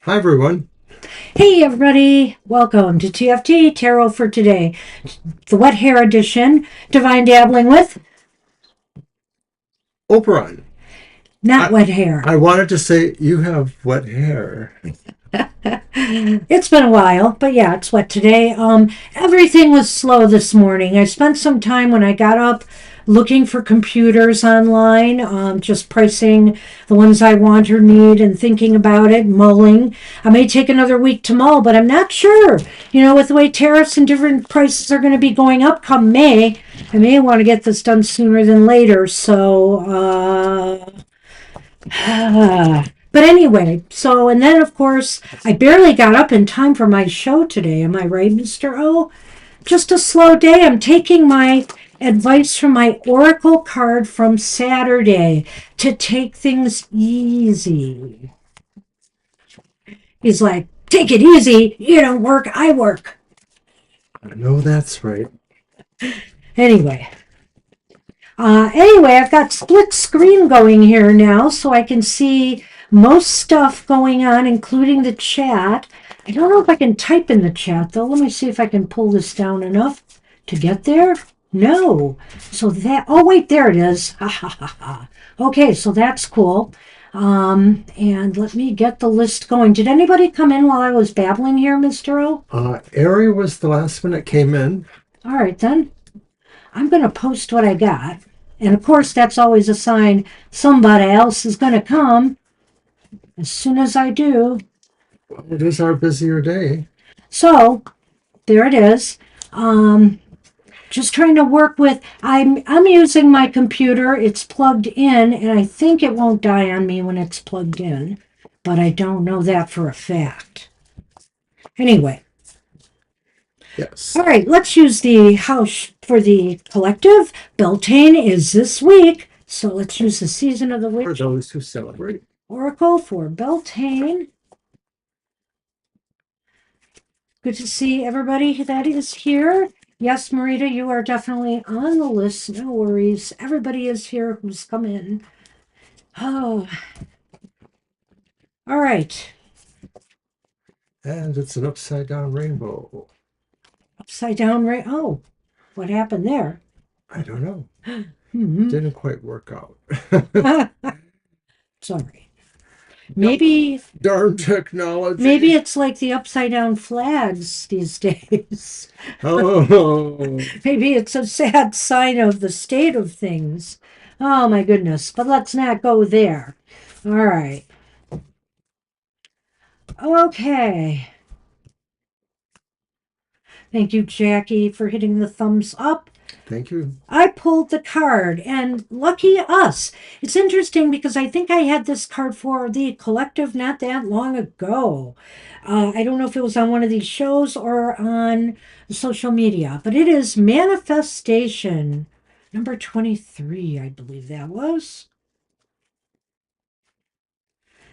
Hi, everyone. Hey everybody, welcome to TFT Tarot for today, the wet hair edition. Divine dabbling with Oberon. not I, wet hair. I wanted to say you have wet hair. It's been a while, but yeah, it's wet today. Everything was slow this morning. I spent some time when I got up looking for computers online, just pricing the ones I want or need and thinking about it, mulling. I may take another week to mull, but I'm not sure. With the way tariffs and different prices are going to be going up come May, I may want to get this done sooner than later. But anyway, and then of course, I barely got up in time for my show today. Am I right, Mr. O? Just a slow day. I'm taking my advice from my Oracle card from Saturday to take things easy. He's like, take it easy. You don't work, I work. I know that's right. Anyway, I've got split screen going here now, so I can see most stuff going on, including the chat. I don't know if I can type in the chat, though. Let me see if I can pull this down enough to get there. No. Oh, wait, there it is. Ha ha ha ha. Okay, so that's cool. And let me get the list going. Did anybody come in while I was babbling here, Mr. O? Ari was the last one that came in. All right, then. I'm going to post what I got. And of course, that's always a sign somebody else is going to come as soon as I do. It is our busier day. So there it is. Just trying to work with. I'm using my computer. It's plugged in, and I think it won't die on me when it's plugged in, but I don't know that for a fact. Anyway, Yes. all right. Let's use the house for the collective. Beltane is this week, so let's use the season of the For witch those who celebrate. oracle for Beltane. Good to see everybody that is here. Yes, Marita, you are definitely on the list. No worries. Everybody is here who's come in. Oh, all right. And it's an upside down rainbow. Upside down right. Oh, what happened there? I don't know. Hmm. Didn't quite work out. Sorry. Maybe Darn technology. maybe it's like the upside down flags these days. Oh. Maybe it's a sad sign of the state of things. Oh my goodness. But let's not go there. All right. Okay. Thank you, Jackie, for hitting the thumbs up. Thank you. I pulled the card, and lucky us. It's interesting because I think I had this card for the collective not that long ago. I don't know if it was on one of these shows or on social media, but it is Manifestation number 23, I believe that was.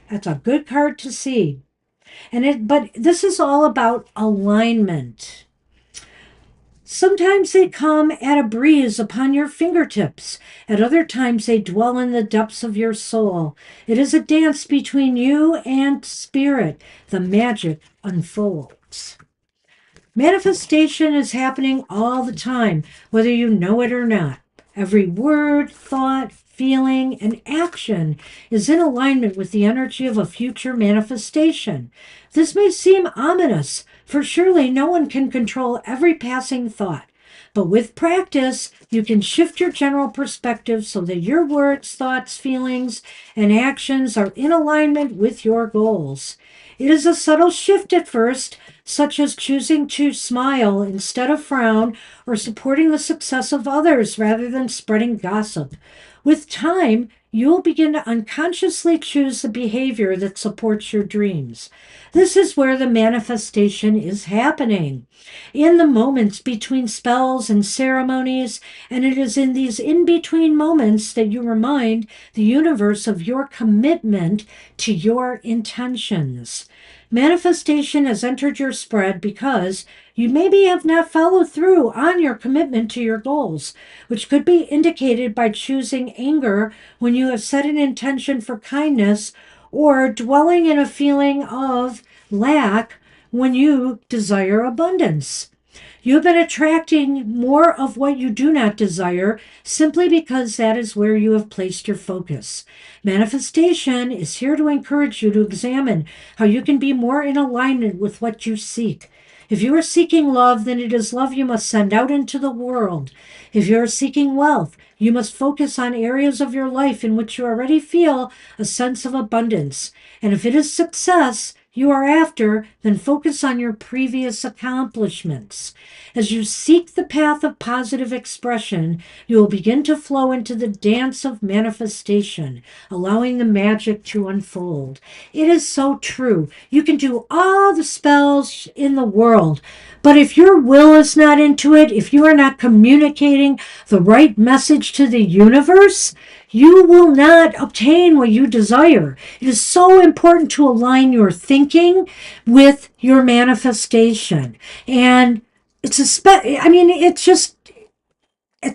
That's a good card to see. But this is all about alignment. Sometimes they come at a breeze upon your fingertips. At other times they dwell in the depths of your soul. It is a dance between you and spirit. The magic unfolds. Manifestation is happening all the time, whether you know it or not. Every word, thought, feeling, and action is in alignment with the energy of a future manifestation. This may seem ominous, for surely no one can control every passing thought. But with practice, you can shift your general perspective so that your words, thoughts, feelings, and actions are in alignment with your goals. It is a subtle shift at first, such as choosing to smile instead of frown or supporting the success of others rather than spreading gossip. With time, you will begin to unconsciously choose the behavior that supports your dreams. This is where the manifestation is happening, in the moments between spells and ceremonies, and it is in these in between moments that you remind the universe of your commitment to your intentions. Manifestation has entered your spread because you maybe have not followed through on your commitment to your goals, which could be indicated by choosing anger when you have set an intention for kindness, or dwelling in a feeling of lack when you desire abundance. You've been attracting more of what you do not desire simply because that is where you have placed your focus. Manifestation is here to encourage you to examine how you can be more in alignment with what you seek. If you are seeking love, then it is love you must send out into the world. If you are seeking wealth, you must focus on areas of your life in which you already feel a sense of abundance. And if it is success you are after, then focus on your previous accomplishments. As you seek the path of positive expression, you will begin to flow into the dance of manifestation, allowing the magic to unfold. It is so true. You can do all the spells in the world, but if your will is not into it, if you are not communicating the right message to the universe, you will not obtain what you desire. It is so important to align your thinking with your manifestation. And it's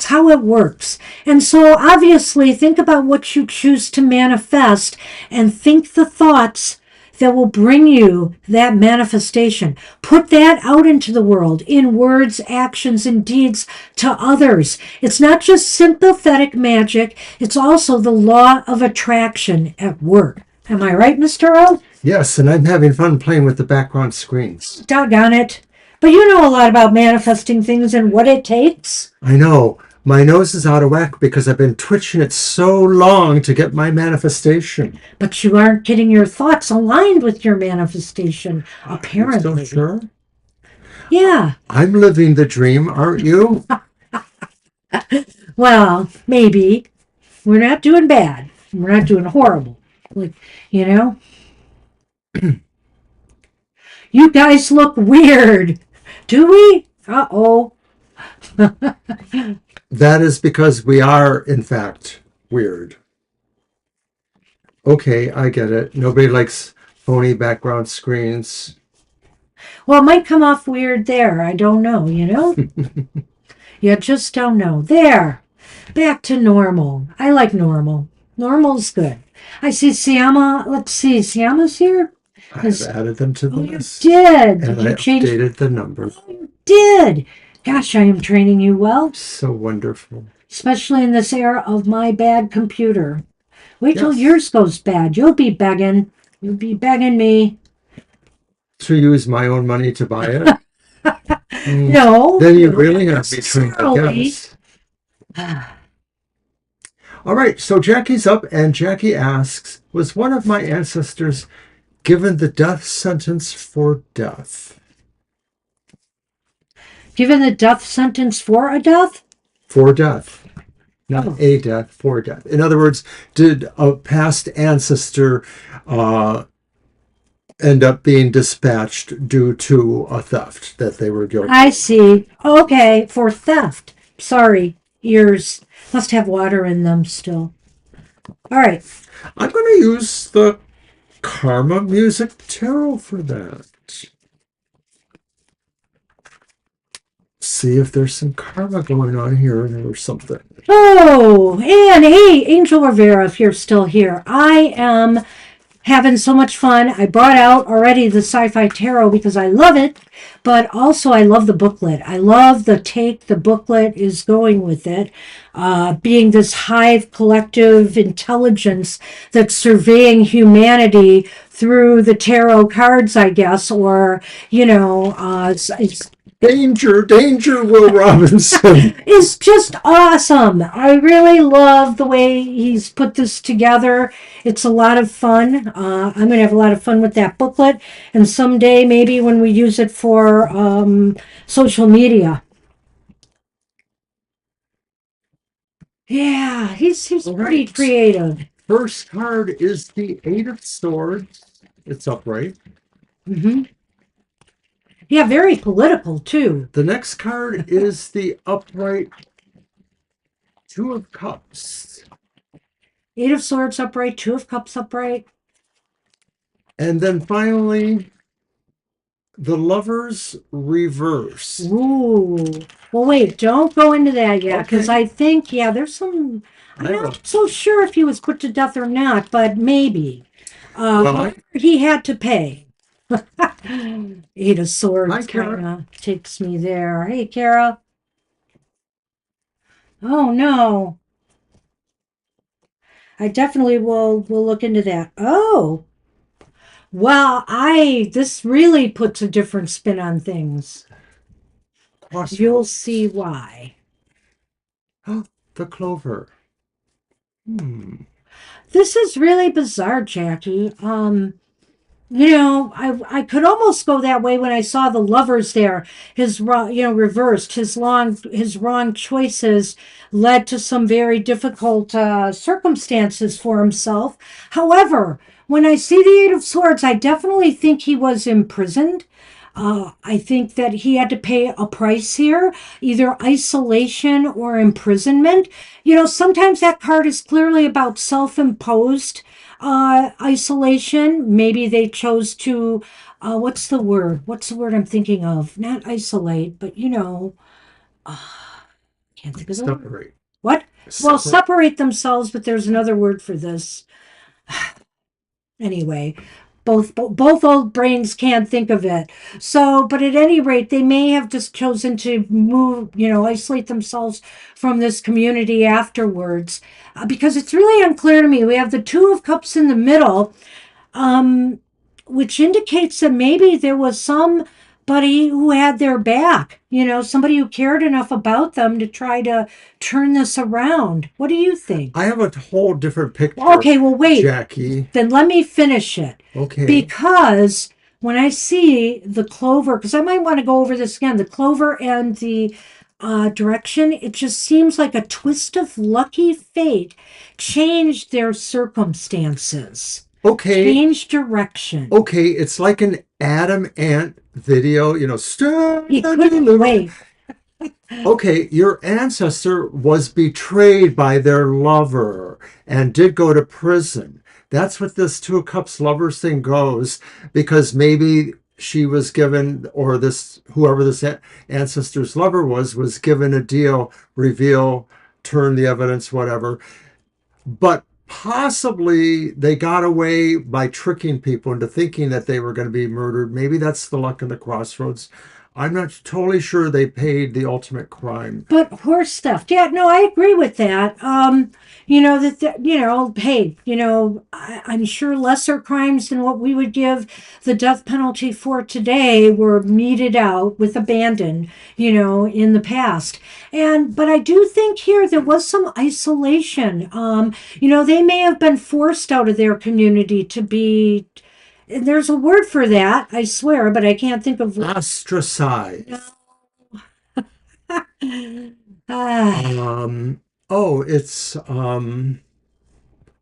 how it works. And so obviously think about what you choose to manifest and think the thoughts that will bring you that manifestation. Put that out into the world in words, actions, and deeds to others. It's not just sympathetic magic, it's also the law of attraction at work. Am I right, Mr. O? Yes, and I'm having fun playing with the background screens. Doggone it. But you know a lot about manifesting things and what it takes. I know. My nose is out of whack because I've been twitching it so long to get my manifestation. But you aren't getting your thoughts aligned with your manifestation, apparently. Are you still sure? Yeah. I'm living the dream, aren't you? Well, maybe. We're not doing bad. We're not doing horrible. Like, you know? You guys look weird. Do we? Uh-oh. That is because we are, in fact, weird. Okay, I get it. Nobody likes phony background screens. Well, it might come off weird there. I don't know, you know? You just don't know. There. Back to normal. I like normal. Normal's good. I see Siama. Let's see. Siama's here? I've added them to the list. You did. And Did you I change? updated the number. Oh, you did. Gosh, I am training you well. So wonderful. Especially in this era of my bad computer. Wait till Yes. yours goes bad. You'll be begging. You'll be begging me. To use my own money to buy it? No. Then you really have me trained, I necessarily. guess. All right, so Jackie's up, and Jackie asks, was one of my ancestors given the death sentence for death? Given the death sentence for a death? For death. Not a death, for death. In other words, did a past ancestor end up being dispatched due to a theft that they were guilty? I see. Okay, for theft. Sorry, ears must have water in them still. All right. I'm going to use the Karma Music Tarot for that. See if there's some karma going on here or something. Oh, and hey, Angel Rivera, if you're still here, I am having so much fun. I brought out already the Sci-Fi Tarot because I love it, but also I love the booklet. I love the take the booklet is going with it, being this hive collective intelligence that's surveying humanity through the tarot cards, I guess, or, you know, it's Danger, danger, Will Robinson. is just awesome. I really love the way he's put this together. It's a lot of fun. I'm going to have a lot of fun with that booklet. And someday, maybe when we use it for social media. Yeah, he's pretty Right. creative. First card is the Eight of Swords. It's upright. Mm-hmm. Yeah, very political, too. The next card is the upright Two of Cups. Eight of Swords upright, Two of Cups upright. And then finally, the Lovers reverse. Ooh. Well, wait, don't go into that yet, because Okay. I think, yeah, there's some... I'm I will. not so sure if he was put to death or not, but maybe. Well, However, he had to pay. Eight of hi, Swords kind Kara. of takes me there. Hey, Kara. Oh no, I definitely will look into that. Oh, well, I this really puts a different spin on things. You'll see Crossroads. why. Oh, the clover. Hmm. This is really bizarre, Jackie. I could almost go that way when I saw the lovers there. Reversed. His wrong choices led to some very difficult circumstances for himself. However, when I see the Eight of Swords, I definitely think he was imprisoned. I think that he had to pay a price here, either isolation or imprisonment. Sometimes that card is clearly about self imposed isolation. Maybe they chose to, what's the word? What's the word I'm thinking of? Not isolate, but can't think of the word. Separate. What? Well, Separate. separate themselves, but there's another word for this. Anyway, both old brains can't think of it. So, but at any rate, they may have just chosen to move, isolate themselves from this community afterwards, because it's really unclear to me. We have the Two of Cups in the middle, um, which indicates that maybe there was somebody who had their back, somebody who cared enough about them to try to turn this around. What do you think? I have a whole different picture, Okay, well, wait. Jackie. Then let me finish it. Okay. Because when I see the clover, because I might want to go over this again, the clover and the direction, it just seems like a twist of lucky fate changed their circumstances, Okay. changed direction. Okay. It's like an Adam Ant video, stand He and couldn't deliver. wait. Okay, your ancestor was betrayed by their lover and did go to prison. That's what this Two of Cups lovers thing goes, because maybe she was given, or this, whoever this ancestor's lover was given a deal, reveal, turn the evidence, whatever. But possibly they got away by tricking people into thinking that they were going to be murdered. Maybe that's the luck of the crossroads. I'm not totally sure they paid the ultimate crime. But horse stuff. Yeah, no, I agree with that. Hey, I'm sure lesser crimes than what we would give the death penalty for today were meted out with abandon, in the past. But I do think here there was some isolation. They may have been forced out of their community to be, and there's a word for that, I swear, but I can't think of. Ostracized. Ah. Um, oh, it's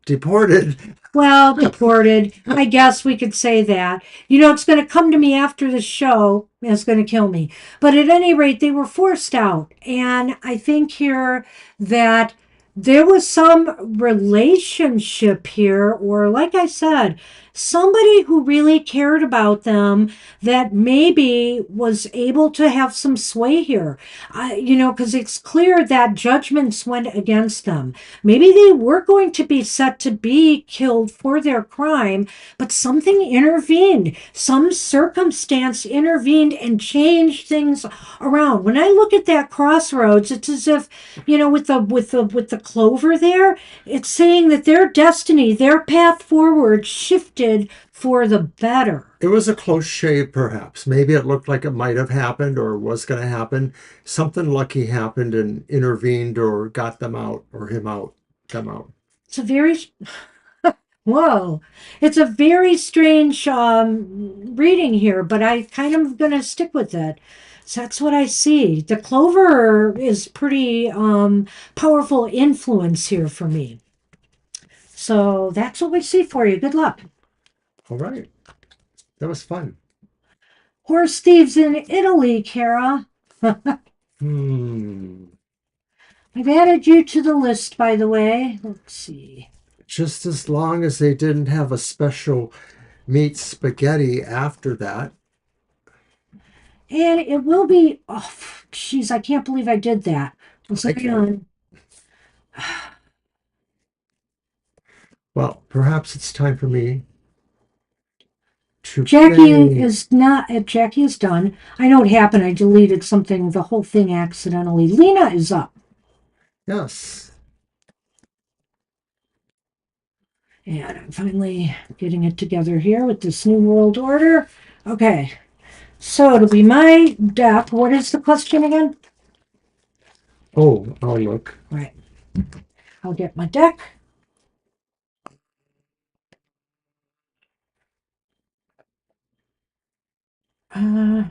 deported. Well, deported. I guess we could say that. It's going to come to me after the show. And it's going to kill me. But at any rate, they were forced out. And I think here that there was some relationship here, or like I said, somebody who really cared about them that maybe was able to have some sway here. Because it's clear that judgments went against them. Maybe they were going to be set to be killed for their crime, but something intervened. Some circumstance intervened and changed things around. When I look at that crossroads, it's as if, with the clover there, it's saying that their destiny, their path forward shifted for the better. It was a close shave, perhaps. Maybe it looked like it might have happened or was going to happen. Something lucky happened and intervened or got them out, or him out, them out. It's a very Whoa. It's a very strange reading here, but I kind of going to stick with it. So that's what I see. The clover is pretty powerful influence here for me. So that's what we see for you. Good luck. All right. That was fun. Horse thieves in Italy, Kara. Hmm. I've added you to the list, by the way. Let's see. Just as long as they didn't have a special meat spaghetti after that. And it will be, oh, jeez, I can't believe I did that. Let's I hang can't. on. Well, perhaps it's time for me Jackie is not. Jackie is done. I know what happened. I deleted something, the whole thing accidentally. Lena is up. Yes. And I'm finally getting it together here with this new world order. Okay. So it'll be my deck. What is the question again? Oh, I'll look. Right. I'll get my deck. I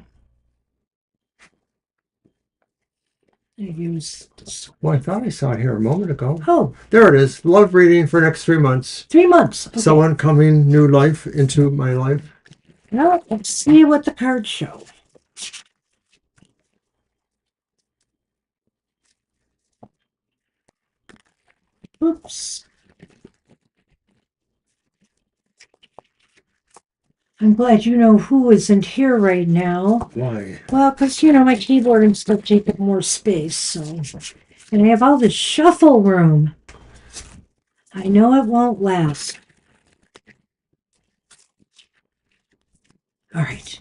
use this. Well, I thought I saw it here a moment ago. Oh, there it is. Love reading for next 3 months. 3 months. Okay. Someone coming new life into my life. Now let's see what the cards show. Oops. I'm glad you know who isn't here right now. Why? Well, because, my keyboard and stuff take up more space, so. And I have all this shuffle room. I know it won't last. All right.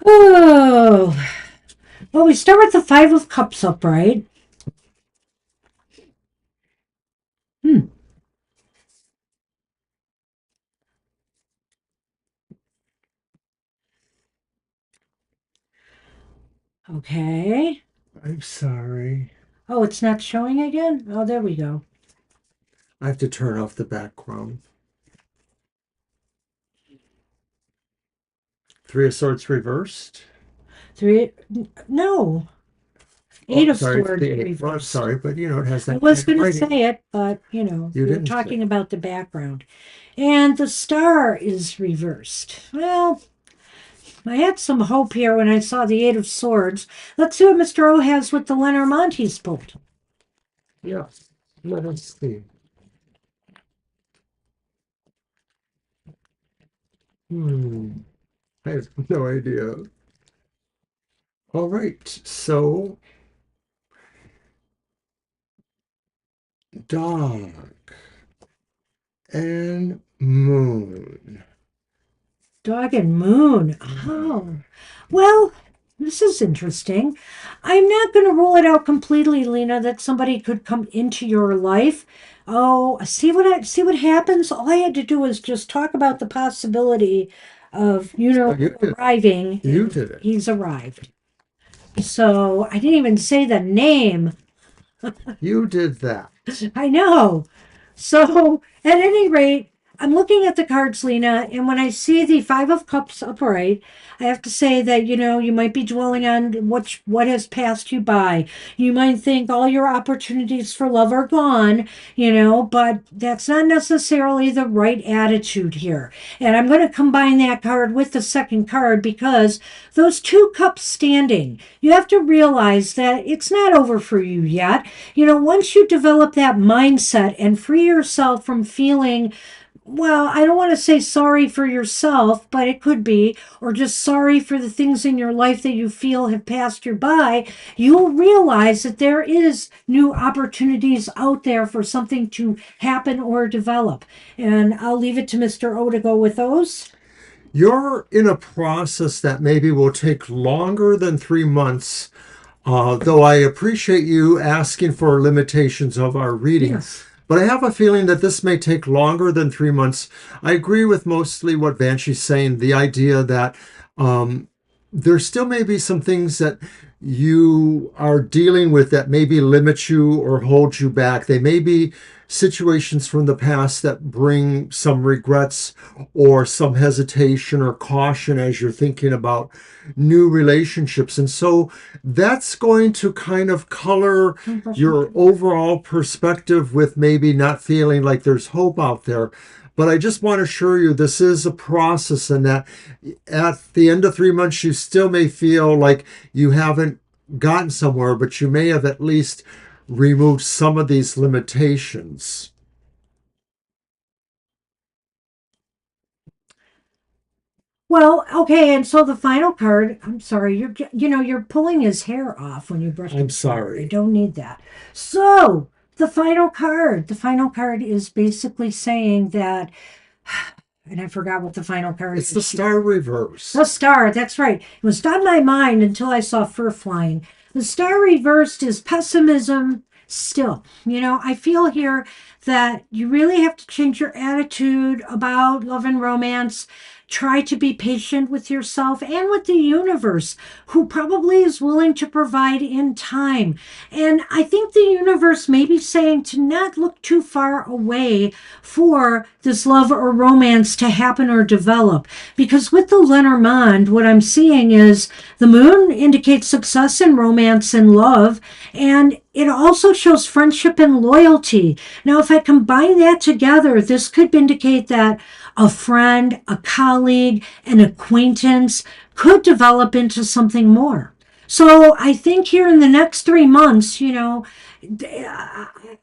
Oh. Well, we start with the Five of Cups upright. Okay. I'm sorry. Oh, it's not showing again? Oh, there we go. I have to turn off the background. Three of Swords reversed. No. Eight of Swords reversed. Well, I'm sorry, but it has that. I was going to say it, but we're talking about the background. And the Star is reversed. Well, I had some hope here when I saw the Eight of Swords. Let's see what Mr. O has with the Lenormand he's pulled. Yeah, let us see. I have no idea. All right, so Dog and Moon. Dog and Moon. Oh. Well, this is interesting. I'm not going to rule it out completely, Lena, that somebody could come into your life. Oh, see what happens? All I had to do was just talk about the possibility of, arriving. You did it. He's arrived. So I didn't even say the name. You did that. I know. So at any rate, I'm looking at the cards, Lena, and when I see the Five of Cups upright, I have to say that, you might be dwelling on what has passed you by. You might think all your opportunities for love are gone, but that's not necessarily the right attitude here. And I'm going to combine that card with the second card because those two cups standing, you have to realize that it's not over for you yet. Once you develop that mindset and free yourself from feeling, well, I don't want to say sorry for yourself, but it could be, or just sorry for the things in your life that you feel have passed you by, you'll realize that there is new opportunities out there for something to happen or develop. And I'll leave it to Mr. O to go with those. You're in a process that maybe will take longer than 3 months, though I appreciate you asking for limitations of our reading. Yes. But I have a feeling that this may take longer than 3 months. I agree with mostly what Banshee's saying, the idea that there still may be some things that you are dealing with that maybe limit you or hold you back. They may be situations from the past that bring some regrets or some hesitation or caution as you're thinking about new relationships. And so that's going to kind of color your overall perspective with maybe not feeling like there's hope out there. But I just want to assure you this is a process, and that at the end of 3 months, you still may feel like you haven't gotten somewhere, but you may have at least removed some of these limitations. Well, okay, and so the final card, I'm sorry, you're pulling his hair off when you brush I'm his hair. I sorry. don't need that. So, the final card is basically saying that, and I forgot what the final card It's the is. star The reversed. star, that's right. It was on my mind until I saw fur flying. The star reversed is pessimism still. I feel here that you really have to change your attitude about love and romance. Try to be patient with yourself and with the universe, who probably is willing to provide in time. And I think the universe may be saying to not look too far away for this love or romance to happen or develop. Because with the Lenormand, what I'm seeing is the moon indicates success in romance and love, and it also shows friendship and loyalty. Now, if I combine that together, this could indicate that a friend, a colleague, an acquaintance could develop into something more. So I think here in the next 3 months,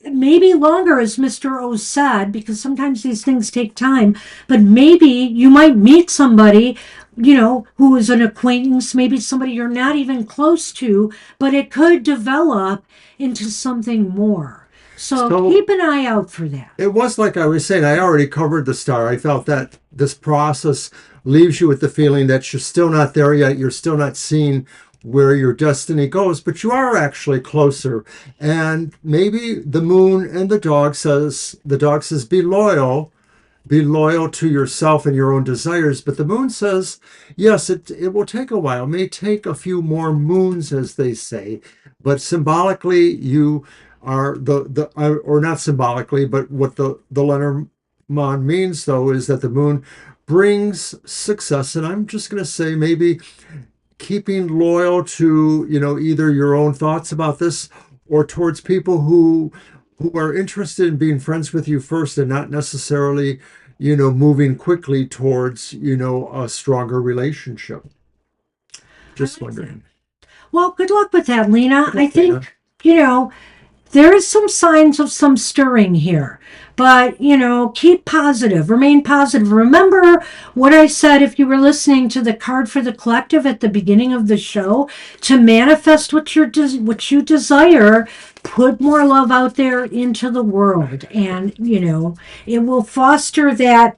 maybe longer, as Mr. O said, because sometimes these things take time, but maybe you might meet somebody, who is an acquaintance, maybe somebody you're not even close to, but it could develop into something more. So So keep an eye out for that. it was like I was saying, I already covered the star. I felt that this process leaves you with the feeling that you're still not there yet. You're still not seeing where your destiny goes, but you are actually closer. And maybe the moon and the dog says, be loyal to yourself and your own desires. But the moon says, yes, it will take a while, it may take a few more moons, as they say, but symbolically, you are or not symbolically, but what the Lenormand means, though, is that the moon brings success. And I'm just going to say maybe keeping loyal to, either your own thoughts about this or towards people who are interested in being friends with you first and not necessarily, moving quickly towards, a stronger relationship. I Just like that. wondering. Well, good luck with that, Lena. Good I luck, Lena. think, there is some signs of some stirring here, but keep positive, remain positive. Remember what I said if you were listening to the card for the collective at the beginning of the show, to manifest what you desire. Put more love out there into the world, and it will foster that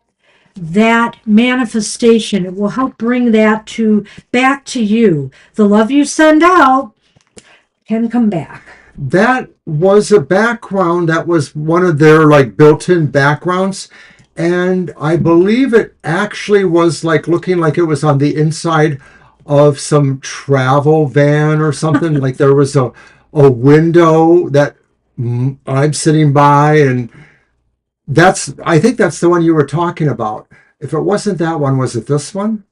manifestation. It will help bring that to back to you. The love you send out can come back. That was a background that was one of their like built-in backgrounds. And I believe it actually was like looking like it was on the inside of some travel van or something. Like there was a window that I'm sitting by, and I think that's the one you were talking about. If it wasn't that one, was it this one?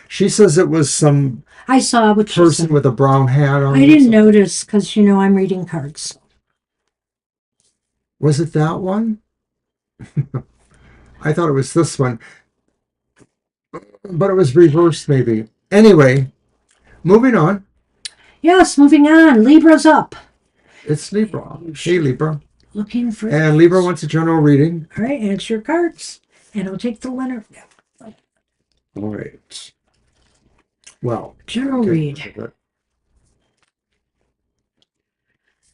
She says it was some I saw what she person said. with a brown hat I on or didn't something. notice because I'm reading cards. Was it that one? I thought it was this one, but it was reversed maybe. Anyway, moving on. Yes, moving on. Libra's up. It's Libra. Hey, Libra. Looking for And Libra wants a general reading. All right, answer your cards, and I'll take the Leonard. All right. Well, General okay. read.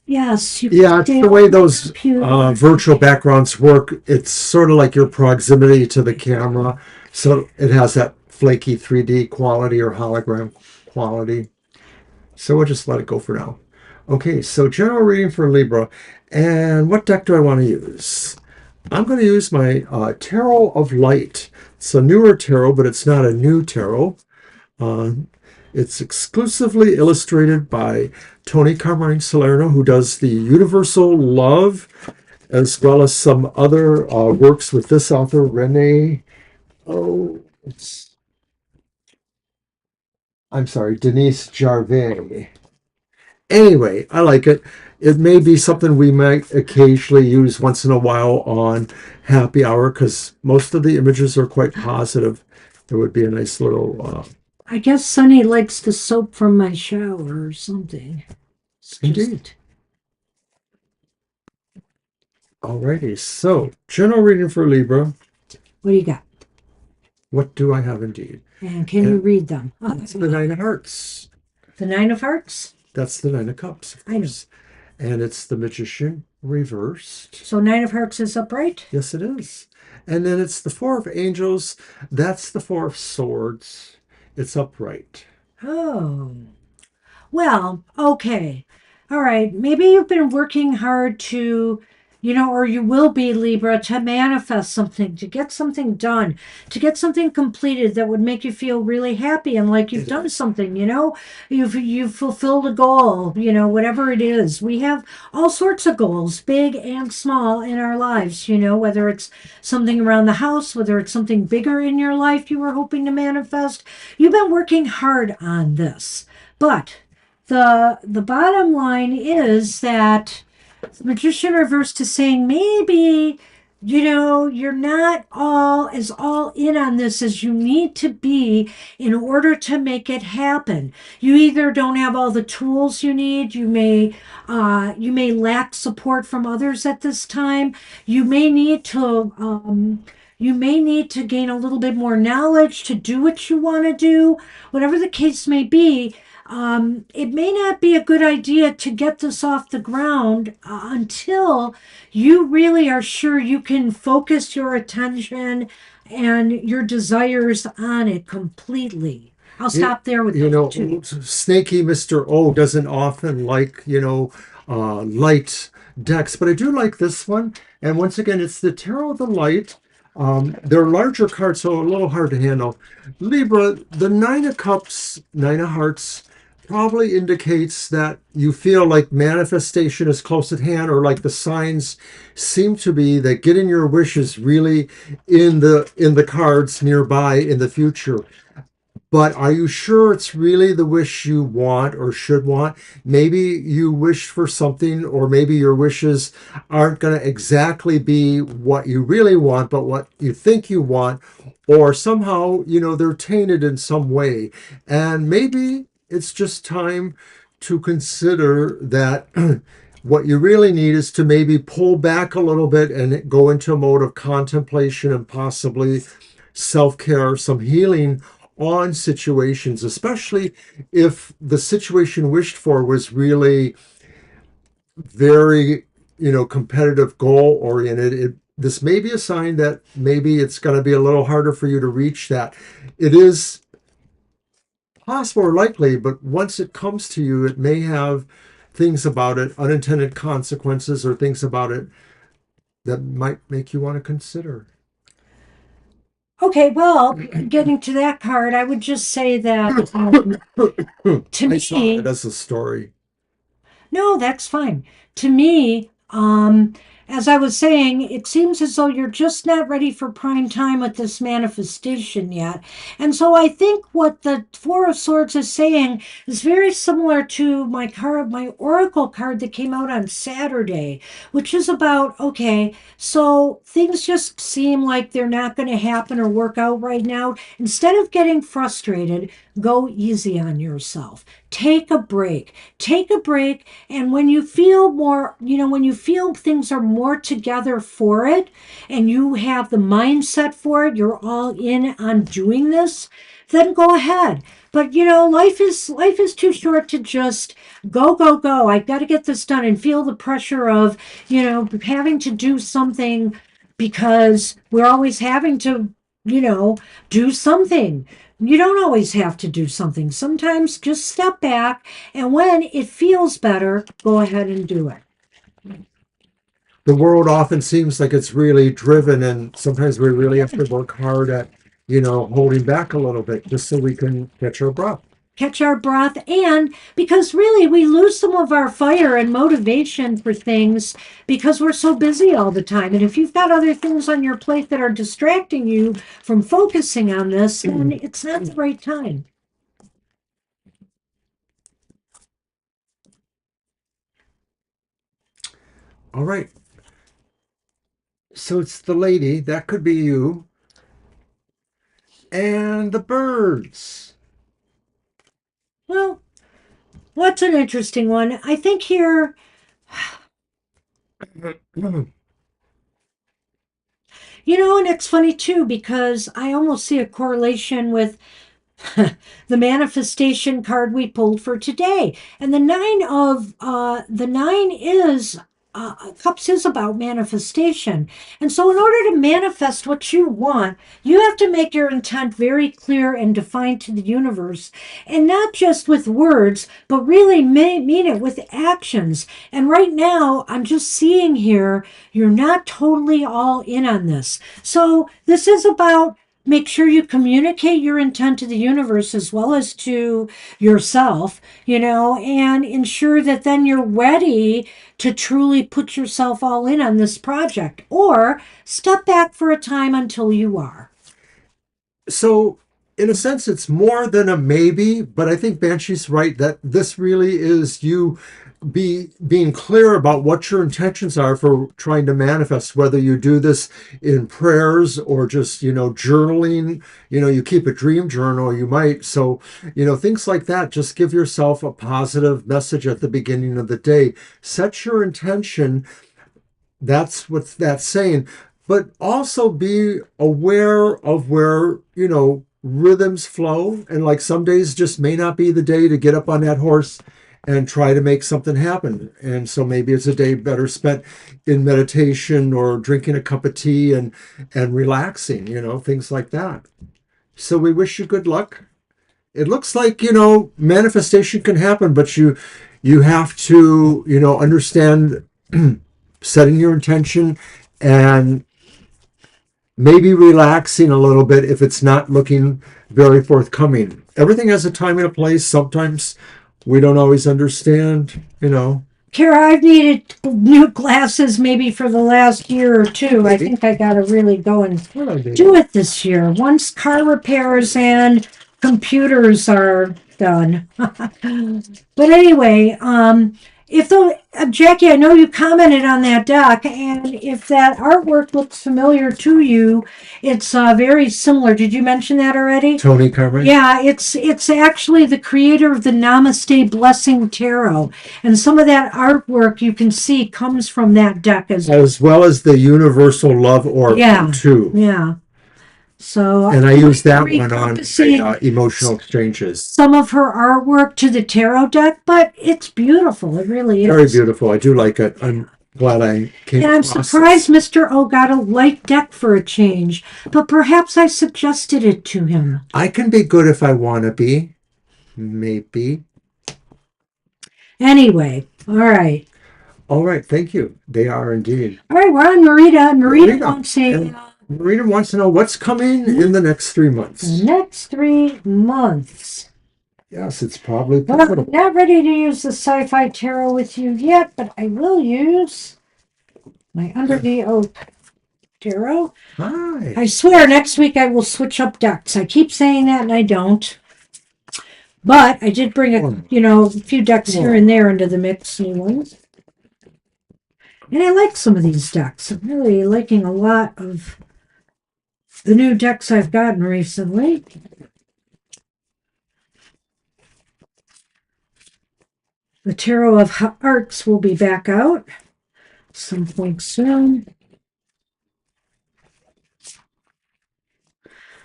Yes, you can Yeah, it's stay the on way the those computer. virtual backgrounds work. It's sort of like your proximity to the camera. So it has that flaky 3D quality or hologram quality. So we'll just let it go for now. Okay, so general reading for Libra. And what deck do I want to use? I'm going to use my Tarot of Light. It's a newer tarot, but it's not a new tarot. Uh, it's exclusively illustrated by Tony Carmine Salerno, who does the Universal Love, as well as some other works with this author, Renee. Oh, I'm sorry, Denise Jarvet. Anyway, I like it. It may be something we might occasionally use once in a while on happy hour because most of the images are quite positive. It would be a nice little. I guess Sonny likes the soap from my shower or something. It's Indeed. just Alrighty, so general reading for Libra. what do you got? What do I have indeed? And can you And read them? it's the Nine of Hearts. The Nine of Hearts? That's the Nine of Cups, of I know. course. And it's the Magician reversed. So Nine of Hearts is upright? Yes, it is. And then it's the Four of Angels. That's the Four of Swords. It's upright. Oh. Well, okay. All right. Maybe you've been working hard to, or you will be, Libra, to manifest something, to get something done, to get something completed that would make you feel really happy and like you've It done is. something. You've fulfilled a goal, whatever it is. We have all sorts of goals, big and small, in our lives, whether it's something around the house, whether it's something bigger in your life you were hoping to manifest. You've been working hard on this. But the bottom line is that the magician reversed to saying maybe you're not all in on this as you need to be in order to make it happen. You either don't have all the tools you need, you may lack support from others at this time. You may need to gain a little bit more knowledge to do what you want to do. Whatever the case may be, it may not be a good idea to get this off the ground until you really are sure you can focus your attention and your desires on it completely. I'll You, stop there with you those know, two. Snaky Mr. O doesn't often like, light decks, but I do like this one. And once again, it's the Tarot of the Light. They're larger cards, so a little hard to handle. Libra, the Nine of Cups, Nine of Hearts, probably indicates that you feel like manifestation is close at hand, or like the signs seem to be that getting your wishes really in the cards nearby in the future. But are you sure it's really the wish you want or should want? Maybe you wish for something, or maybe your wishes aren't going to exactly be what you really want, but what you think you want, or somehow, they're tainted in some way. And maybe it's just time to consider that what you really need is to maybe pull back a little bit and go into a mode of contemplation and possibly self care, some healing on situations, especially if the situation wished for was really very, competitive, goal oriented. This may be a sign that maybe it's going to be a little harder for you to reach that. It is possible or likely, but once it comes to you, it may have things about it, unintended consequences, or things about it that might make you want to consider. Okay, well, getting to that card, I would just say that to I saw it me, as a story. no, that's fine. To me, as I was saying, it seems as though you're just not ready for prime time with this manifestation yet. And so I think what the Four of Swords is saying is very similar to my Oracle card that came out on Saturday, which is about, okay, so things just seem like they're not going to happen or work out right now. Instead of getting frustrated, go easy on yourself. Take a break. Take a break, and when you feel when you feel things are more together for it and you have the mindset for it, you're all in on doing this, then go ahead. But life is too short to just go, go, go. I've got to get this done and feel the pressure of, having to do something because we're always having to, you know, do something. You don't always have to do something. Sometimes just step back, and when it feels better, go ahead and do it. The world often seems like it's really driven, and sometimes we really have to work hard at, holding back a little bit just so we can catch our breath. Catch our breath, and because really we lose some of our fire and motivation for things because we're so busy all the time. And if you've got other things on your plate that are distracting you from focusing on this, then it's not the right time. All right. So it's the lady, that could be you, and the birds. Well, what's an interesting one? I think here And it's funny too, because I almost see a correlation with the manifestation card we pulled for today. And the nine is cups is about manifestation. And so in order to manifest what you want, you have to make your intent very clear and defined to the universe, and not just with words, but really mean it with actions. And right now, I'm just seeing here, you're not totally all in on this. So this is about, make sure you communicate your intent to the universe as well as to yourself, and ensure that then you're ready to truly put yourself all in on this project, or step back for a time until you are. So, in a sense, it's more than a maybe, but I think Banshee's right that this really is you being clear about what your intentions are for trying to manifest, whether you do this in prayers or just, journaling, you keep a dream journal, you might. So, things like that, just give yourself a positive message at the beginning of the day. Set your intention. That's what that's saying. But also be aware of where, rhythms flow. And like some days just may not be the day to get up on that horse and try to make something happen. And so maybe it's a day better spent in meditation or drinking a cup of tea and relaxing, things like that. So we wish you good luck. It looks like, manifestation can happen, but you have to, understand setting your intention and maybe relaxing a little bit if it's not looking very forthcoming. Everything has a time and a place. Sometimes we don't always understand, Kara, I've needed new glasses maybe for the last year or two. I think I got to really go and do it this year. Once car repairs and computers are done. But anyway, if the Jackie, I know you commented on that deck, and if that artwork looks familiar to you, it's very similar. Did you mention that already? Tony Cartwright? Yeah, it's actually the creator of the Namaste Blessing Tarot, and some of that artwork you can see comes from that deck as well as the Universal Love Oracle too. Yeah. So, and I use that one on emotional exchanges. Some of her artwork to the tarot deck, but it's beautiful. It really is. Very beautiful. I do like it. I'm glad I came And I'm surprised Mr. O got a light deck for a change, but perhaps I suggested it to him. I can be good if I want to be. Maybe. Anyway, all right. All right, thank you. They are indeed. All right, we're on Marita. Marita wants a... Marita wants to know what's coming in the next 3 months. The next 3 months. Yes, it's probably I'm not ready to use the Sci-Fi Tarot with you yet, but I will use my Under the Oak Tarot. Hi. I swear next week I will switch up decks. I keep saying that and I don't. But I did bring a few decks here and there into the mix, new ones. And I like some of these decks. I'm really liking a lot of the new decks I've gotten recently. The Tarot of Hearts will be back out some point soon.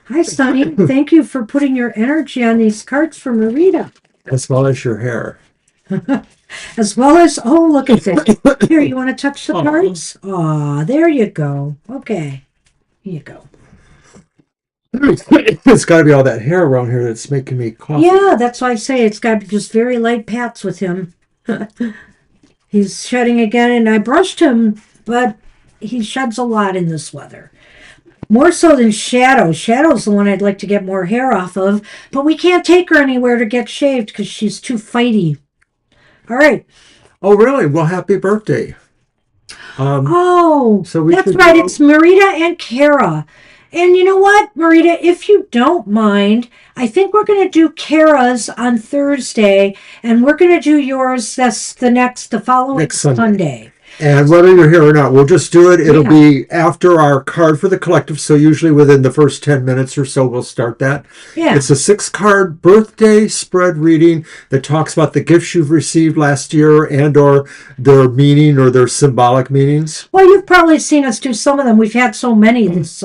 Hi, Sonny. Thank you for putting your energy on these cards for Marita. As well as your hair. As well as, oh, look at that. Here, you want to touch the cards? Aw, there you go. Okay. Here you go. It's got to be all that hair around here that's making me cough. Yeah, that's why I say it's got to be just very light pats with him. He's shedding again, and I brushed him, but he sheds a lot in this weather. More so than Shadow. Shadow's the one I'd like to get more hair off of, but we can't take her anywhere to get shaved because she's too fighty. All right. Oh, really? Well, happy birthday. So that's right. It's Marita and Kara. And you know what, Marita, if you don't mind, I think we're going to do Kara's on Thursday, and we're going to do yours the following Sunday. And whether you're here or not, we'll just do it. It'll Yeah, be after our card for the collective. So usually within the first 10 minutes or so, we'll start that. yeah. It's a 6 card birthday spread reading that talks about the gifts you've received last year and or their meaning or their symbolic meanings. Well, you've probably seen us do some of them. We've had so many this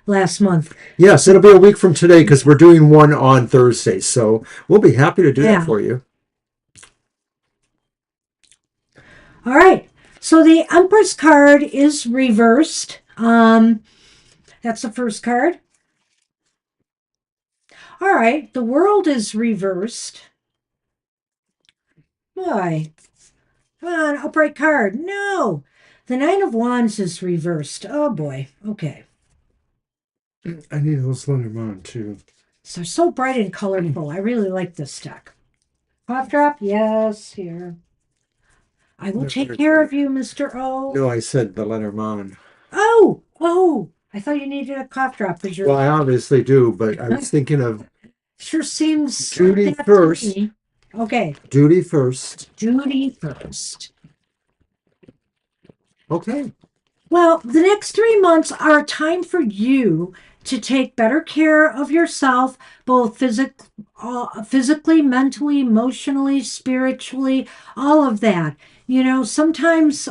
last month. Yes, it'll be a week from today because we're doing one on Thursday. So we'll be happy to do that Yeah. for you. All right. So the Empress card is reversed. That's the first card. All right. The World is reversed. Why? Come on, upright card. No. The Nine of Wands is reversed. Oh boy. Okay. I need those Lenormand too. So so bright and colorful. I really like this deck. Cough drop? Yes, here. I will They're take very care of pretty. you, Mr. O. No, I said the Lenormand. Oh, oh. I thought you needed a cough drop because Well, you're I obviously do, but I was thinking of sure seems like Judy that to first. me. Okay. Duty first. Duty first. Okay. Well, the next 3 months are a time for you to take better care of yourself, both physically, mentally, emotionally, spiritually, all of that. You know, sometimes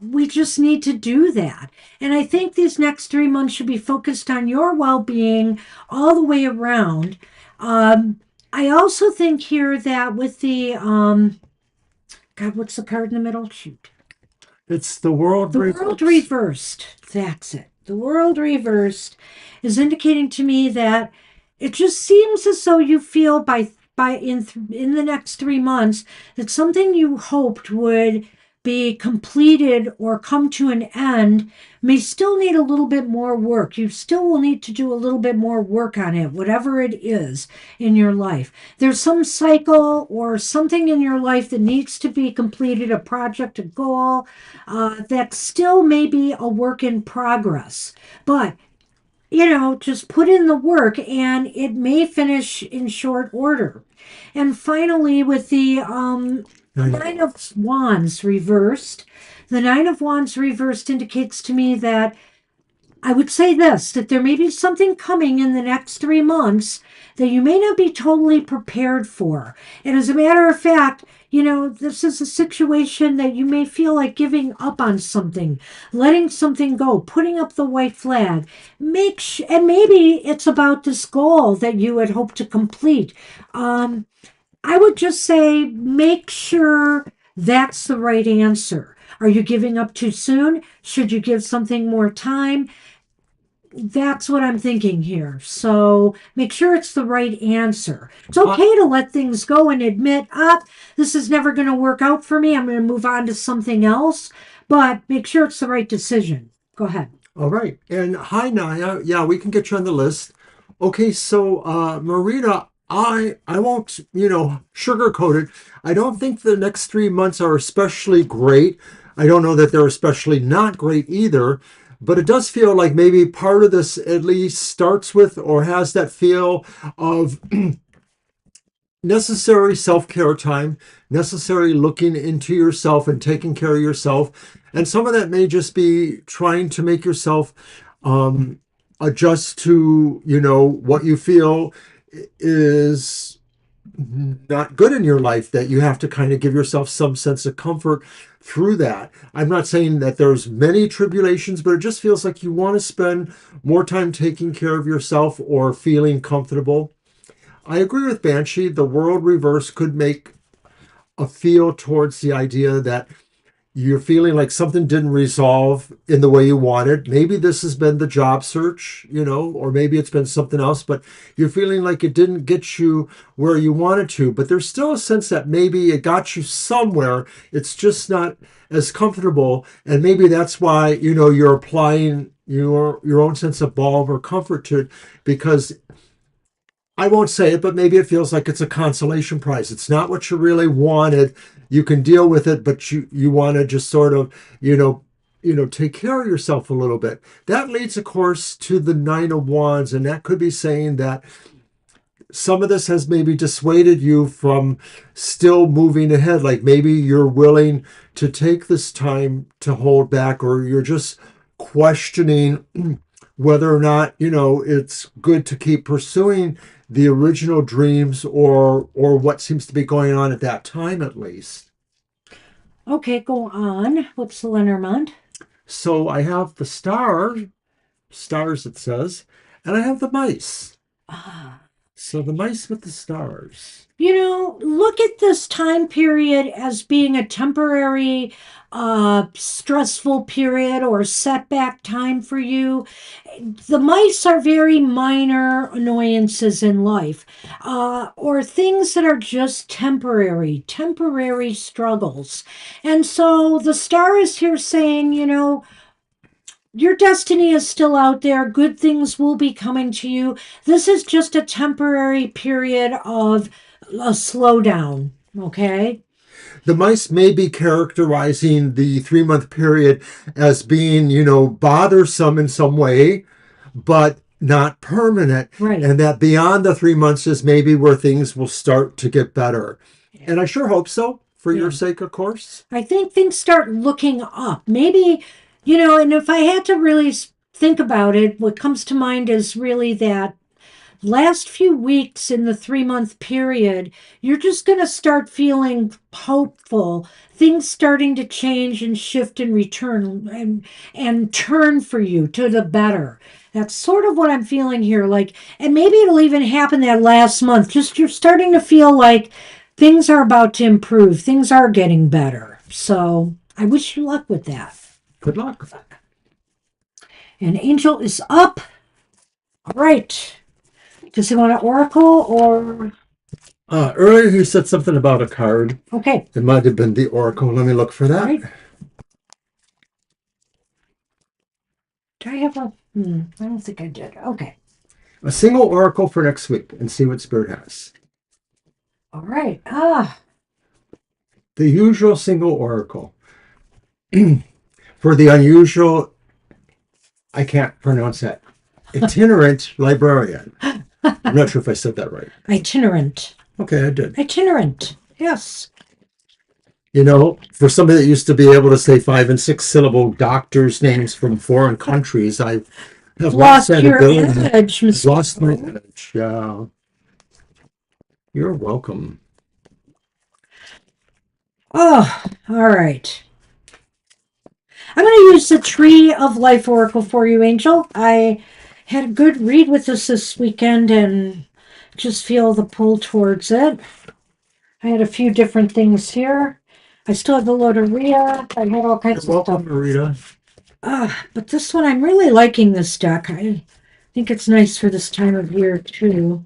we just need to do that. And I think these next 3 months should be focused on your well-being all the way around. I also think here that with the God, what's the card in the middle? Shoot. It's the world The world reverse. reversed. That's it. The world reversed is indicating to me that it just seems as though you feel in the next 3 months that something you hoped would be completed or come to an end may still need a little bit more work. You still will need to do a little bit more work on it, whatever it is in your life. There's some cycle or something in your life that needs to be completed, a project, a goal, that still may be a work in progress. But just put in the work and it may finish in short order. And finally, with the Nine of Wands reversed, the Nine of Wands reversed indicates to me that I would say this, that there may be something coming in the next 3 months that you may not be totally prepared for. And as a matter of fact, this is a situation that you may feel like giving up on something, letting something go, putting up the white flag. And maybe it's about this goal that you had hoped to complete. I would just say make sure that's the right answer. Are you giving up too soon? Should you give something more time? That's what I'm thinking here. So make sure it's the right answer. It's okay to let things go and admit, this is never going to work out for me. I'm going to move on to something else, but make sure it's the right decision. Go ahead. All right. And hi, Naya. Yeah, we can get you on the list. Okay, so Marina, I won't, sugarcoat it. I don't think the next 3 months are especially great. I don't know that they're especially not great either, but it does feel like maybe part of this at least starts with or has that feel of necessary self-care time, necessary looking into yourself and taking care of yourself. And some of that may just be trying to make yourself adjust to, what you feel is not good in your life, that you have to kind of give yourself some sense of comfort through that. I'm not saying that there's many tribulations, but it just feels like you want to spend more time taking care of yourself or feeling comfortable. I agree with Banshee. The world reverse could make a feel towards the idea that you're feeling like something didn't resolve in the way you wanted. Maybe this has been the job search, or maybe it's been something else, but you're feeling like it didn't get you where you wanted to. But there's still a sense that maybe it got you somewhere. It's just not as comfortable. And maybe that's why, you're applying your own sense of balm or comfort to it, because I won't say it, but maybe it feels like it's a consolation prize. It's not what you really wanted. You can deal with it, but you want to just sort of, take care of yourself a little bit. That leads, of course, to the Nine of Wands, and that could be saying that some of this has maybe dissuaded you from still moving ahead. Like maybe you're willing to take this time to hold back, or you're just questioning whether or not, it's good to keep pursuing the original dreams or what seems to be going on at that time at least. Okay, go on. What's the Lenormand? So I have the stars it says, and I have the mice. Ah. So the mice with the stars. Look at this time period as being a temporary, stressful period or setback time for you. The mice are very minor annoyances in life, or things that are just temporary struggles. And so the star is here saying, your destiny is still out there. Good things will be coming to you. This is just a temporary period of a slowdown. Okay. The mice may be characterizing the 3 month period as being, bothersome in some way, but not permanent. Right. And that beyond the 3 months is maybe where things will start to get better. And I sure hope so, for your Yeah. sake, of course. I think things start looking up. Maybe, and if I had to really think about it, what comes to mind is really that last few weeks in the 3 month period, you're just going to start feeling hopeful, things starting to change and shift and return and turn for you to the better. That's sort of what I'm feeling here. Like, and maybe it'll even happen that last month. Just you're starting to feel like things are about to improve, things are getting better. So I wish you luck with that. Good luck. And Angel is up. All right. Does he want an oracle or? Earlier you said something about a card. Okay. It might have been the oracle. Let me look for that. All right. Do I have a? I don't think I did. Okay. A single oracle for next week and see what Spirit has. All right. The usual single oracle. For the unusual, I can't pronounce that. Itinerant librarian. I'm not sure if I said that right. Itinerant. Okay, I did. Itinerant. Yes. For somebody that used to be able to say 5 and 6 syllable doctors' names from foreign countries, I have lost that your ability. edge, Mr. Lost my edge. Yeah. You're welcome. Oh, all right. I'm going to use the Tree of Life Oracle for you, Angel. I had a good read with this weekend and just feel the pull towards it. I had a few different things here. I still have the Loteria. I had all kinds You're of welcome, stuff. Marita. But this one, I'm really liking this deck. I think it's nice for this time of year, too.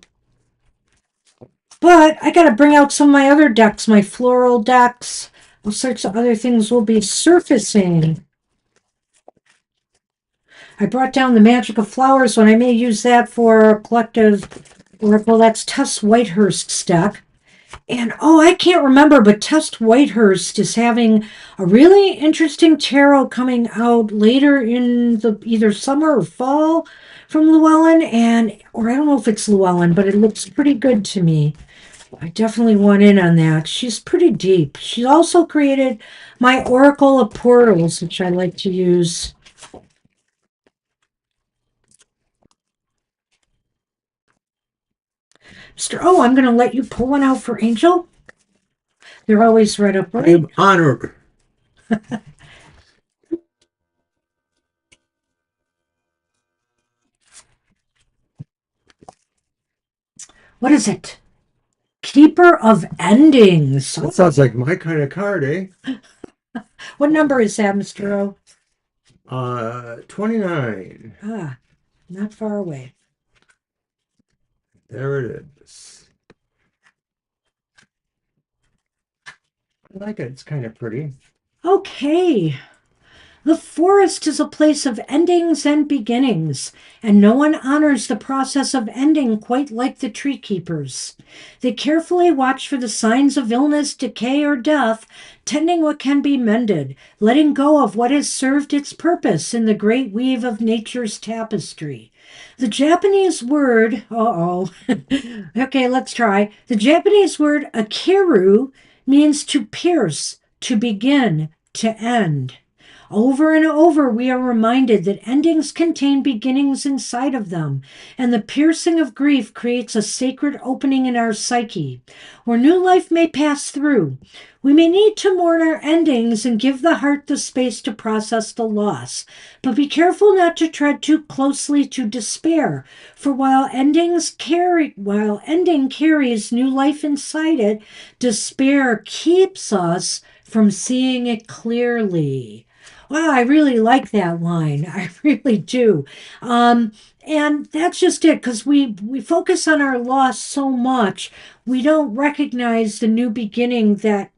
But I got to bring out some of my other decks, my floral decks. All sorts of other things will be surfacing. I brought down the Magic of Flowers one. I may use that for a collective oracle. That's Tess Whitehurst's deck. And I can't remember, but Tess Whitehurst is having a really interesting tarot coming out later in the either summer or fall from Llewellyn, or I don't know if it's Llewellyn, but it looks pretty good to me. I definitely want in on that. She's pretty deep. She also created my Oracle of Portals, which I like to use. I'm going to let you pull one out for Angel. They're always right up. I am honored. What is it? Keeper of Endings. That sounds like my kind of card, eh? What number is that, Mr. O? 29. Not far away. There it is. I like it. It's kind of pretty. Okay. The forest is a place of endings and beginnings, and no one honors the process of ending quite like the tree keepers. They carefully watch for the signs of illness, decay, or death, tending what can be mended, letting go of what has served its purpose in the great weave of nature's tapestry. The Japanese word, okay, let's try. The Japanese word akiru means to pierce, to begin, to end. Over and over, we are reminded that endings contain beginnings inside of them, and the piercing of grief creates a sacred opening in our psyche, where new life may pass through. We may need to mourn our endings and give the heart the space to process the loss, but be careful not to tread too closely to despair, for while ending carries new life inside it, despair keeps us from seeing it clearly. Wow, I really like that line. I really do. And that's just it, because we focus on our loss so much, we don't recognize the new beginning that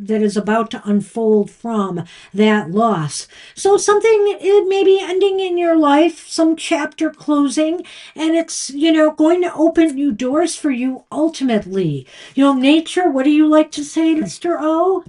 is about to unfold from that loss. So something, it may be ending in your life, some chapter closing, and it's, going to open new doors for you ultimately. Nature, what do you like to say, Mr. O?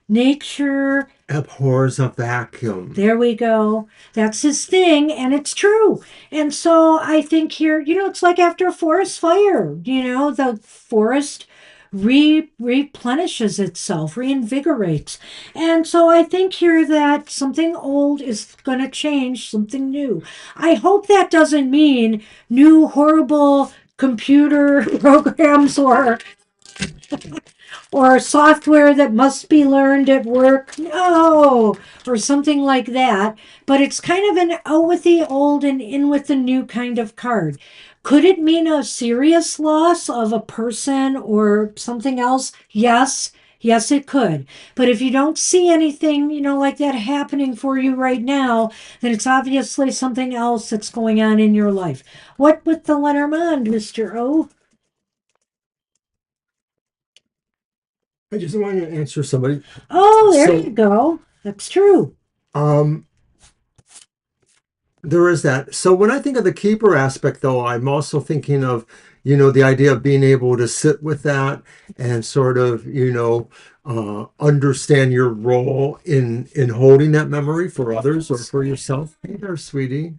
Nature Abhors a vacuum. there we go. That's his thing, and it's true. And so I think here, it's like after a forest fire, the forest replenishes itself, reinvigorates. And so I think here that something old is going to change, something new. I hope that doesn't mean new horrible computer programs or software that must be learned at work. No, or something like that. But it's kind of an out with the old and in with the new kind of card. Could it mean a serious loss of a person or something else? Yes. Yes, it could. But if you don't see anything, like that happening for you right now, then it's obviously something else that's going on in your life. What with the Lenormand, Mr. O? I just want to answer somebody. Oh, there you go. That's true. Um, there is that. So when I think of the keeper aspect, though, I'm also thinking of, the idea of being able to sit with that and sort of, understand your role in holding that memory for others or for yourself. Hey there, sweetie.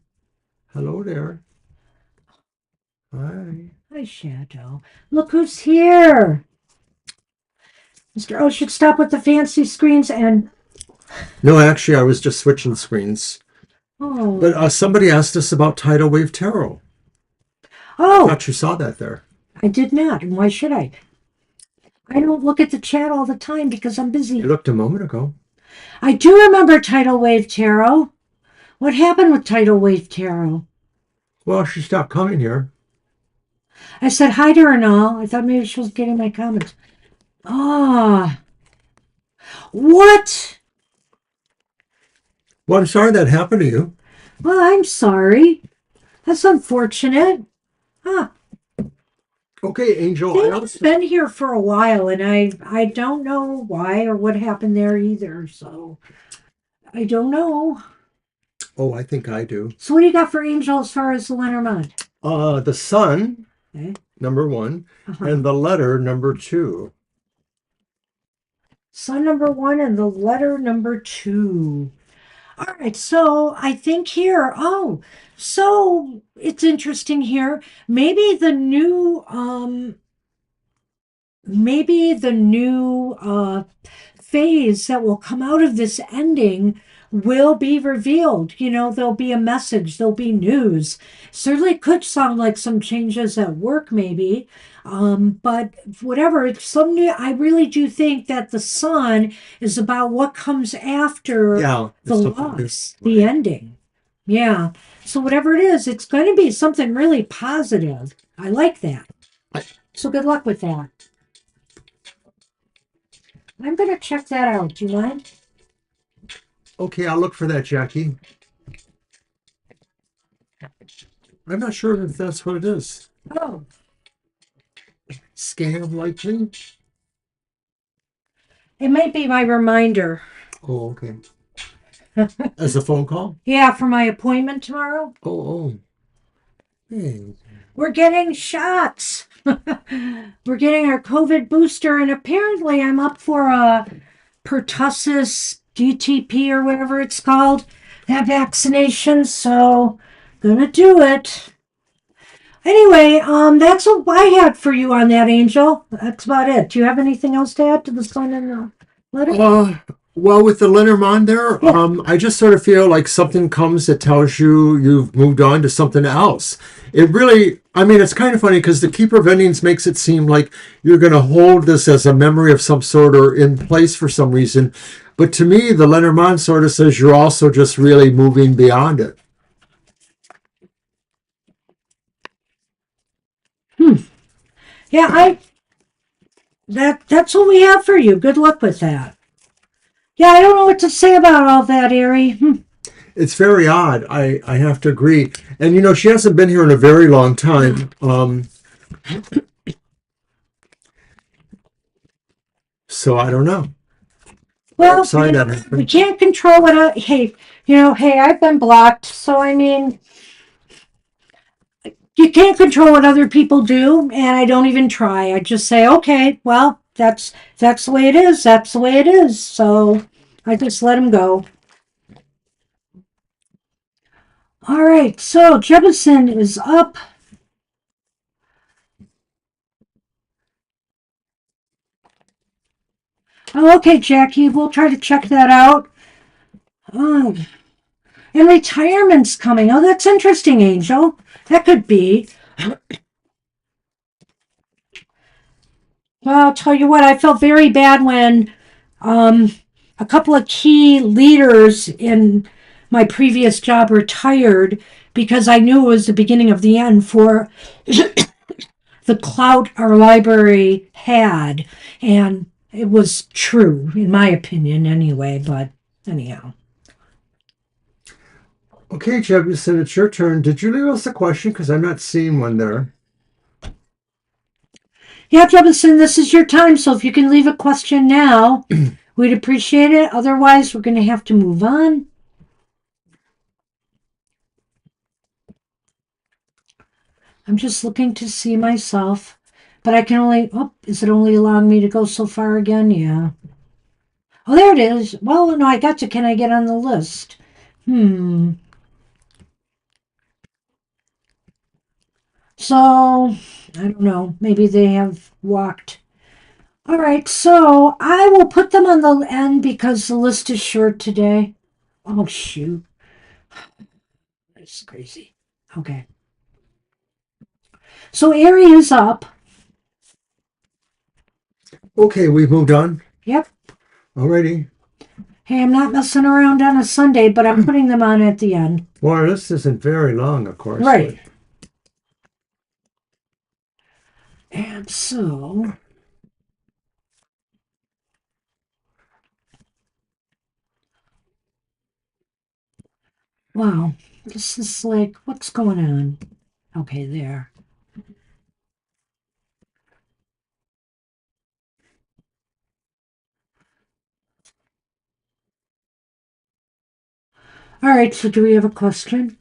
Hello there. Hi. Hi, Shadow. Look who's here. Mr. O should stop with the fancy screens and. No, actually, I was just switching screens. Oh. But somebody asked us about tidal wave tarot. I Oh, thought you saw that there. I did not. And why should I? I don't look at the chat all the time because I'm busy. You looked a moment ago. I do remember Tidal Wave Tarot. What happened with Tidal Wave Tarot? Well, she stopped coming here. I said hi to her and all. I thought maybe she was getting my comments. Ah. What? Well, I'm sorry that happened to you. Well, I'm sorry. That's unfortunate. Huh. Okay, Angel. They've been here for a while, and I don't know why or what happened there either. So I don't know. Oh, I think I do. So what do you got for Angel as far as the Lenormand? The sun, Okay. number 1, and the letter number 2. Sun number 1 and the letter number 2. All right, so I think here, so it's interesting here. Maybe the new phase that will come out of this ending will be revealed. There'll be a message, there'll be news. Certainly could sound like some changes at work, maybe. But whatever, it's some new. I really do think that the sun is about what comes after the loss, the ending. Yeah. So whatever it is, it's going to be something really positive. I like that. So good luck with that. I'm going to check that out. Do you mind? Okay, I'll look for that, Jackie. I'm not sure if that's what it is. Oh. Scam likely? It might be my reminder. Oh, okay. As a phone call? Yeah, for my appointment tomorrow. Oh. Hey. We're getting shots. We're getting our COVID booster, and apparently I'm up for a pertussis DTP or whatever it's called, that vaccination. So Gonna do it. Anyway, that's what I had for you on that, Angel. That's about it. Do you have anything else to add to the sun and the letter? Uh, well, with the Lenormand there, Yeah. I just sort of feel like something comes that tells you you've moved on to something else. It really, I mean, it's kind of funny because the Keeper of Endings makes it seem like you're going to hold this as a memory of some sort or in place for some reason. But to me, the Lenormand sort of says you're also just really moving beyond it. Hmm. Yeah, that's what we have for you. Good luck with that. Yeah, I don't know what to say about all that, Ari. It's very odd. I have to agree. And you know, she hasn't been here in a very long time. So I don't know. Well, Sorry that we happened. can't control what. Hey, hey, I've been blocked, so I mean, you can't control what other people do, and I don't even try. I just say, okay, well, that's the way it is. That's the way it is. So I just let him go. All right, so Jefferson is up. Oh, okay, Jackie, we'll try to check that out. Oh, and retirement's coming. Oh, that's interesting, Angel. That could be. Well, I'll tell you what, I felt very bad when um, a couple of key leaders in my previous job retired because I knew it was the beginning of the end for the clout our library had. And it was true, in my opinion, anyway, but anyhow. Okay, Jefferson, it's your turn. Did you leave us a question? Because I'm not seeing one there. Yeah, Jefferson, this is your time, so if you can leave a question now, we'd appreciate it. Otherwise, we're going to have to move on. I'm just looking to see myself, but I can only, oh, is it only allowing me to go so far again? Yeah. Oh, there it is. Well, no, I got to, can I get on the list? Hmm. So, I don't know. Maybe they have walked. All right, so I will put them on the end because the list is short today. Oh, shoot. That's crazy. Okay. So Ari is up. Okay, we've moved on. Yep. Alrighty. Hey, I'm not messing around on a Sunday, but I'm putting them on at the end. Well, our list isn't very long, of course, but Right. And so, wow, this is like, what's going on? Okay, there. All right, so do we have a question?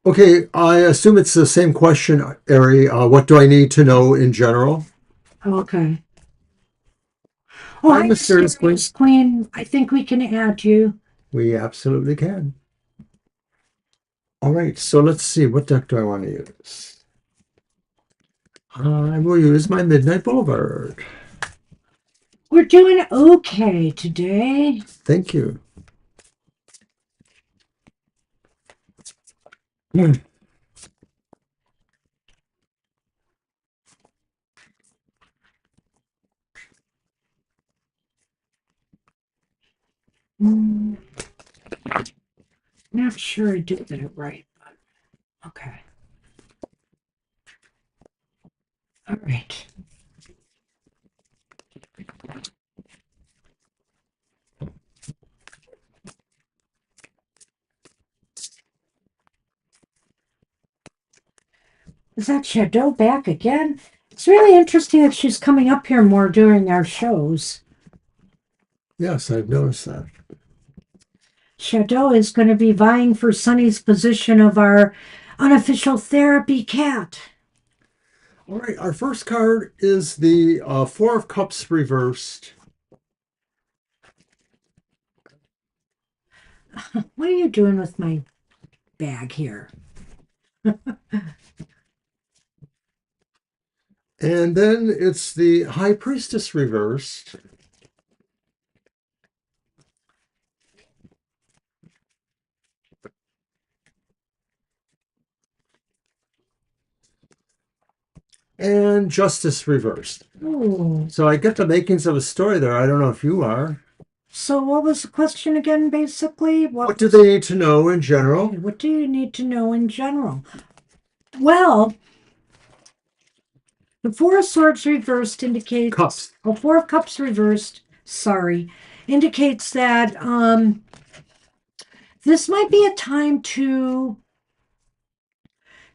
okay, I assume it's the same question, Ari. What do I need to know in general? Okay. Oh, Hi, hi, Mysterious Queen. Mysterious Queen. I think we can add you. We absolutely can. All right, so let's see. What deck do I want to use? I will use my Midnight Boulevard. We're doing okay today. Thank you. Hmm. Mm, not sure I did that right, but okay. All right. Is that Shadow back again? It's really interesting that she's coming up here more during our shows. Yes, I've noticed that. Shadow is going to be vying for Sunny's position of our unofficial therapy cat. All right, our first card is the Four of Cups reversed. What are you doing with my bag here? And then it's the High Priestess reversed. And Justice reversed. Ooh. So I get the makings of a story there. I don't know if you are. So what was the question again, basically? What do they need to know in general? What do you need to know in general? Well, the Four of Swords reversed indicates Cups. Oh, Four of Cups reversed, sorry, indicates that this might be a time to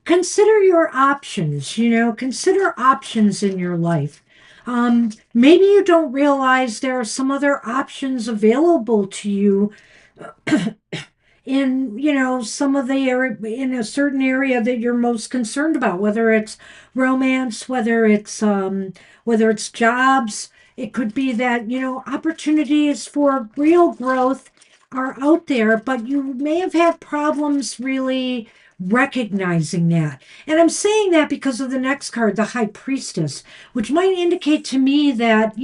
consider your options, consider options in your life. Maybe you don't realize there are some other options available to you in some of the area, in a certain area that you're most concerned about, whether it's romance, whether it's jobs. It could be that opportunities for real growth are out there, but you may have had problems really recognizing that. And I'm saying that because of the next card, the High Priestess, which might indicate to me that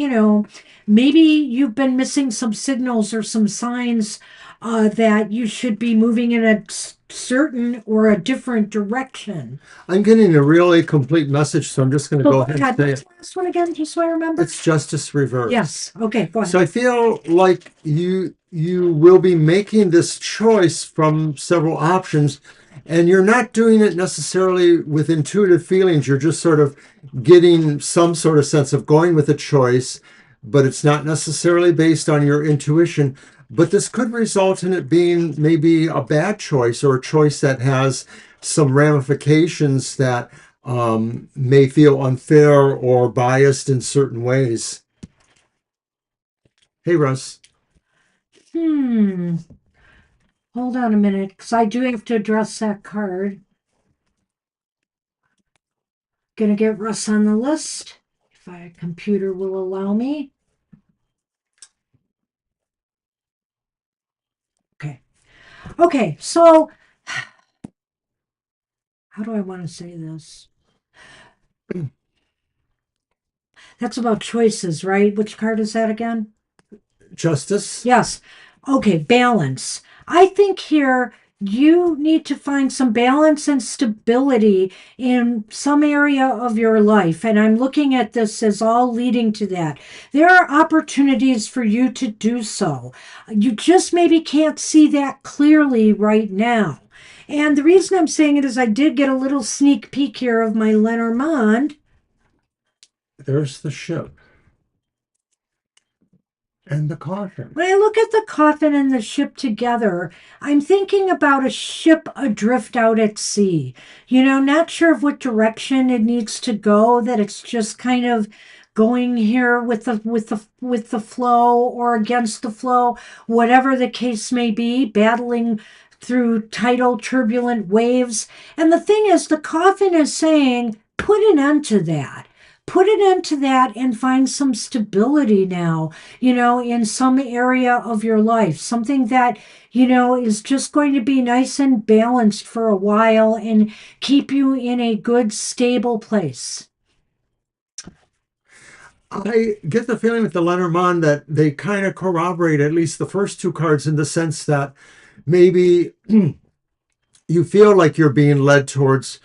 maybe you've been missing some signals or some signs that you should be moving in a certain or a different direction. I'm getting a really complete message, so I'm just going to go ahead and say What's it. the last one again, just so I remember? It's Justice reversed. Yes. Okay, go ahead. So I feel like you will be making this choice from several options, and you're not doing it necessarily with intuitive feelings. You're just sort of getting some sort of sense of going with a choice, but it's not necessarily based on your intuition. But this could result in it being maybe a bad choice or a choice that has some ramifications that may feel unfair or biased in certain ways. Hey, Russ. Hmm. Hold on a minute, because I do have to address that card. Gonna get Russ on the list, if my computer will allow me. Okay. Okay, so how do I want to say this? That's about choices, right? Which card is that again? Justice. Yes. Okay, balance. I think here you need to find some balance and stability in some area of your life. And I'm looking at this as all leading to that. There are opportunities for you to do so. You just maybe can't see that clearly right now. And the reason I'm saying it is I did get a little sneak peek here of my Lenormand. There's the ship and the coffin. When I look at the coffin and the ship together, I'm thinking about a ship adrift out at sea. Not sure of what direction it needs to go, that it's just kind of going here with the flow or against the flow, whatever the case may be, battling through tidal turbulent waves. And the thing is, the coffin is saying, put an end to that. Put an end to that and find some stability now, in some area of your life, something that, is just going to be nice and balanced for a while and keep you in a good, stable place. I get the feeling with the Lenormand that they kind of corroborate at least the first two cards in the sense that maybe you feel like you're being led towards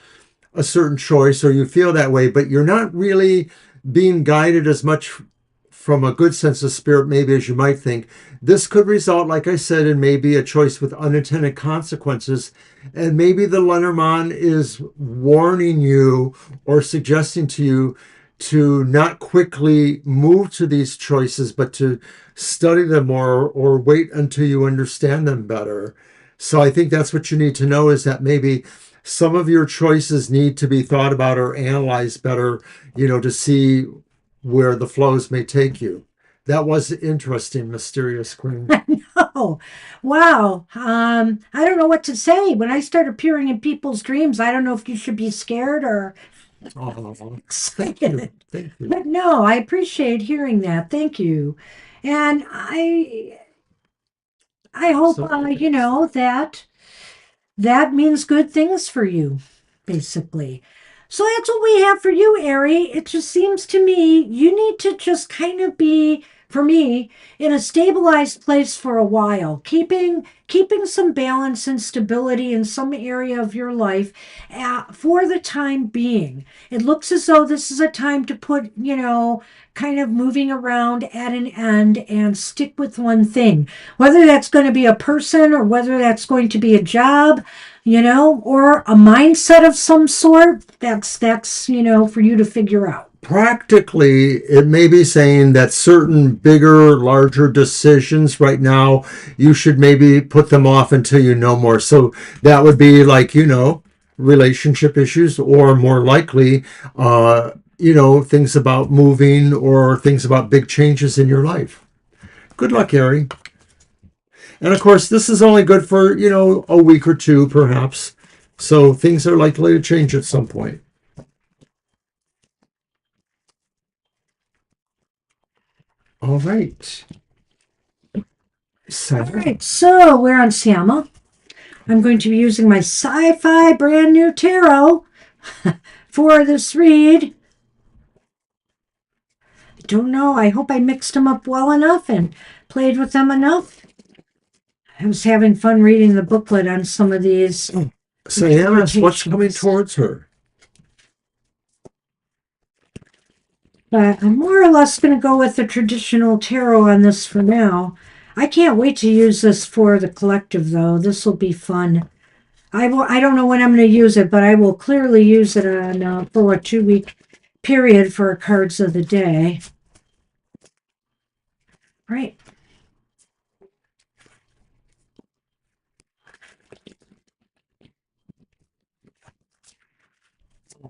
a certain choice or you feel that way, but you're not really being guided as much from a good sense of spirit, maybe as you might think. This could result, like I said, in maybe a choice with unintended consequences. And maybe the Lenormand is warning you or suggesting to you to not quickly move to these choices, but to study them more or wait until you understand them better. So I think that's what you need to know is that maybe some of your choices need to be thought about or analyzed better, to see where the flows may take you. That was interesting, Mysterious Queen. Oh, wow. I don't know what to say. When I start appearing in people's dreams, I don't know if you should be scared or Oh, thank you. excited. Thank you. But no, I appreciate hearing that. Thank you. And I hope So, that that means good things for you. basically. So that's what we have for you, Ari. It just seems to me you need to just kind of be, for me, in a stabilized place for a while, keeping some balance and stability in some area of your life for the time being. It looks as though this is a time to put, kind of moving around at an end and stick with one thing, whether that's going to be a person or whether that's going to be a job, or a mindset of some sort. That's for you to figure out. Practically, it may be saying that certain bigger, larger decisions right now, you should maybe put them off until you know more. So that would be like, relationship issues, or more likely, things about moving or things about big changes in your life. Good luck, Harry. And of course, this is only good for, a week or two, perhaps. So things are likely to change at some point. All right. All So, right, so we're on Sama. I'm going to be using my sci-fi brand new tarot for this read. I don't know. I hope I mixed them up well enough and played with them enough. I was having fun reading the booklet on some of these Sienna's, what's coming interpretations. towards her? But I'm more or less going to go with the traditional tarot on this for now. I can't wait to use this for the collective, though. This will be fun. I don't know when I'm going to use it, but I will clearly use it on for a 2 week period for cards of the day. Right.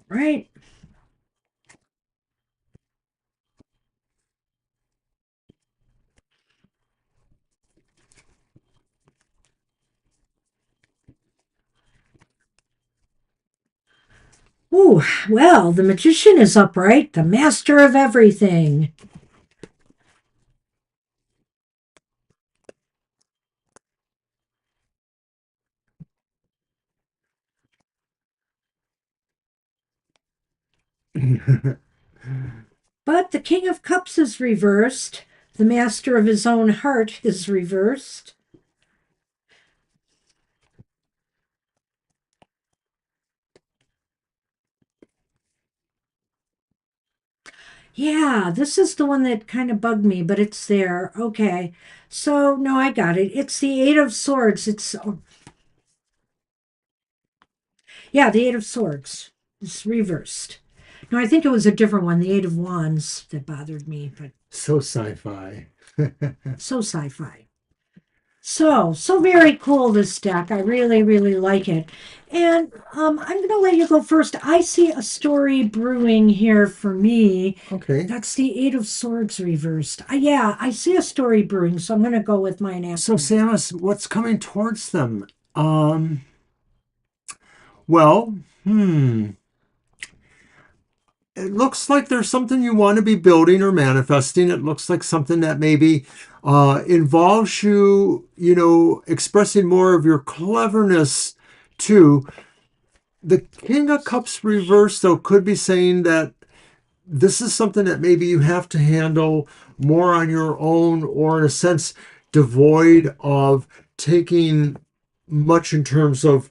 Right. Ooh, well, the magician is upright, the master of everything. But the King of Cups is reversed. The master of his own heart is reversed. Yeah, this is the one that kind of bugged me, but it's there. Okay. So, no, I got it. It's the Eight of Swords. Yeah, the Eight of Swords. It's reversed. No, I think it was a different one, the Eight of Wands, that bothered me, but So sci-fi. so sci fi. So very cool, this deck. I really, really like it. And I'm going to let you go first. I see a story brewing here for me. Okay. That's the Eight of Swords reversed. Yeah, I see a story brewing, so I'm going to go with mine So, after. Samus, what's coming towards them? Well, it looks like there's something you want to be building or manifesting. It looks like something that maybe involves you, expressing more of your cleverness too. The King of Cups reversed, though, could be saying that this is something that maybe you have to handle more on your own, or in a sense, devoid of taking much in terms of,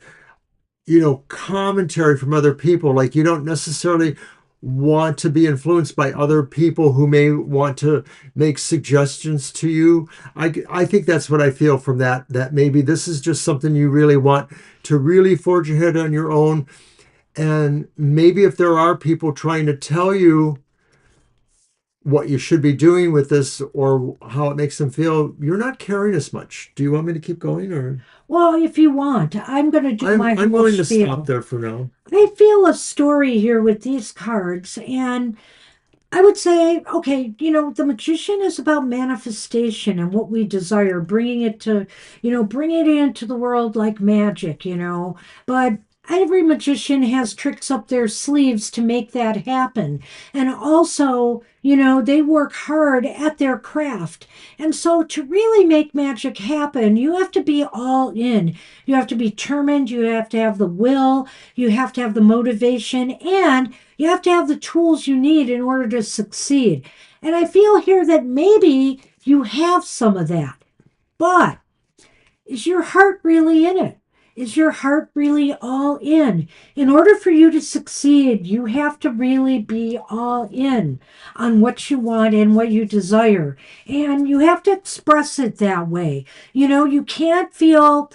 commentary from other people. Like, you don't necessarily want to be influenced by other people who may want to make suggestions to you. I think that's what I feel from that maybe this is just something you really want to really forge ahead on your own. And maybe if there are people trying to tell you what you should be doing with this or how it makes them feel, you're not caring as much. Do you want me to keep going, or Well, if you want, I'm going to do my I'm whole willing to stop spiel. there for now. I feel a story here with these cards, and I would say, okay, the magician is about manifestation and what we desire, bringing it into the world like magic. But every magician has tricks up their sleeves to make that happen. And also, they work hard at their craft. And so to really make magic happen, you have to be all in. You have to be determined, you have to have the will, you have to have the motivation, and you have to have the tools you need in order to succeed. And I feel here that maybe you have some of that. But is your heart really in it? Is your heart really all in? In order for you to succeed, you have to really be all in on what you want and what you desire. And you have to express it that way. You can't feel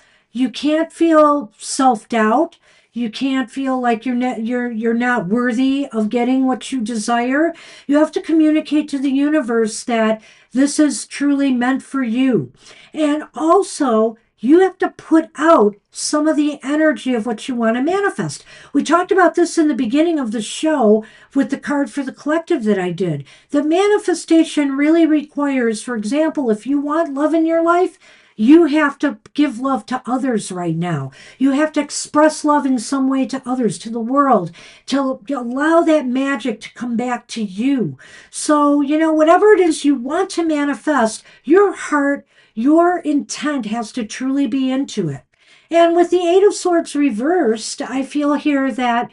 self-doubt. You can't feel like you're not worthy of getting what you desire. You have to communicate to the universe that this is truly meant for you. And also, you have to put out some of the energy of what you want to manifest. We talked about this in the beginning of the show with the card for the collective that I did. The manifestation really requires, for example, if you want love in your life, you have to give love to others right now. You have to express love in some way to others, to the world, to allow that magic to come back to you. So, whatever it is you want to manifest, your heart, your intent has to truly be into it. And with the Eight of Swords reversed, I feel here that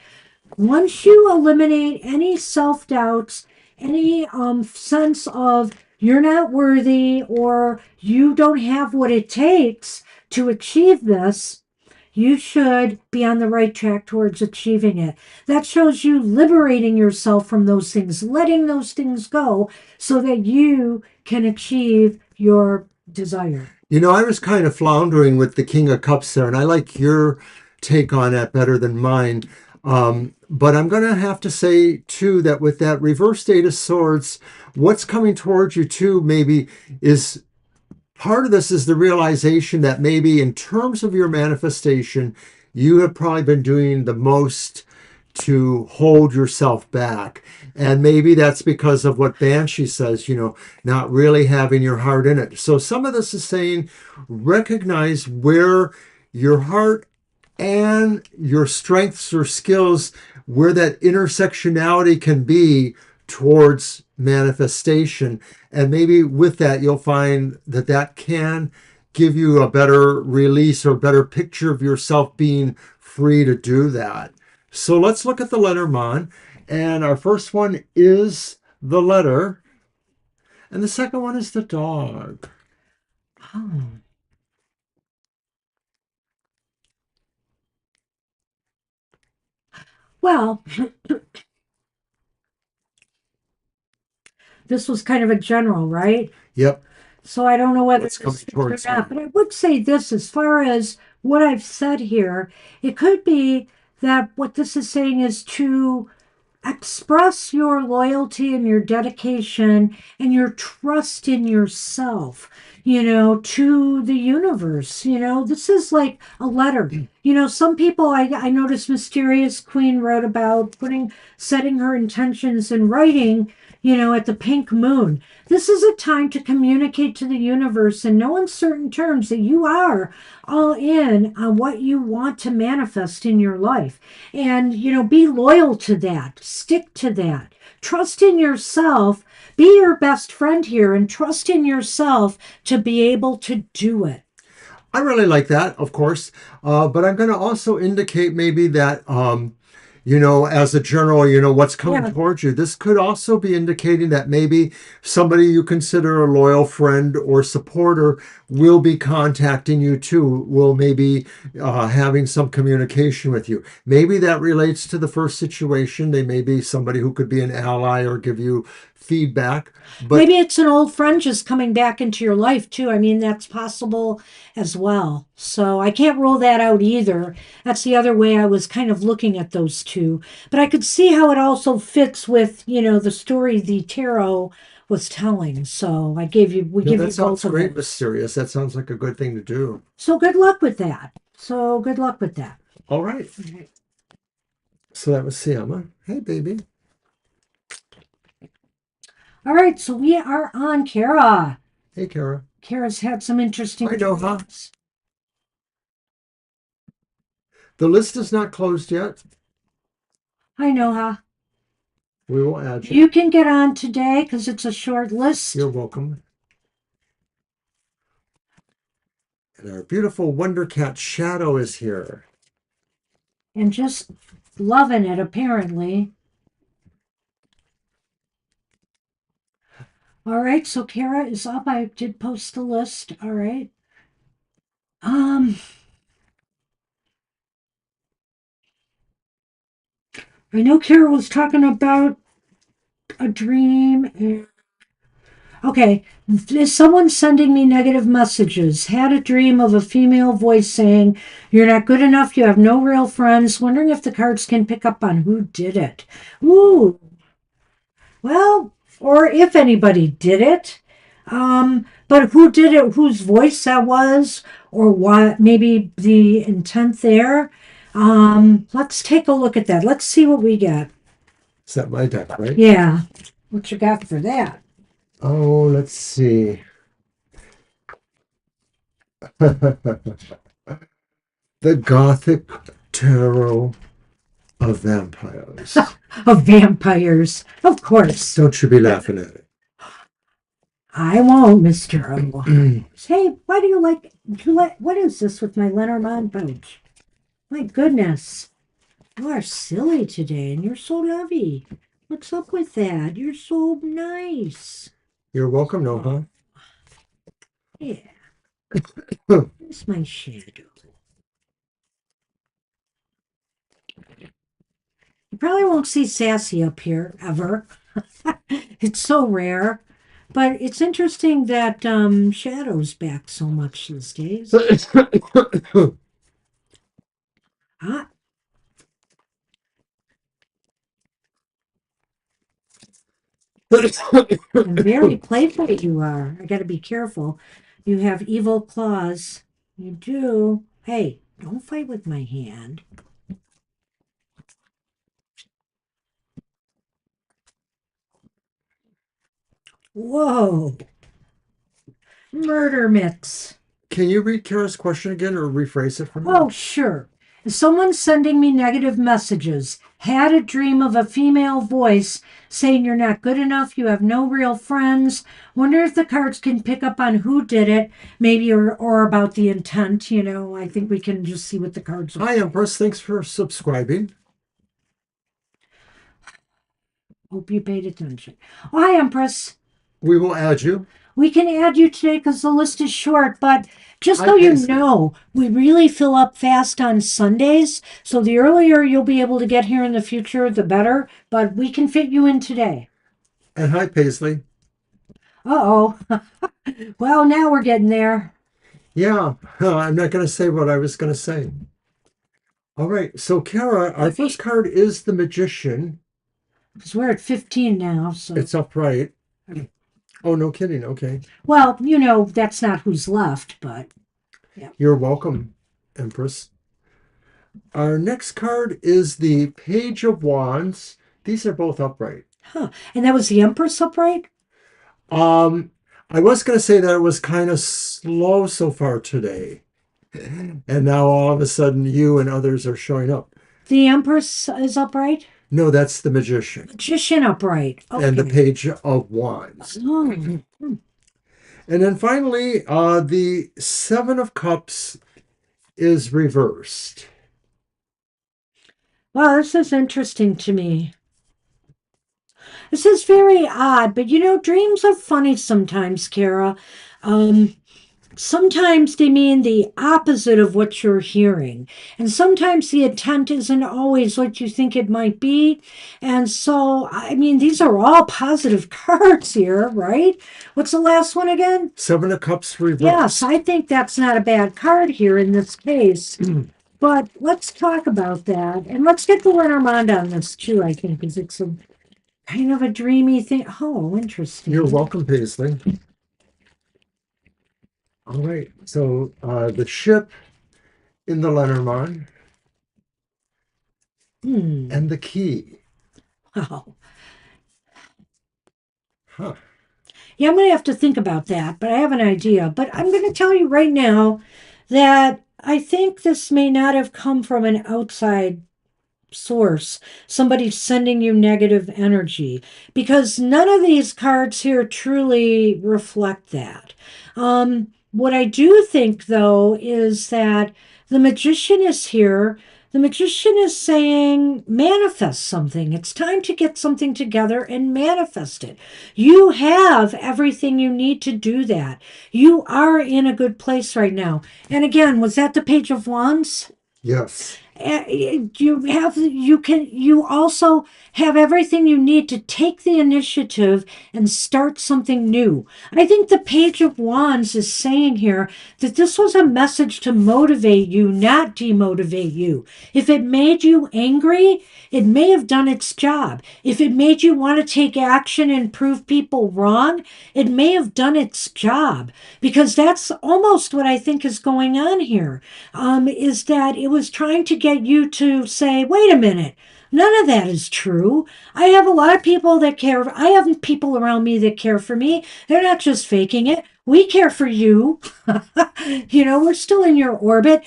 once you eliminate any self doubts, any sense of you're not worthy or you don't have what it takes to achieve this, you should be on the right track towards achieving it. That shows you liberating yourself from those things, letting those things go so that you can achieve your desire. I was kind of floundering with the King of Cups there, and I like your take on that better than mine. But I'm going to have to say, too, that with that reverse Eight of Swords, what's coming towards you, too, maybe is part of this is the realization that maybe in terms of your manifestation, you have probably been doing the most to hold yourself back. And maybe that's because of what Banshee says, not really having your heart in it. So some of this is saying recognize where your heart and your strengths or skills, where that intersectionality can be towards manifestation. And maybe with that, you'll find that that can give you a better release or better picture of yourself being free to do that. So let's look at the Lenormand. And our first one is the letter, and the second one is the dog. Oh. Well, this was kind of a general, right? Yep, So I don't know whether what's coming this fits or towards not, you? but I would say this as far as what I've said here, it could be that what this is saying is to express your loyalty and your dedication and your trust in yourself, to the universe. This is like a letter. Some people I noticed Mysterious Queen wrote about setting her intentions in writing, at the pink moon. This is a time to communicate to the universe in no uncertain terms that you are all in on what you want to manifest in your life. And, be loyal to that, stick to that, trust in yourself, be your best friend here, and trust in yourself to be able to do it. I really like that, of course, but I'm going to also indicate maybe that, as a general, what's coming Yeah, towards you. This could also be indicating that maybe somebody you consider a loyal friend or supporter will be contacting you too, will maybe having some communication with you. Maybe that relates to the first situation. They may be somebody who could be an ally or give you feedback, but maybe it's an old friend just coming back into your life too. I mean, that's possible as well. So I can't rule that out either. That's the other way I was kind of looking at those two. But I could see how it also fits with, the story the tarot was telling. So we no, give that you sounds both of great, those. Mysterious. That sounds like a good thing to do. So good luck with that. So good luck with that. All right. So that was Siama. Hey, baby. All right, so we are on Kara. Hey, Kara. Kara's had some interesting I know, huh? dreams. The list is not closed yet. I know how. We will add you. You can get on today because it's a short list. You're welcome. And our beautiful Wonder Cat Shadow is here. And just loving it, apparently. All right, so Kara is up. I did post the list. All right. Um, I know Kara was talking about a dream. Okay, is someone sending me negative messages? Had a dream of a female voice saying, "You're not good enough, you have no real friends." Wondering if the cards can pick up on who did it. Ooh, well, or if anybody did it. But who did it, whose voice that was, or what, maybe the intent there. Let's take a look at that. Let's see what we get. Is that my deck, right? Yeah, what you got for that? Oh, let's see. The Gothic Tarot of Vampires. Of vampires, of course. Don't you be laughing at it. I won't, Mr. O. Hey, why do you like, what is this with my Lenormand pouch? My goodness. You are silly today, and you're so lovey. What's up with that? You're so nice. You're welcome, no, huh? Yeah. Huh. It's my shadow. You probably won't see Sassy up here ever. It's so rare. But it's interesting that Shadow's back so much these days. Ah, and very playful you are. I got to be careful. You have evil claws. You do. Hey, don't fight with my hand. Whoa. Murder mix. Can you read Kara's question again or rephrase it for me? Oh, sure. Someone's sending me negative messages. Had a dream of a female voice saying you're not good enough, you have no real friends. Wonder if the cards can pick up on who did it, maybe, or about the intent. I think we can just see what the cards are. Hi, Empress. Thanks for subscribing. Hope you paid attention. Oh, hi, Empress. We will add you. We can add you today because the list is short, but just Hi, so you Paisley. know, we really fill up fast on Sundays. So the earlier you'll be able to get here in the future, the better. But we can fit you in today. And hi, Paisley. Uh-oh. Well, now we're getting there. Yeah, I'm not going to say what I was going to say. All right. So, Kara, our first card is the Magician. Because we're at 15 now. So, It's upright. Oh, no kidding. Okay. well, that's not who's left, but yeah. You're welcome, Empress. Our next card is the Page of Wands. These are both upright. Huh. And that was the Empress upright? I was going to say that it was kind of slow so far today. And now all of a sudden you and others are showing up. The Empress is upright? No, that's the Magician. Magician upright. Okay. And the Page of Wands. Oh. And then finally, the Seven of Cups is reversed. Wow, this is interesting to me. This is very odd, but dreams are funny sometimes, Kara. Sometimes they mean the opposite of what you're hearing. And sometimes the intent isn't always what you think it might be. And so, I mean, these are all positive cards here, right? What's the last one again? Seven of Cups reversed. Yes, I think that's not a bad card here in this case. But let's talk about that. And let's get the Lenormand on this too, I think, because it's a kind of a dreamy thing. Oh, interesting. You're welcome, Paisley. All right. So the ship in the Lenormand and the key. Wow. Huh. Yeah, I'm going to have to think about that, but I have an idea. But I'm going to tell you right now that I think this may not have come from an outside source, somebody sending you negative energy, because none of these cards here truly reflect that. What I do think, though, is that the magician is here. The magician is saying, manifest something. It's time to get something together and manifest it. You have everything you need to do that. You are in a good place right now. And again, was that the Page of Wands? Yes. You also have everything you need to take the initiative and start something new. I think the Page of Wands is saying here that this was a message to motivate you, not demotivate you. If it made you angry, it may have done its job. If it made you want to take action and prove people wrong, it may have done its job, because that's almost what I think is going on here. Is that it was trying to get you to say, wait a minute, none of that is true. I have a lot of people that care. I have people around me that care for me. They're not just faking it. We care for you. We're still in your orbit.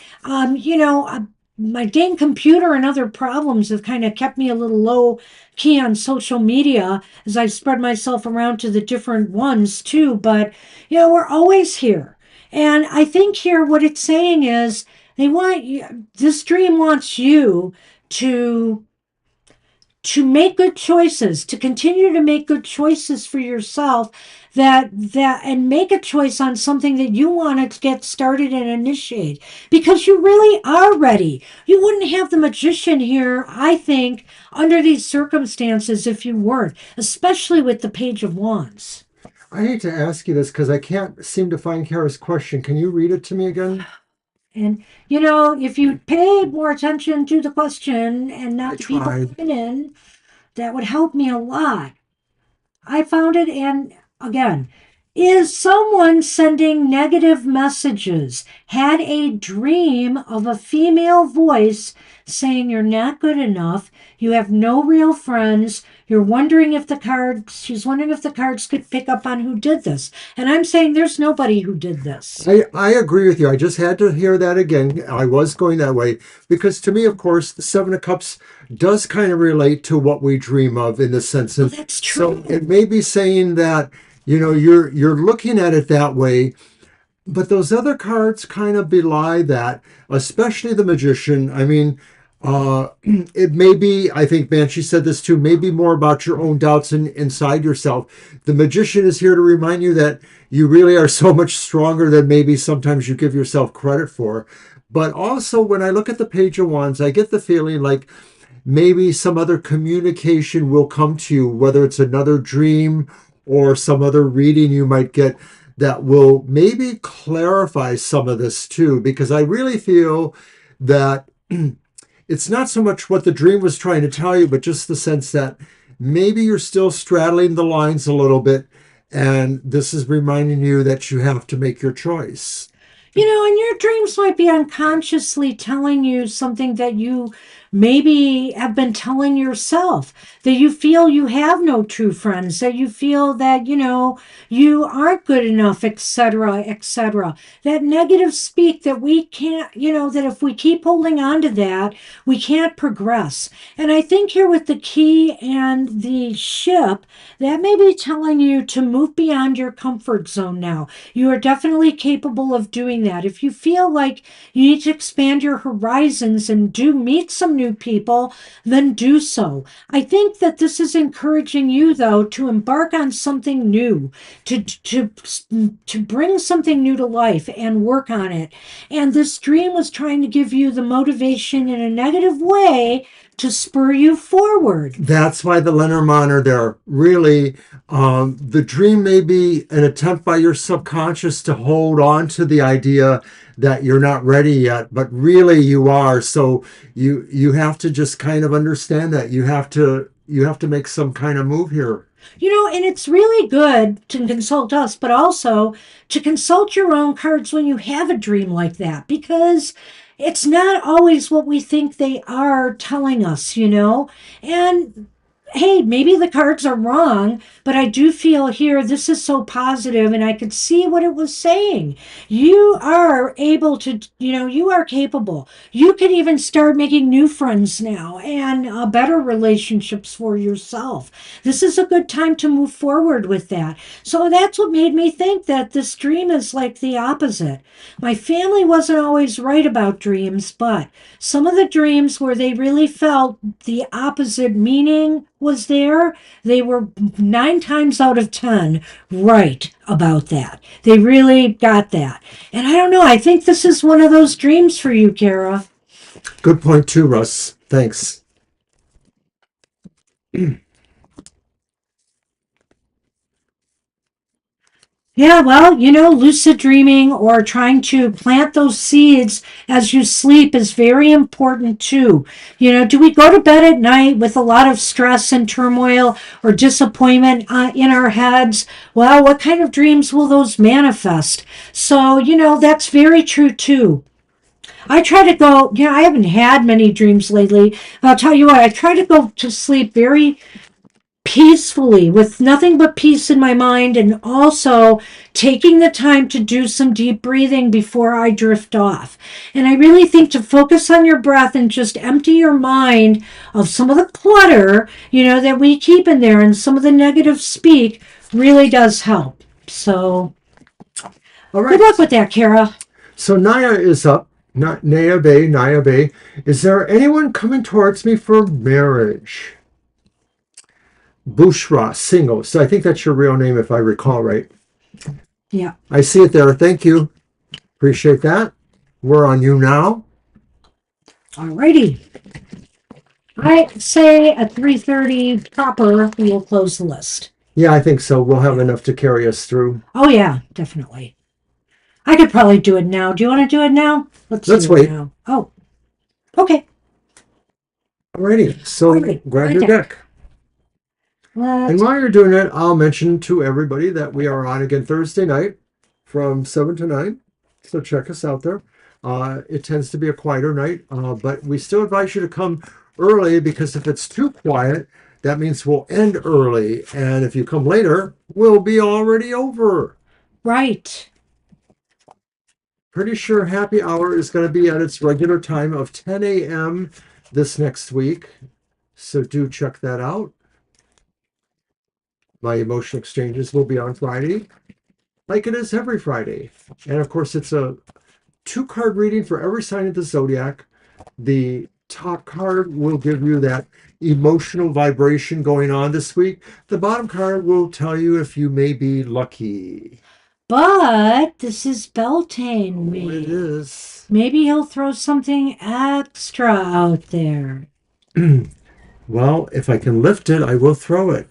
My dang computer and other problems have kind of kept me a little low key on social media as I spread myself around to the different ones too. But, we're always here. And I think here what it's saying is they want you, this dream wants you to make good choices, to continue to make good choices for yourself, that and make a choice on something that you want to get started and initiate, because you really are ready. You wouldn't have the magician here, I think, under these circumstances if you weren't, especially with the Page of Wands. I hate to ask you this because I can't seem to find Kara's question. Can you read it to me again? And if you pay more attention to the question and I not the people tried. coming in, that would help me a lot. I found it, and again, is someone sending negative messages? Had a dream of a female voice saying you're not good enough, you have no real friends, she's wondering if the cards could pick up on who did this. And I'm saying there's nobody who did this. I agree with you. I just had to hear that again. I was going that way because to me, of course, the Seven of Cups does kind of relate to what we dream of in the sense. Well, And that's so true. it may be saying that, you're looking at it that way, but those other cards kind of belie that, especially the Magician. I mean, it may be, I think Banshee said this too, maybe more about your own doubts inside yourself. The Magician is here to remind you that you really are so much stronger than maybe sometimes you give yourself credit for. But also, when I look at the Page of Wands, I get the feeling like maybe some other communication will come to you, whether it's another dream or some other reading you might get that will maybe clarify some of this too, because I really feel that it's not so much what the dream was trying to tell you, but just the sense that maybe you're still straddling the lines a little bit, and this is reminding you that you have to make your choice. And your dreams might be unconsciously telling you something that you maybe have been telling yourself, that you feel you have no true friends, that you feel that, you aren't good enough, etc., etc. That negative speak that we can't, that if we keep holding on to that, we can't progress. And I think here with the key and the ship, that may be telling you to move beyond your comfort zone now. You are definitely capable of doing that. If you feel like you need to expand your horizons and do meet some new people, then do so. I think that this is encouraging you, though, to embark on something new, to bring something new to life and work on it. And this dream was trying to give you the motivation in a negative way to spur you forward. That's why the Lenormand are there. Really, the dream may be an attempt by your subconscious to hold on to the idea that you're not ready yet, but really you are. So you have to just kind of understand that you have to make some kind of move here. And it's really good to consult us, but also to consult your own cards when you have a dream like that, because it's not always what we think they are telling us. And hey, maybe the cards are wrong, but I do feel here this is so positive and I could see what it was saying. You are able to, you are capable. You can even start making new friends now and better relationships for yourself. This is a good time to move forward with that. So that's what made me think that this dream is like the opposite. My family wasn't always right about dreams, but some of the dreams where they really felt the opposite meaning was there, they were 9 times out of 10 right about that. They really got that. And I don't know, I think this is one of those dreams for you, Kara. Good point too, Russ. Thanks. Yeah, well, lucid dreaming or trying to plant those seeds as you sleep is very important too. Do we go to bed at night with a lot of stress and turmoil or disappointment in our heads? Well, what kind of dreams will those manifest? So, that's very true too. I try to go, I haven't had many dreams lately. I'll tell you what, I try to go to sleep very peacefully with nothing but peace in my mind and also taking the time to do some deep breathing before I drift off. And I really think to focus on your breath and just empty your mind of some of the clutter, that we keep in there and some of the negative speak really does help. So All good luck right. with that, Kara. So Naya is up. Not Naya Bay, Naya Bay. Is there anyone coming towards me for marriage? Bushra, single. So I think that's your real name if I recall right. Yeah. I see it there. Thank you. Appreciate that. We're on you now. Alrighty. I say at 3:30 proper, we will close the list. Yeah, I think so. We'll have enough to carry us through. Oh yeah, definitely. I could probably do it now. Do you want to do it now? Let's Let's do it wait. now. Oh, okay. Alrighty. All So right. grab My your deck. deck. And Let's. while you're doing it, I'll mention to everybody that we are on again Thursday night from 7 to 9. So check us out there. It tends to be a quieter night, but we still advise you to come early because if it's too quiet, that means we'll end early. And if you come later, we'll be already over. Right. Pretty sure happy hour is going to be at its regular time of 10 a.m. this next week. So do check that out. My emotion exchanges will be on Friday, like it is every Friday. And of course, it's a 2-card reading for every sign of the zodiac. The top card will give you that emotional vibration going on this week. The bottom card will tell you if you may be lucky. But this is Beltane Oh, it week. is. Maybe he'll throw something extra out there. Well, if I can lift it, I will throw it.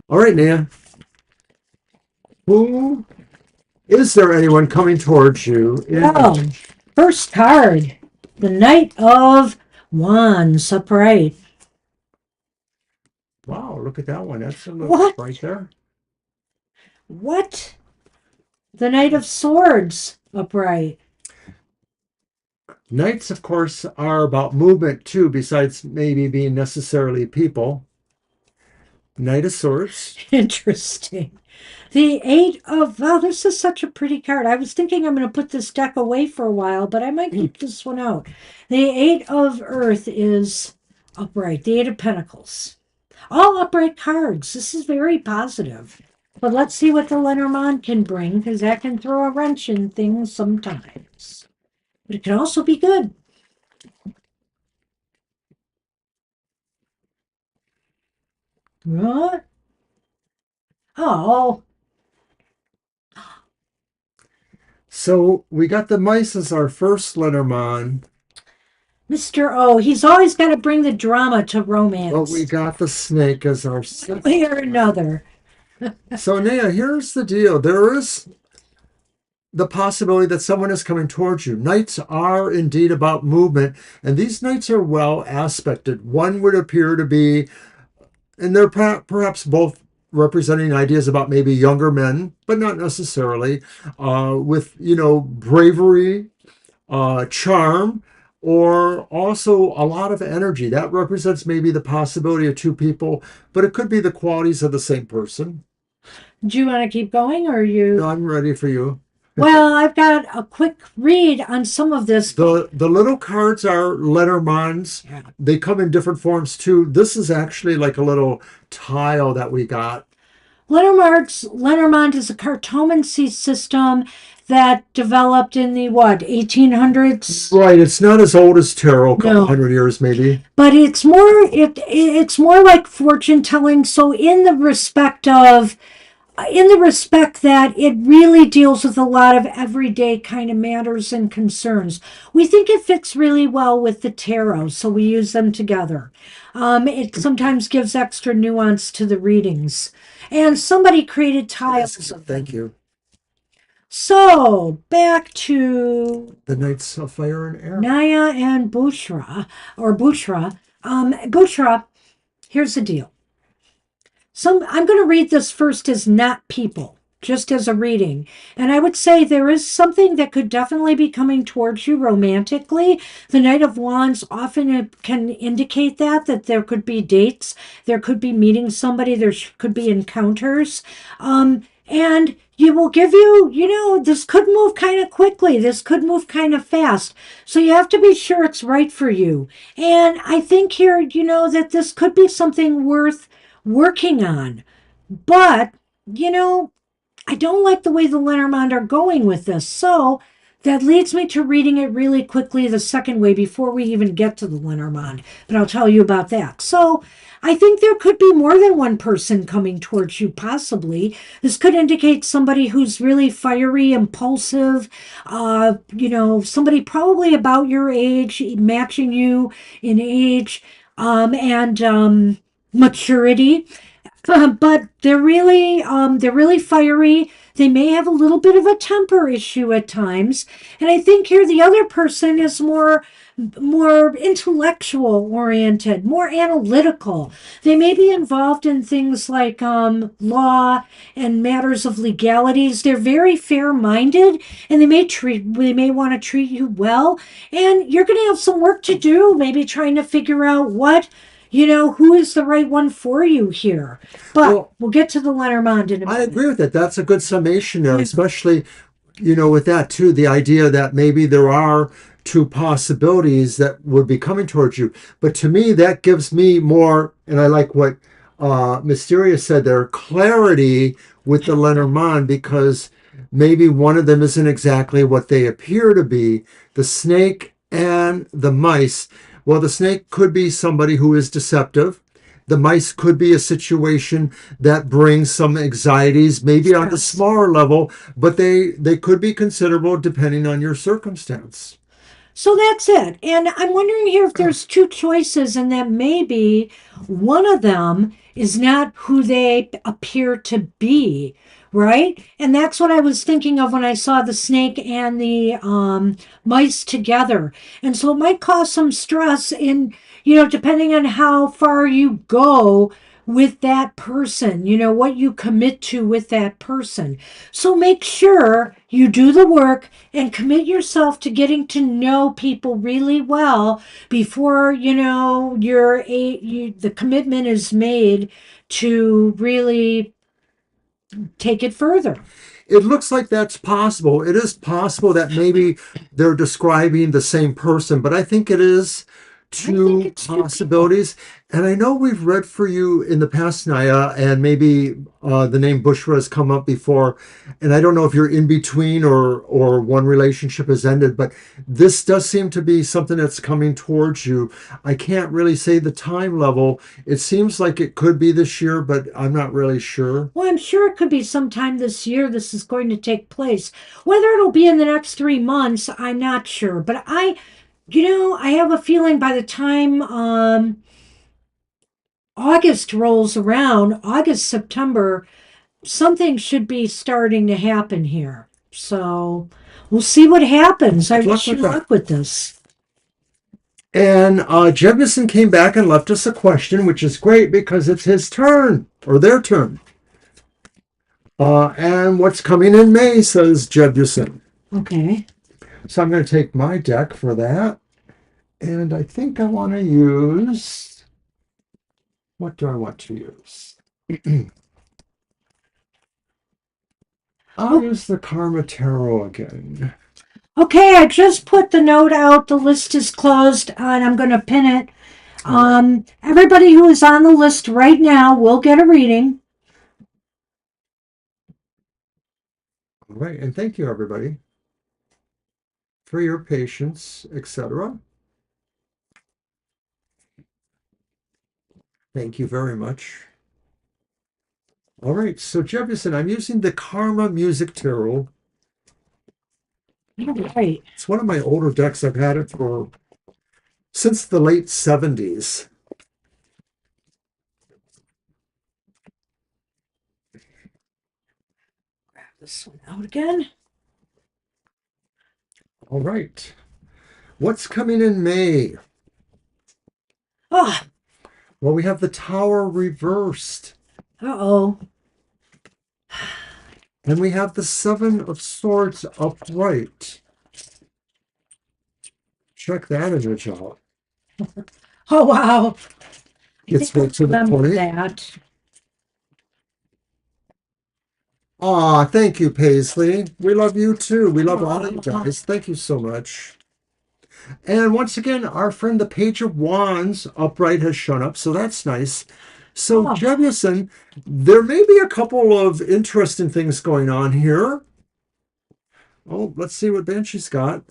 All right, Nia. Who is there anyone coming towards you in Well, first card, the Knight of Wands, upright. Wow, look at that one. That's a little What? right there. What? The Knight of Swords, upright. Knights, of course, are about movement too, besides maybe being necessarily people. Knight of Swords. Interesting. The Eight of, wow, this is such a pretty card. I was thinking I'm going to put this deck away for a while, but I might keep this one out. The Eight of Earth is upright. The Eight of Pentacles. All upright cards. This is very positive. But let's see what the Lenormand can bring, because that can throw a wrench in things sometimes. But it can also be good. What? Oh, So we got the mice as our first Lenormand, Mr. O. He's always got to bring the drama to but we romance. got the snake as our second. Way or another. So Naya, here's the deal. There is the possibility that someone is coming towards you. Knights are indeed about movement, and these knights are well aspected. One would appear to be, and they're perhaps both representing ideas about maybe younger men, but not necessarily, with, bravery, charm, or also a lot of energy. That represents maybe the possibility of two people, but it could be the qualities of the same person. Do you want to keep going or No, you? I'm ready for you. Well, I've got a quick read on some of this. The little cards are Lenormands. Yeah. They come in different forms too. This is actually like a little tile that we got. Lenormand is a cartomancy system that developed in the what 1800s. Right, it's not as old as tarot, a couple No, hundred years maybe. but it's more like fortune telling. So in the respect that it really deals with a lot of everyday kind of matters and concerns. We think it fits really well with the tarot, so we use them together. It sometimes gives extra nuance to the readings. And somebody created tiles of them. Thank you. So back to The Knights of Fire and Air. Naya and Bushra, or Bushra. Bushra, here's the deal. I'm going to read this first as not people, just as a reading. And I would say there is something that could definitely be coming towards you romantically. The Knight of Wands often can indicate that there could be dates, there could be meeting somebody, there could be encounters. And you will give this could move kind of quickly. This could move kind of fast. So you have to be sure it's right for you. And I think here, that this could be something worth working on. But, I don't like the way the Lenormand are going with this. So that leads me to reading it really quickly the second way before we even get to the Lenormand. But I'll tell you about that. So I think there could be more than one person coming towards you, possibly. This could indicate somebody who's really fiery, impulsive, somebody probably about your age, matching you in age, and maturity. But they're really fiery. They may have a little bit of a temper issue at times, and I think here the other person is more intellectual oriented, more analytical. They may be involved in things like law and matters of legalities. They're very fair minded, and they may want to treat you well. And you're going to have some work to do, maybe trying to figure out who is the right one for you here. But Well, we'll get to the Lenormand in a I minute. agree with that. That's a good summation there, Yeah. especially, with that too, the idea that maybe there are two possibilities that would be coming towards you. But to me, that gives me more, and I like what Mysterious said there, clarity with the Lenormand, because maybe one of them isn't exactly what they appear to be. The snake and the mice. Well, the snake could be somebody who is deceptive. The mice could be a situation that brings some anxieties, maybe on the smaller level, but they could be considerable depending on your circumstance. So that's it. And I'm wondering here if there's two choices, and that maybe one of them is not who they appear to be, right? And that's what I was thinking of when I saw the snake and the mice together. And so it might cause some stress in, depending on how far you go with that person, what you commit to with that person. So make sure you do the work and commit yourself to getting to know people really well before, the commitment is made to really take it further. It looks like that's possible. It is possible that maybe they're describing the same person, but I think it is two it's two possibilities. And I know we've read for you in the past, Naya, and maybe the name Bushra has come up before. And I don't know if you're in between or one relationship has ended, but this does seem to be something that's coming towards you. I can't really say the time level. It seems like it could be this year, but I'm not really sure. Well, I'm sure it could be sometime this year this is going to take place. Whether it'll be in the next 3 months, I'm not sure. But I have a feeling by the time August rolls around, August, September, something should be starting to happen here. So we'll see what happens. I wish you luck with this. And Jebison came back and left us a question, which is great because it's his turn, or their turn. And what's coming in May, says Jebison. Okay. So I'm going to take my deck for that. And I think I want to use, what do I want to use? I'll Oh, use the Karma Tarot again. okay, I just put the note out. The list is closed, and I'm going to pin it. All right. Everybody who is on the list right now will get a reading. All right. And thank you, everybody, for your patience, etc. Thank you very much. All right. So, Jefferson, I'm using the Karma Music Tarot. All right. It's one of my older decks. I've had it for since the late 70s. Grab this one out again. All right. What's coming in May? Oh, Well, we have the Tower reversed, uh-oh. and we have the Seven of Swords upright. Check that image out. Oh, wow. I Gets think I right to the remember point. that. Ah, thank you, Paisley. We love you too. We love all of you Oh, guys. Thank you so much. And once again, our friend the Page of Wands upright has shown up, so that's nice. So, oh, Jefferson, there may be a couple of interesting things going on here. Oh, let's see what Banshee's got.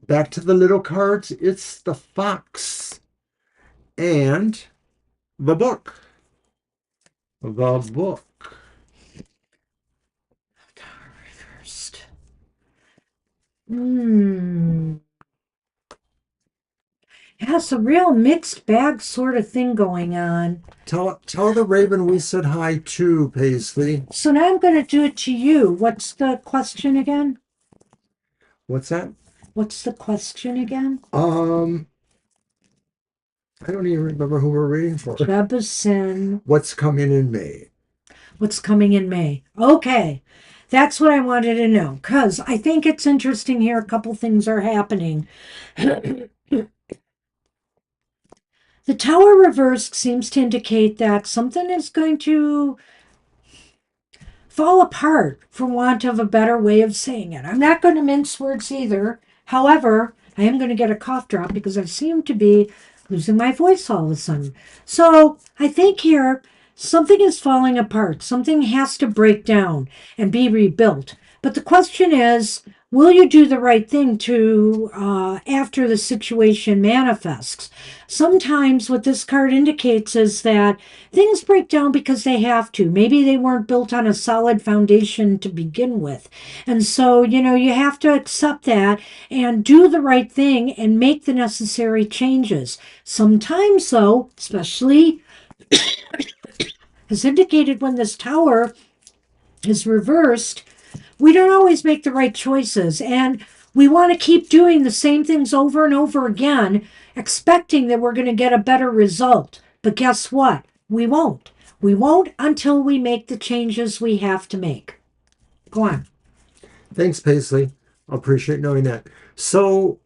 Back to the little cards. It's the Fox and the Book. The Book. first. Hmm. Yeah, it's a real mixed bag sort of thing going on. Tell the Raven we said hi to, Paisley. So now I'm going to do it to you. What's the question again? What's that? What's the question again? Um, I don't even remember who we're reading for. Jebusson. What's coming in May? What's coming in May? Okay. That's what I wanted to know because I think it's interesting here. A couple things are happening. The tower reversed seems to indicate that something is going to fall apart, for want of a better way of saying it. I'm not going to mince words either. However, I am going to get a cough drop because I seem to be losing my voice all of a sudden. So I think here something is falling apart. Something has to break down and be rebuilt. But the question is, will you do the right thing to after the situation manifests? Sometimes what this card indicates is that things break down because they have to. Maybe they weren't built on a solid foundation to begin with. And so, you have to accept that and do the right thing and make the necessary changes. Sometimes, though, especially as indicated when this tower is reversed, we don't always make the right choices. And we want to keep doing the same things over and over again, expecting that we're going to get a better result. But guess what? We won't. We won't until we make the changes we have to make. Go on. Thanks, Paisley. I appreciate knowing that. So,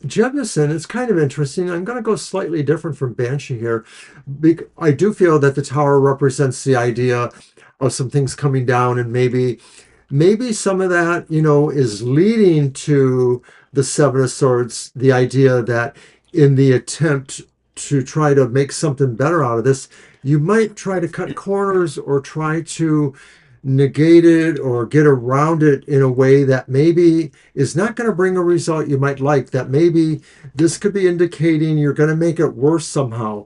Jemison, it's kind of interesting. I'm going to go slightly different from Banshee here. I do feel that the tower represents the idea of some things coming down, and maybe some of that, is leading to the Seven of Swords, the idea that in the attempt to try to make something better out of this, you might try to cut corners or try to negate it or get around it in a way that maybe is not going to bring a result you might like, that maybe this could be indicating you're going to make it worse somehow.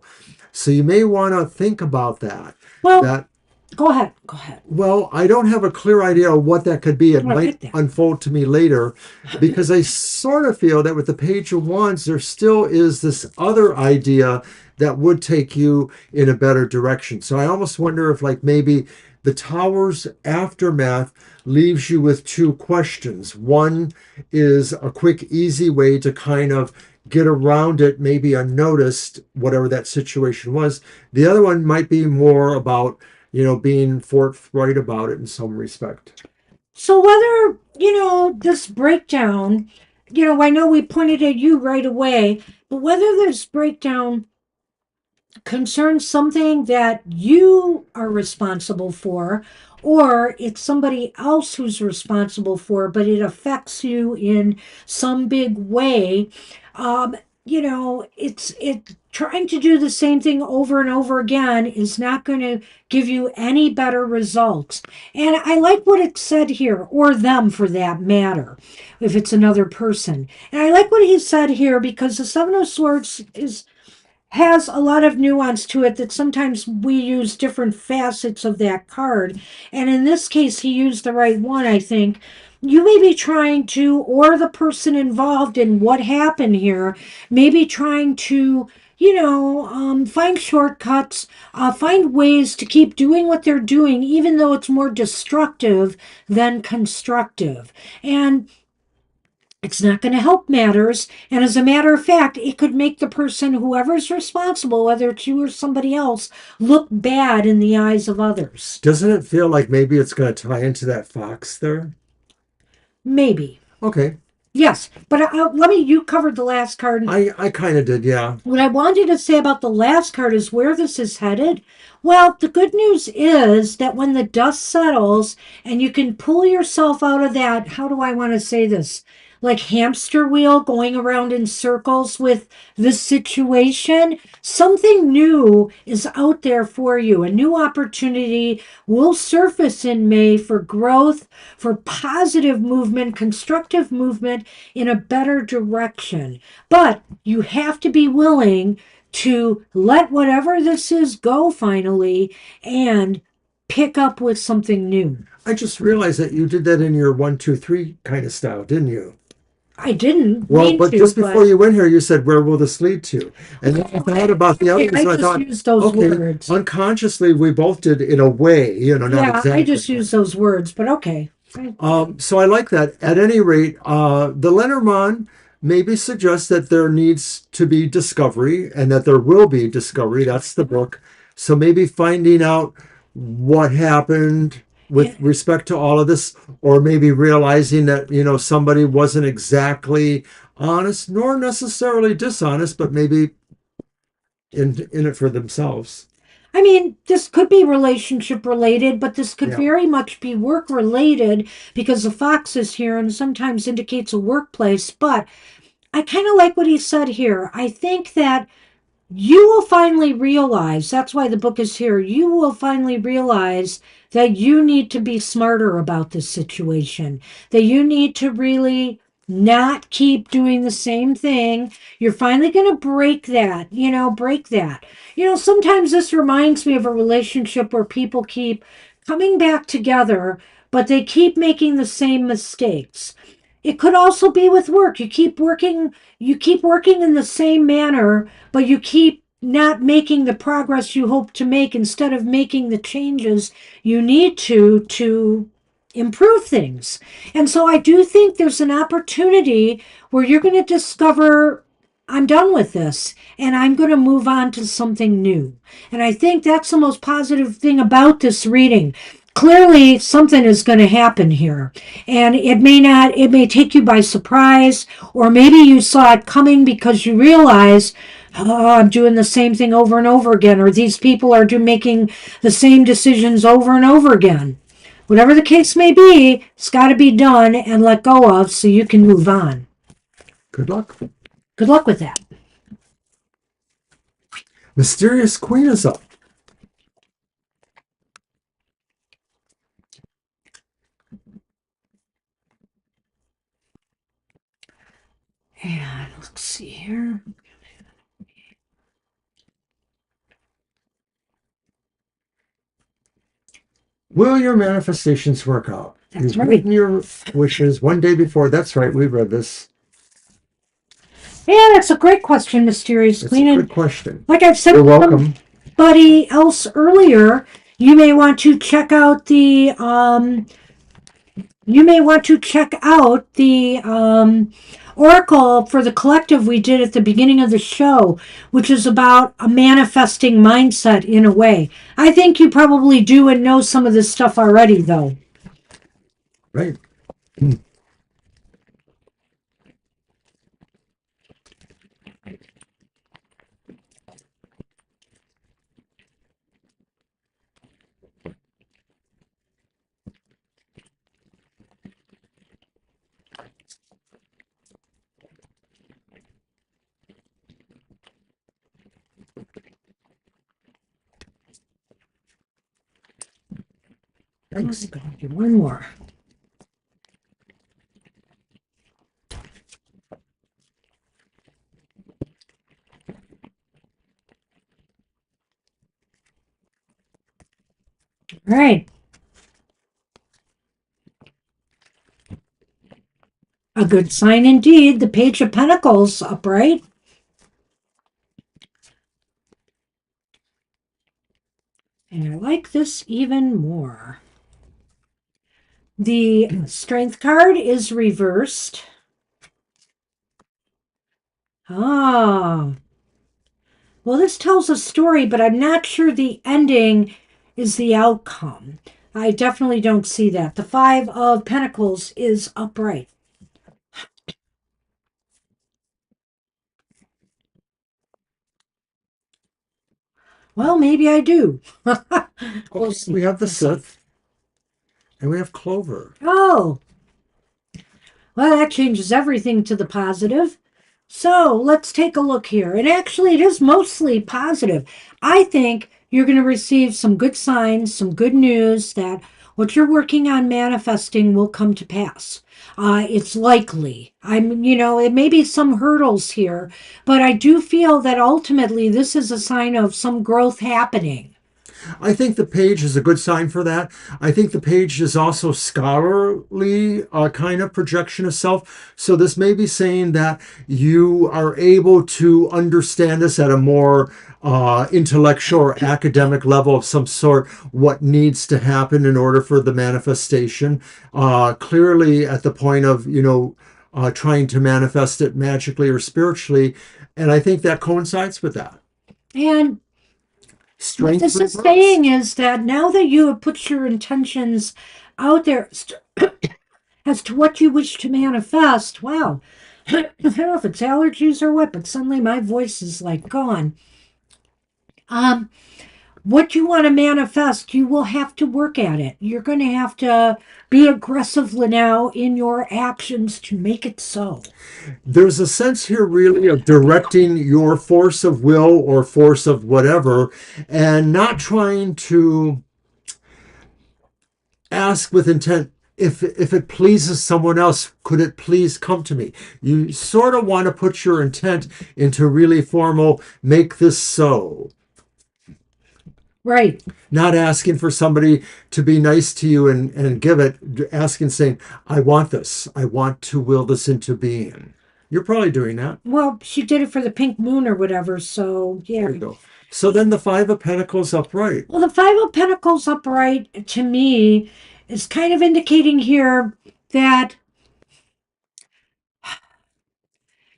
So you may want to think about that. Well, That go ahead. Go ahead. well, I don't have a clear idea of what that could be. It Right, might right there. unfold to me later because I sort of feel that with the Page of Wands, there still is this other idea that would take you in a better direction. So I almost wonder if, like, maybe the Tower's aftermath leaves you with two questions. One is a quick, easy way to kind of get around it, maybe unnoticed, whatever that situation was. The other one might be more about being forthright about it in some respect. So whether, this breakdown I know we pointed at you right away, but whether this breakdown concerns something that you are responsible for, or it's somebody else who's responsible for, but it affects you in some big way. Um, it's trying to do the same thing over and over again is not going to give you any better results. And I like what it said here, or them for that matter, if it's another person. And I like what he said here because the Seven of Swords has a lot of nuance to it that sometimes we use different facets of that card. And in this case, he used the right one, I think. You may be trying to, or the person involved in what happened here, may be trying to, find shortcuts, find ways to keep doing what they're doing, even though it's more destructive than constructive. And it's not going to help matters. And as a matter of fact, it could make the person, whoever's responsible, whether it's you or somebody else, look bad in the eyes of others. Doesn't it feel like maybe it's going to tie into that fox there? Maybe. Okay. Yes. But you covered the last card. I kind of did, yeah. What I wanted to say about the last card is where this is headed. Well, the good news is that when the dust settles and you can pull yourself out of that, how do I want to say this? Like hamster wheel going around in circles with this situation, something new is out there for you. A new opportunity will surface in May for growth, for positive movement, constructive movement in a better direction. But you have to be willing to let whatever this is go finally and pick up with something new. I just realized that you did that in your 1, 2, 3 kind of style, didn't you? I didn't Well, mean but to, just but before you went here, you said, "Where will this lead to?" And then I thought about the others, I and I just thought, used those okay, words. unconsciously, we both did in a way, not Yeah, exactly. I just used those words, but okay. So I like that. At any rate, the Lenormand maybe suggests that there needs to be discovery and that there will be discovery. That's the book. So maybe finding out what happened with Yeah. respect to all of this, or maybe realizing that, somebody wasn't exactly honest, nor necessarily dishonest, but maybe in it for themselves. I mean, this could be relationship related, but this could Yeah. very much be work related because the fox is here and sometimes indicates a workplace. But I kind of like what he said here. I think that you will finally realize that's why the book is here. You will finally realize that you need to be smarter about this situation, that you need to really not keep doing the same thing. You're finally going to break that, break that. Sometimes this reminds me of a relationship where people keep coming back together, but they keep making the same mistakes. It could also be with work. You keep working in the same manner, but you keep not making the progress you hope to make instead of making the changes you need to improve things. And so I do think there's an opportunity where you're going to discover I'm done with this and I'm going to move on to something new. And I think that's the most positive thing about this reading. Clearly something is going to happen here, and it may take you by surprise, or maybe you saw it coming because you realize, oh, I'm doing the same thing over and over again, or these people are making the same decisions over and over again. Whatever the case may be, it's got to be done and let go of so you can move on. Good luck. Good luck with that. Mysterious Queen is up. And let's see here. Will your manifestations work out? That's You've right. written your wishes one day before. That's right. We read this. Yeah, that's a great question, Mysterious It's Queen. a And good question. like I've said You're to welcome. somebody else earlier, you may want to check out the oracle for the collective we did at the beginning of the show, which is about a manifesting mindset in a way. I think you probably do and know some of this stuff already, though. Right. Thanks. One more. All right. A good sign indeed. The Page of Pentacles upright. And I like this even more. The Strength card is reversed. Ah. Well, this tells a story, but I'm not sure the ending is the outcome. I definitely don't see that. The Five of Pentacles is upright. Well, maybe I do. We'll see. We have the We'll see. Sith, and we have Clover. Oh, well, that changes everything to the positive. So let's take a look here. And actually, it is mostly positive. I think you're going to receive some good signs, some good news that what you're working on manifesting will come to pass. It's likely. It may be some hurdles here, but I do feel that ultimately this is a sign of some growth happening. I think the page is a good sign for that. I think the page is also scholarly kind of projection of self. So this may be saying that you are able to understand this at a more intellectual or academic level of some sort, what needs to happen in order for the manifestation. Clearly at the point of, trying to manifest it magically or spiritually. And I think that coincides with that. And what Strength this is reverse. saying is that now that you have put your intentions out there as to what you wish to manifest, wow, I don't know if it's allergies or what, but suddenly my voice is like gone. Um, what you want to manifest, you will have to work at it. You're going to have to be aggressive now in your actions to make it so. There's a sense here really of directing your force of will or force of whatever and not trying to ask with intent, if it pleases someone else, could it please come to me? You sort of want to put your intent into really formal, make this so. Right. Not asking for somebody to be nice to you and give it, asking, saying, I want this. I want to will this into being. You're probably doing that. Well, she did it for the pink moon or whatever, so yeah. There you go. So then the Five of Pentacles upright. Well, the Five of Pentacles upright to me is kind of indicating here that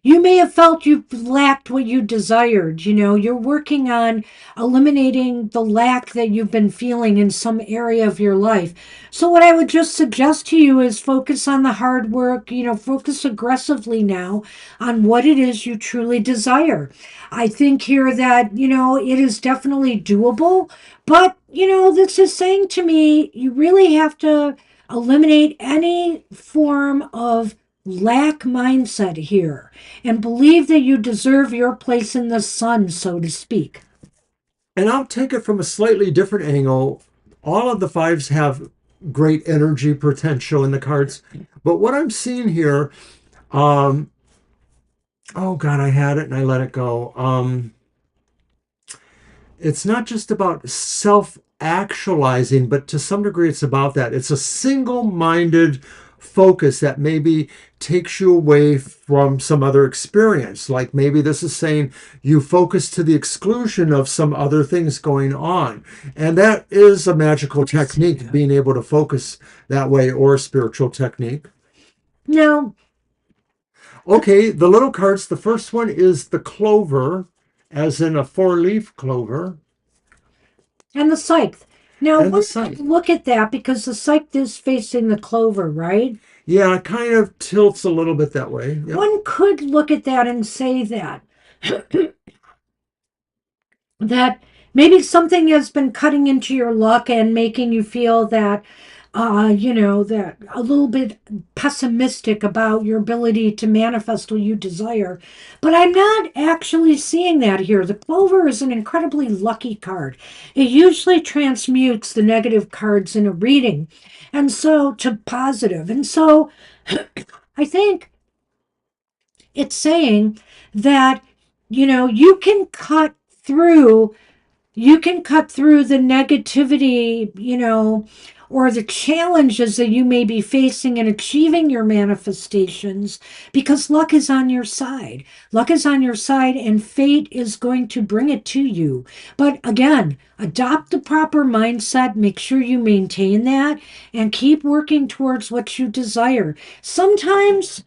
you may have felt you lacked what you desired. You're working on eliminating the lack that you've been feeling in some area of your life. So, what I would just suggest to you is focus on the hard work, focus aggressively now on what it is you truly desire. I think here that, it is definitely doable, but, this is saying to me, you really have to eliminate any form of lack mindset here and believe that you deserve your place in the sun, so to speak. And I'll take it from a slightly different angle. All of the fives have great energy potential in the cards. But what I'm seeing here, oh God, I had it and I let it go. It's not just about self actualizing, but to some degree it's about that. It's a single minded focus that maybe takes you away from some other experience. Like maybe this is saying you focus to the exclusion of some other things going on. And that is a magical technique, being able to focus that way, or a spiritual technique. No, Okay, the little cards, the first one is the clover, as in a four-leaf clover. and the scythe. Now, And the one scythe. could look at that because the scythe is facing the clover, right? Yeah, it kind of tilts a little bit that way. Yep. One could look at that and say that maybe something has been cutting into your luck and making you feel that that a little bit pessimistic about your ability to manifest what you desire. But I'm not actually seeing that here. The Clover is an incredibly lucky card. It usually transmutes the negative cards in a reading, and so to positive. And so I think it's saying that, you can cut through the negativity, or the challenges that you may be facing in achieving your manifestations because luck is on your side. Luck is on your side, and fate is going to bring it to you. But again, adopt the proper mindset, make sure you maintain that, and keep working towards what you desire. Sometimes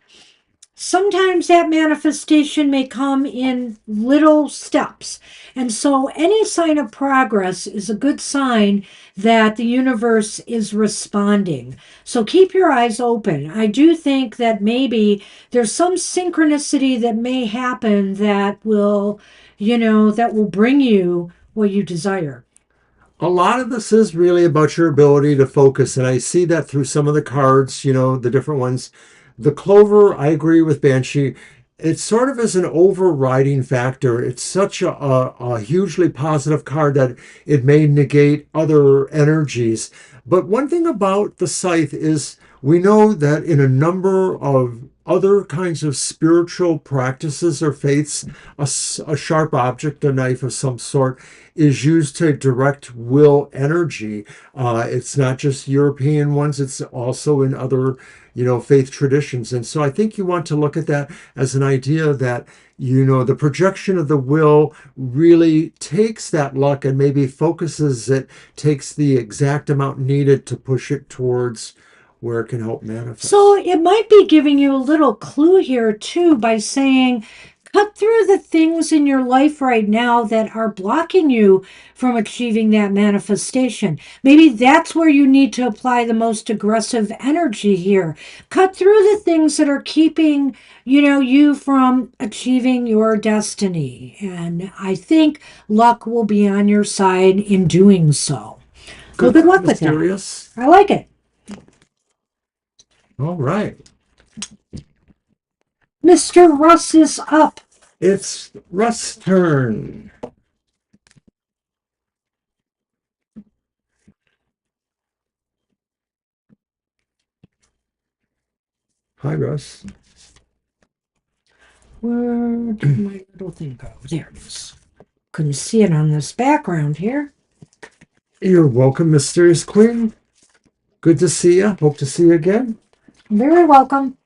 that manifestation may come in little steps. And so any sign of progress is a good sign that the universe is responding. So keep your eyes open. I do think that maybe there's some synchronicity that may happen that will bring you what you desire. A lot of this is really about your ability to focus, and I see that through some of the cards, the different ones. The Clover, I agree with Banshee. It sort of is an overriding factor. It's such a hugely positive card that it may negate other energies. But one thing about the Scythe is we know that in a number of other kinds of spiritual practices or faiths, a sharp object, a knife of some sort, is used to direct will energy. It's not just European ones, it's also in other, faith traditions. And so I think you want to look at that as an idea that, the projection of the will really takes that luck and maybe focuses it, takes the exact amount needed to push it towards where it can help So manifest. it might be giving you a little clue here too by saying, cut through the things in your life right now that are blocking you from achieving that manifestation. Maybe that's where you need to apply the most aggressive energy here. Cut through the things that are keeping, you from achieving your destiny. And I think luck will be on your side in doing so. So Good, good luck with that. mysterious. I like it. All right. Mr. Russ is up. It's Russ' turn. Hi, Russ. Where did my little thing go? There it is. Couldn't see it on this background here. You're welcome, Mysterious Queen. Good to see you. Hope to see you again. Very welcome.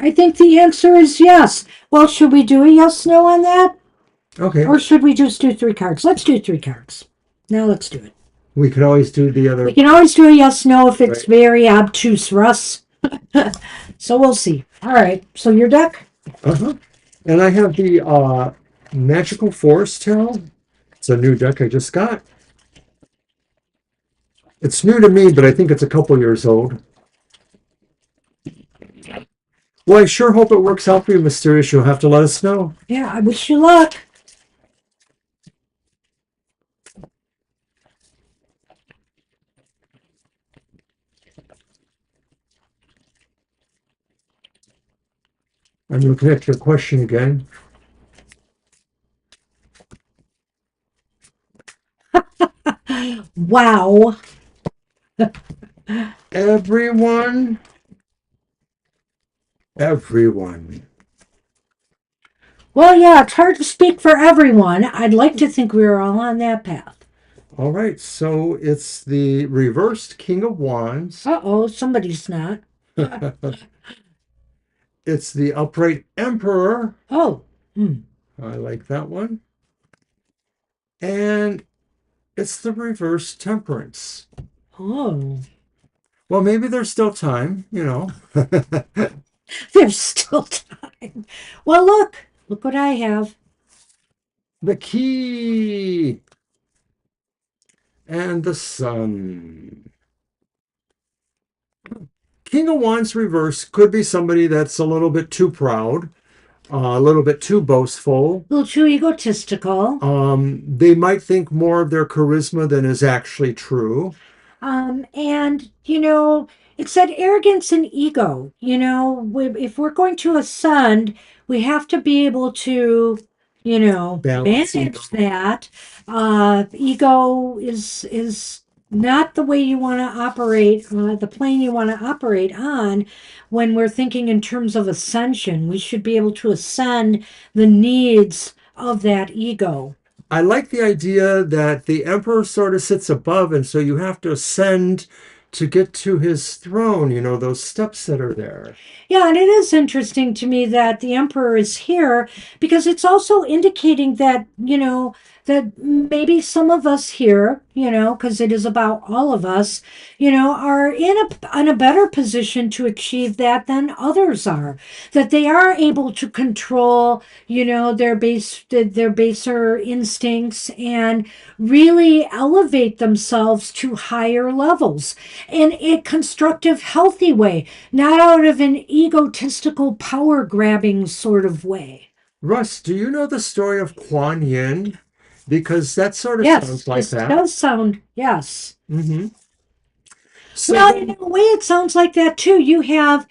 I think the answer is yes. Well, should we do a yes no on that? Okay. Or should we just do three cards? Let's do three cards. Now let's do it. We could always do the We other. can always do a yes no if it's Right. very obtuse, Russ. So we'll see. All right. So your deck? Uh-huh. And I have the Magical Forest Tarot. It's a new deck I just got. It's new to me, but I think it's a couple years old. Well, I sure hope it works out for you, Mysterious. You'll have to let us know. Yeah, I wish you luck. I'm looking at your question again. Wow. Everyone, everyone. Well, yeah, it's hard to speak for everyone. I'd like to think we were all on that path. All right, so it's the reversed King of Wands. Uh-oh, somebody's not. It's the upright Emperor. Oh, hmm. I like that one. And it's the reversed Temperance. Oh. Well, maybe there's still time. There's still time. Well, look what I have. The Key and the Sun. King of Wands reverse could be somebody that's a little bit too proud, a little bit too boastful. A little too egotistical. They might think more of their charisma than is actually true. And, it's that arrogance and ego. If we're going to ascend, we have to be able to, Balance ego. manage that. Ego is not the way you want to operate, the plane you want to operate on when we're thinking in terms of ascension. We should be able to ascend the needs of that ego. I like the idea that the emperor sort of sits above, and so you have to ascend to get to his throne, those steps that are there. Yeah, and it is interesting to me that the emperor is here because it's also indicating that, that maybe some of us here, because it is about all of us, are in a better position to achieve that than others are. That they are able to control, their baser instincts and really elevate themselves to higher levels in a constructive, healthy way, not out of an egotistical, power grabbing sort of way. Russ, do you know the story of Kuan Yin? Because that sort of Yes, sounds like this that. does sound, yes. Hmm. So Well, in a way, it sounds like that too. You have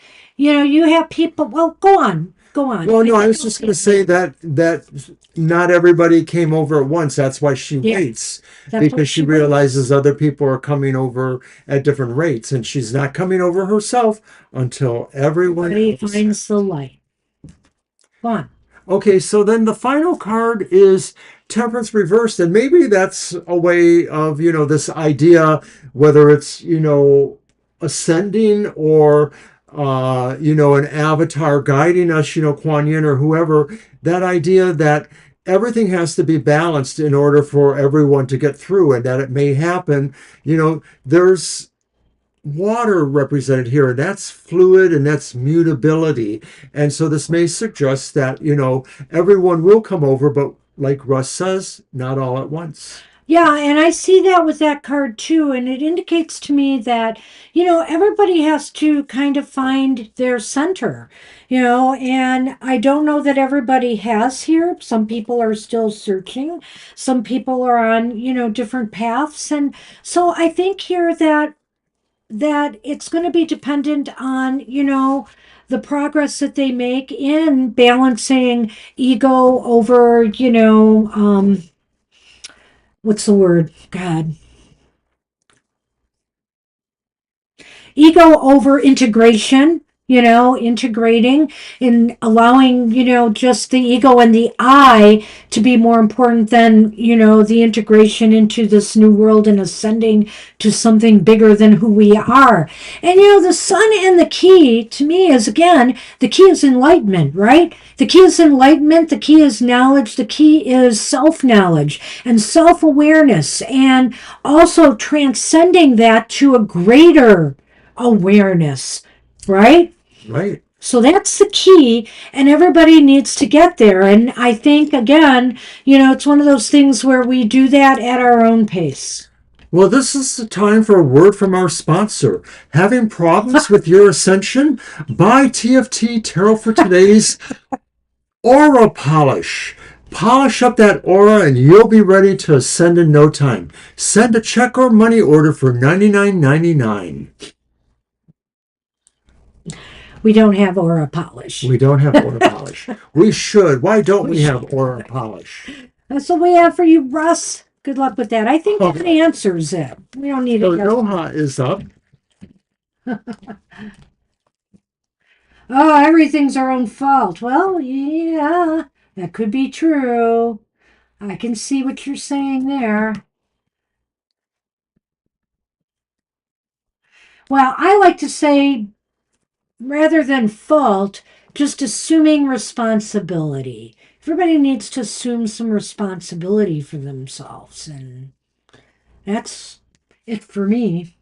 people. Well, go on, go on. well, I no, I think was I'll just say going to say later. that not everybody came over at once. That's why she Yeah, waits, that's why because she she realizes waits. other people are coming over at different rates, and she's not coming over herself until everyone Everybody else. finds the light. Go on. Okay, so then the final card is Temperance reversed, and maybe that's a way of, this idea, whether it's, ascending or, an avatar guiding us, Kuan Yin or whoever, that idea that everything has to be balanced in order for everyone to get through, and that it may happen, there's water represented here, and that's fluid and that's mutability. And so this may suggest that, everyone will come over, but like Russ says, not all at once. Yeah, and I see that with that card too, and it indicates to me that, everybody has to kind of find their center, and I don't know that everybody has here. Some people are still searching, some people are on, different paths, and so I think here that it's going to be dependent on, the progress that they make in balancing ego over, what's the word? God. Ego over integration, integrating and allowing, just the ego and the I to be more important than, the integration into this new world and ascending to something bigger than who we are. And, the sun and the key to me is, again, the key is enlightenment, right? The key is enlightenment. The key is knowledge. The key is self knowledge and self awareness, and also transcending that to a greater awareness, right? Right. So that's the key, and everybody needs to get there. And I think, again, it's one of those things where we do that at our own pace. Well, this is the time for a word from our sponsor. Having problems with your ascension? Buy TFT Tarot for Today's Aura Polish. Polish up that aura and you'll be ready to ascend in no time. Send a check or money order for $99.99. We don't have aura polish. We don't have aura polish. We should. Why don't we have aura polish? That's what we have for you, Russ. Good luck with that. I think that Okay. answers it. We don't need So it. Noha is up. Oh, everything's our own fault. Well, yeah, that could be true. I can see what you're saying there. Well, I like to say, rather than fault, just assuming responsibility. Everybody needs to assume some responsibility for themselves, and that's it for me.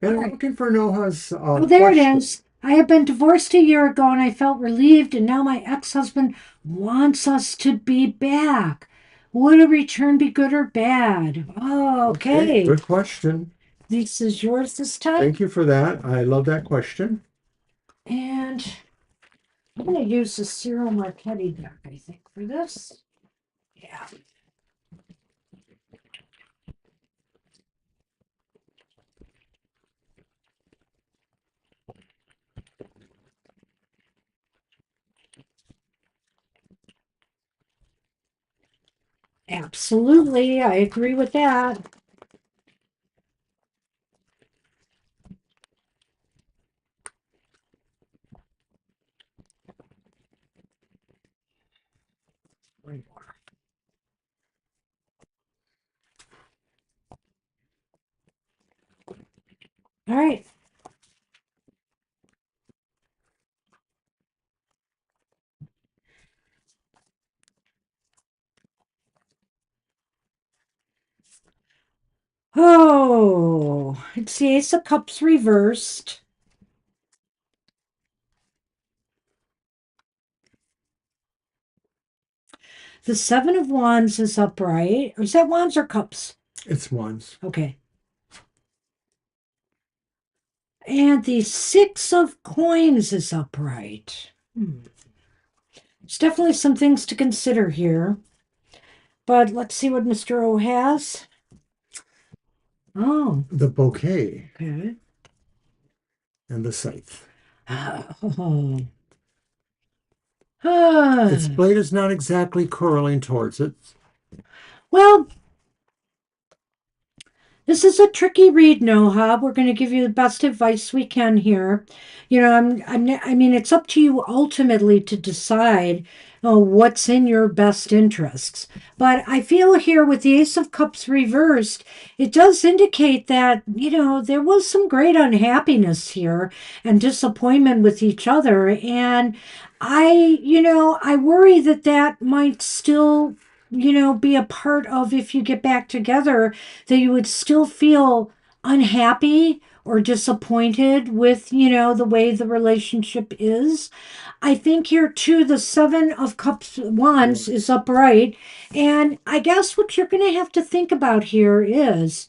And All I'm right. looking for Noha's Oh, there it question. is. I have been divorced a year ago and I felt relieved, and now my ex husband wants us to be back. Would a return be good or bad? Oh, Okay, okay. good question. This is yours this time. Thank you for that. I love that question. And I'm going to use the Cyril Marchetti deck, I think, for this. Yeah. Absolutely. I agree with that. One more. All right. Oh, it's the Ace of Cups reversed. The Seven of Wands is upright. Or is that Wands or Cups? It's ones. Okay. And the Six of Coins is upright. There's definitely some things to consider here. But let's see what Mr. O has. Oh, The bouquet okay. and the scythe. Oh. Its Ah. blade is not exactly curling towards it. Well, this is a tricky read, Noha. We're going to give you the best advice we can here. I mean, it's up to you ultimately to decide what's in your best interests. But I feel here with the Ace of Cups reversed, it does indicate that, there was some great unhappiness here and disappointment with each other. And I worry that that might still, be a part of if you get back together that you would still feel unhappy or disappointed with, the way the relationship is. I think here too, the Seven of Cups Wands is upright. And I guess what you're going to have to think about here is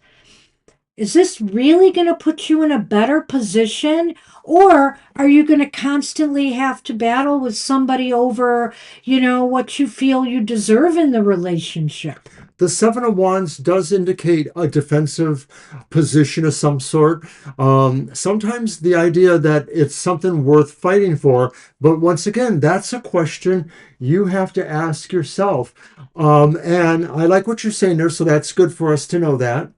this really going to put you in a better position? Or are you going to constantly have to battle with somebody over, what you feel you deserve in the relationship? The Seven of Wands does indicate a defensive position of some sort. Sometimes the idea that it's something worth fighting for, but once again, that's a question you have to ask yourself. And I like what you're saying there, so that's good for us to know that.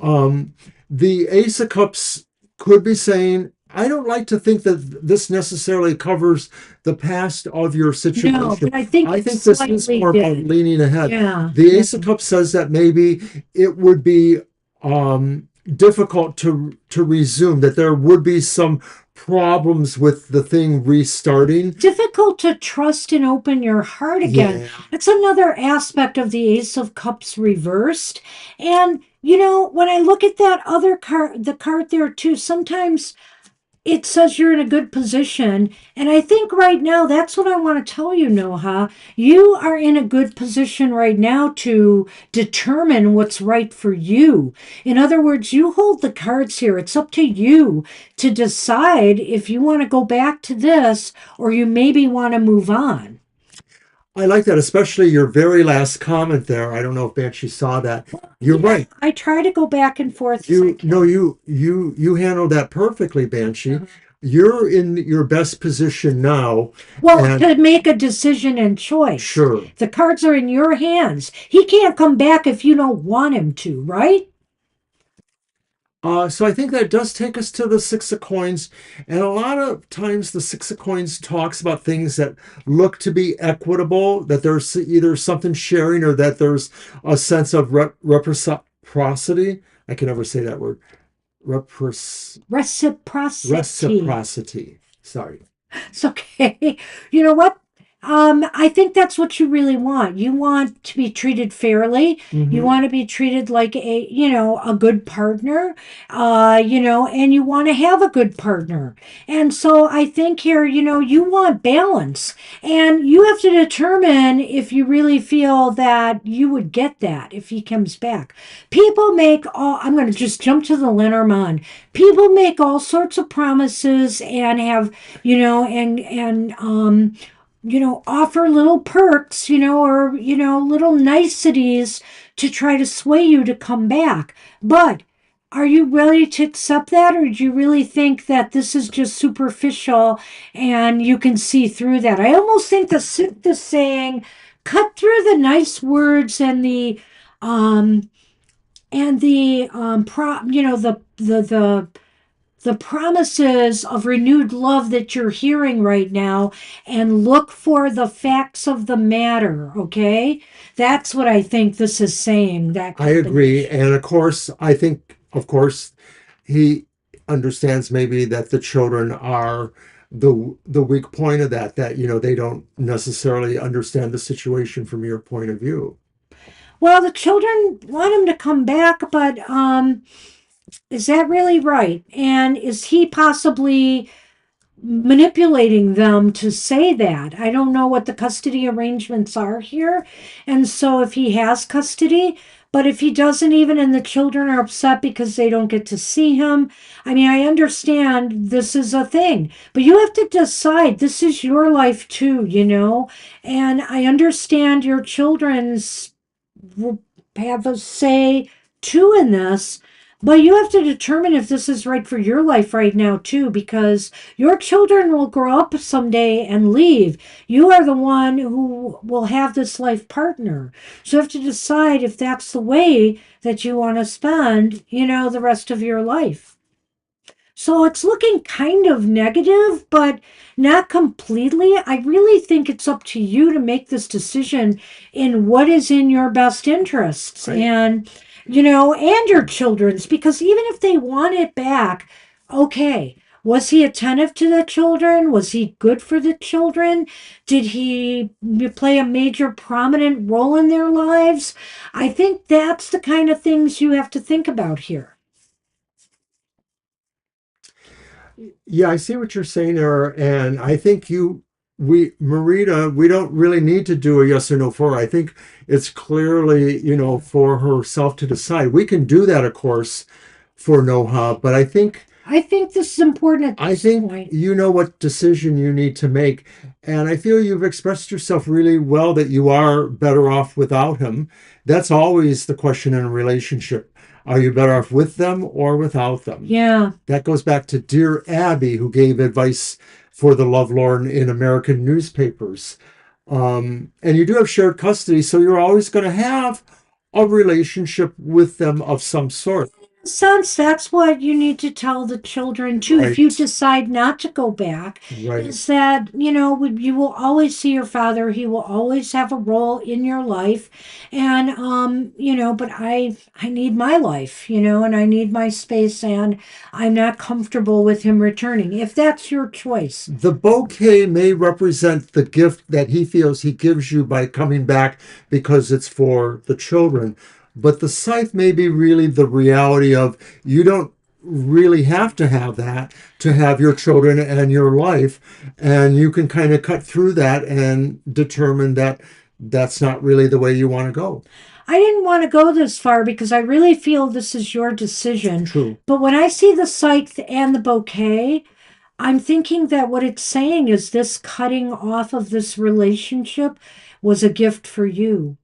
Um, the Ace of Cups could be saying, I don't like to think that this necessarily covers the past of your No, situation. but I think I it think this is slightly more about did. leaning ahead. Yeah, The yeah. Ace of Cups says that maybe it would be difficult to resume, that there would be some problems with the thing restarting. Difficult to trust and open your heart again. Yeah. That's another aspect of the Ace of Cups reversed. And, when I look at that other card, the card there too, sometimes it says you're in a good position. And I think right now, that's what I want to tell you, Noha. You are in a good position right now to determine what's right for you. In other words, you hold the cards here. It's up to you to decide if you want to go back to this or you maybe want to move on. I like that, especially your very last comment there. I don't know if Banshee saw that. You're Yeah, right. I try to go back and forth as I You no, can. you handled that perfectly, Banshee. You're in your best position now, Well, and to make a decision and choice. sure. The cards are in your hands. He can't come back if you don't want him to, right? So I think that does take us to the Six of Coins, and a lot of times the Six of Coins talks about things that look to be equitable, that there's either something sharing or that there's a sense of reciprocity. I can never say that word. Repros- Reciprocity. Reciprocity. Sorry. It's okay. You know what? I think that's what you really want. You want to be treated fairly. You Hmm. want to be treated like a good partner, and you want to have a good partner. And so I think here, you want balance, and you have to determine if you really feel that you would get that if he comes back. People make all, I'm going to just jump to the Lenormand. People make all sorts of promises and have, offer little perks, or, little niceties to try to sway you to come back. But are you ready to accept that, or do you really think that this is just superficial and you can see through that? I almost think the saying, cut through the nice words um, and the promises of renewed love that you're hearing right now, and look for the facts of the matter, okay? That's what I think this is saying, that I agree. combination. And of course, I think, of course, he understands maybe that the children are the weak point of that, that, they don't necessarily understand the situation from your point of view. Well, the children want him to come back, but is that really right? And is he possibly manipulating them to say that? I don't know what the custody arrangements are here. And so if he has custody, but if he doesn't even, and the children are upset because they don't get to see him, I mean, I understand this is a thing, but you have to decide this is your life too, And I understand your children's will have a say too in this, but you have to determine if this is right for your life right now too, because your children will grow up someday and leave. You are the one who will have this life partner, so you have to decide if that's the way that you want to spend, the rest of your life. So it's looking kind of negative, but not completely. I really think it's up to you to make this decision in what is in your best interests, Right. and your children's, because even if they want it back, okay. Was he attentive to the children? Was he good for the children? Did he play a major prominent role in their lives? I think that's the kind of things you have to think about here. Yeah, I see what you're saying there, and I think Marita, we don't really need to do a yes or no for her. I think it's clearly, for herself to decide. We can do that, of course, for Noha, but I think this is important at I this think point. you know what decision you need to make. And I feel you've expressed yourself really well that you are better off without him. That's always the question in a relationship. Are you better off with them or without them? Yeah. That goes back to dear Abby, who gave advice for the lovelorn in American newspapers. And you do have shared custody, so you're always going to have a relationship with them of some sort. Sense that's what you need to tell the children too if you Right, decide not to go back, right. is that you will always see your father. He will always have a role in your life, and but I need my life, and I need my space, and I'm not comfortable with him returning, if that's your choice. The bouquet may represent the gift that he feels he gives you by coming back because it's for the children. But the scythe may be really the reality of you don't really have to have that to have your children and your life. And you can kind of cut through that and determine that that's not really the way you want to go. I didn't want to go this far because I really feel this is your decision. True. But when I see the scythe and the bouquet, I'm thinking that what it's saying is this cutting off of this relationship was a gift for you.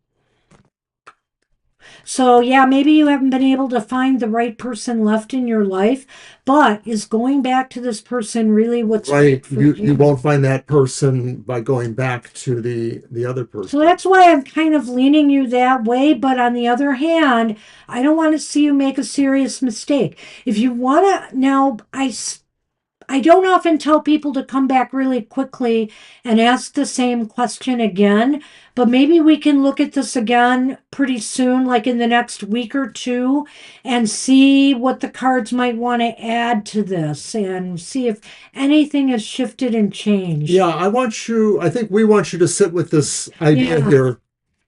So, yeah, maybe you haven't been able to find the right person left in your life, but is going back to this person really what's Right. right for You you? won't find that person by going back to the other So person. that's why I'm kind of leaning you that way. But on the other hand, I don't want to see you make a serious mistake. If you want to, now, I I don't often tell people to come back really quickly and ask the same question again, but maybe we can look at this again pretty soon, like in the next week or two, and see what the cards might want to add to this and see if anything has shifted and changed. Yeah, I think we want you to sit with this idea Yeah. here.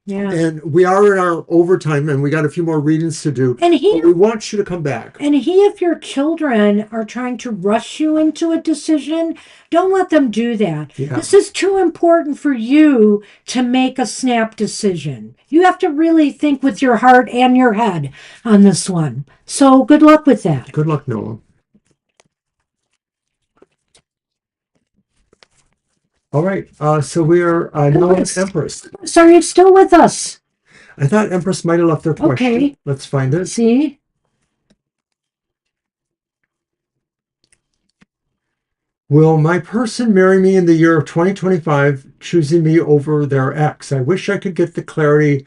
Yeah. And we are in our overtime and we got a few more readings to do. And But we want you to come back. if your children are trying to rush you into a decision, don't let them do that. Yeah. This is too important for you to make a snap decision. You have to really think with your heart and your head on this one. So good luck with that. Good luck, Noah. All right. So we are Noah's Empress. So are you still with us? I thought Empress might have left their question. Okay. Let's find it. See? Will my person marry me in the year of 2025, choosing me over their ex? I wish I could get the clarity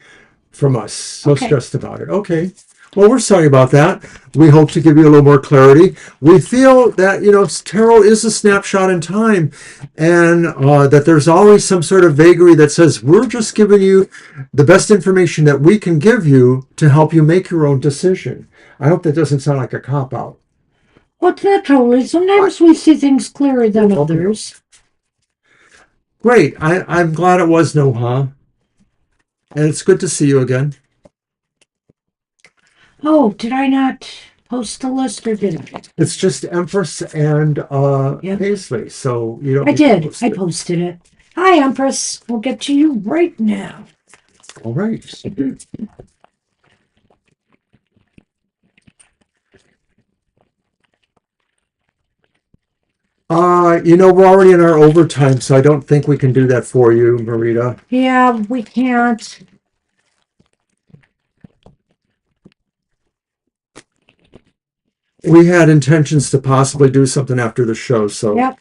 from us. So stressed about it. Okay. Well, we're sorry about that. We hope to give you a little more clarity. We feel that, tarot is a snapshot in time and that there's always some sort of vagary that says we're just giving you the best information that we can give you to help you make your own decision. I hope that doesn't sound like a cop-out. Well, it's not totally. Sometimes we see things clearer than others. Great. I'm glad it was no, huh? And it's good to see you again. Oh, did I not post the list or did I? It's just Empress and Paisley. So you don't. I did. I posted it. Hi, Empress. We'll get to you right now. All right. We're already in our overtime, so I don't think we can do that for you, Marita. Yeah, we can't. We had intentions to possibly do something after the show, so. Yep.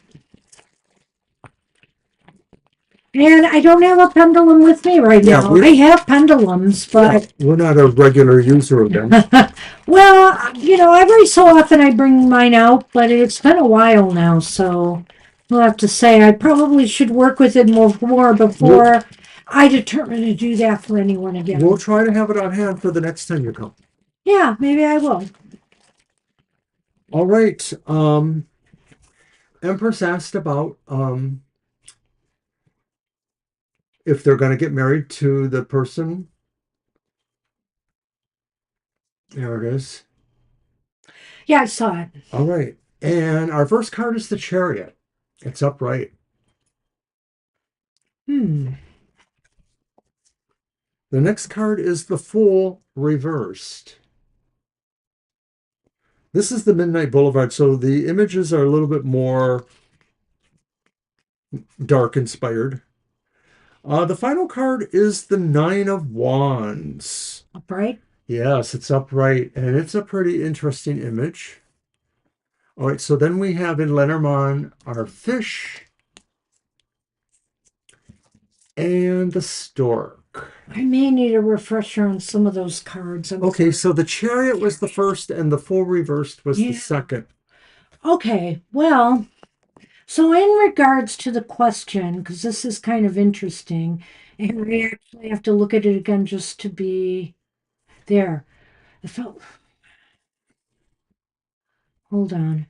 And I don't have a pendulum with me right now. I have pendulums, but we're not a regular user of them. well, every so often I bring mine out, but it's been a while now, so we'll have to say I probably should work with it more before I determine to do that for anyone again. We'll try to have it on hand for the next time you come. Yeah, maybe I will. All right. Empress asked about if they're going to get married to the person. There it is. Yeah, I saw it. All right. And our first card is the Chariot. It's upright. The next card is the Fool reversed. This is the Midnight Boulevard, so the images are a little bit more dark inspired. The final card is the Nine of Wands. Upright? Yes, it's upright, and it's a pretty interesting image. All right, so then we have in Lenormand our fish and the stork. I may need a refresher on some of those cards. Okay, so the Chariot was the first and the Fool reversed was the second. Okay, well, so in regards to the question, because this is kind of interesting, and we actually have to look at it again just to be there. Hold on.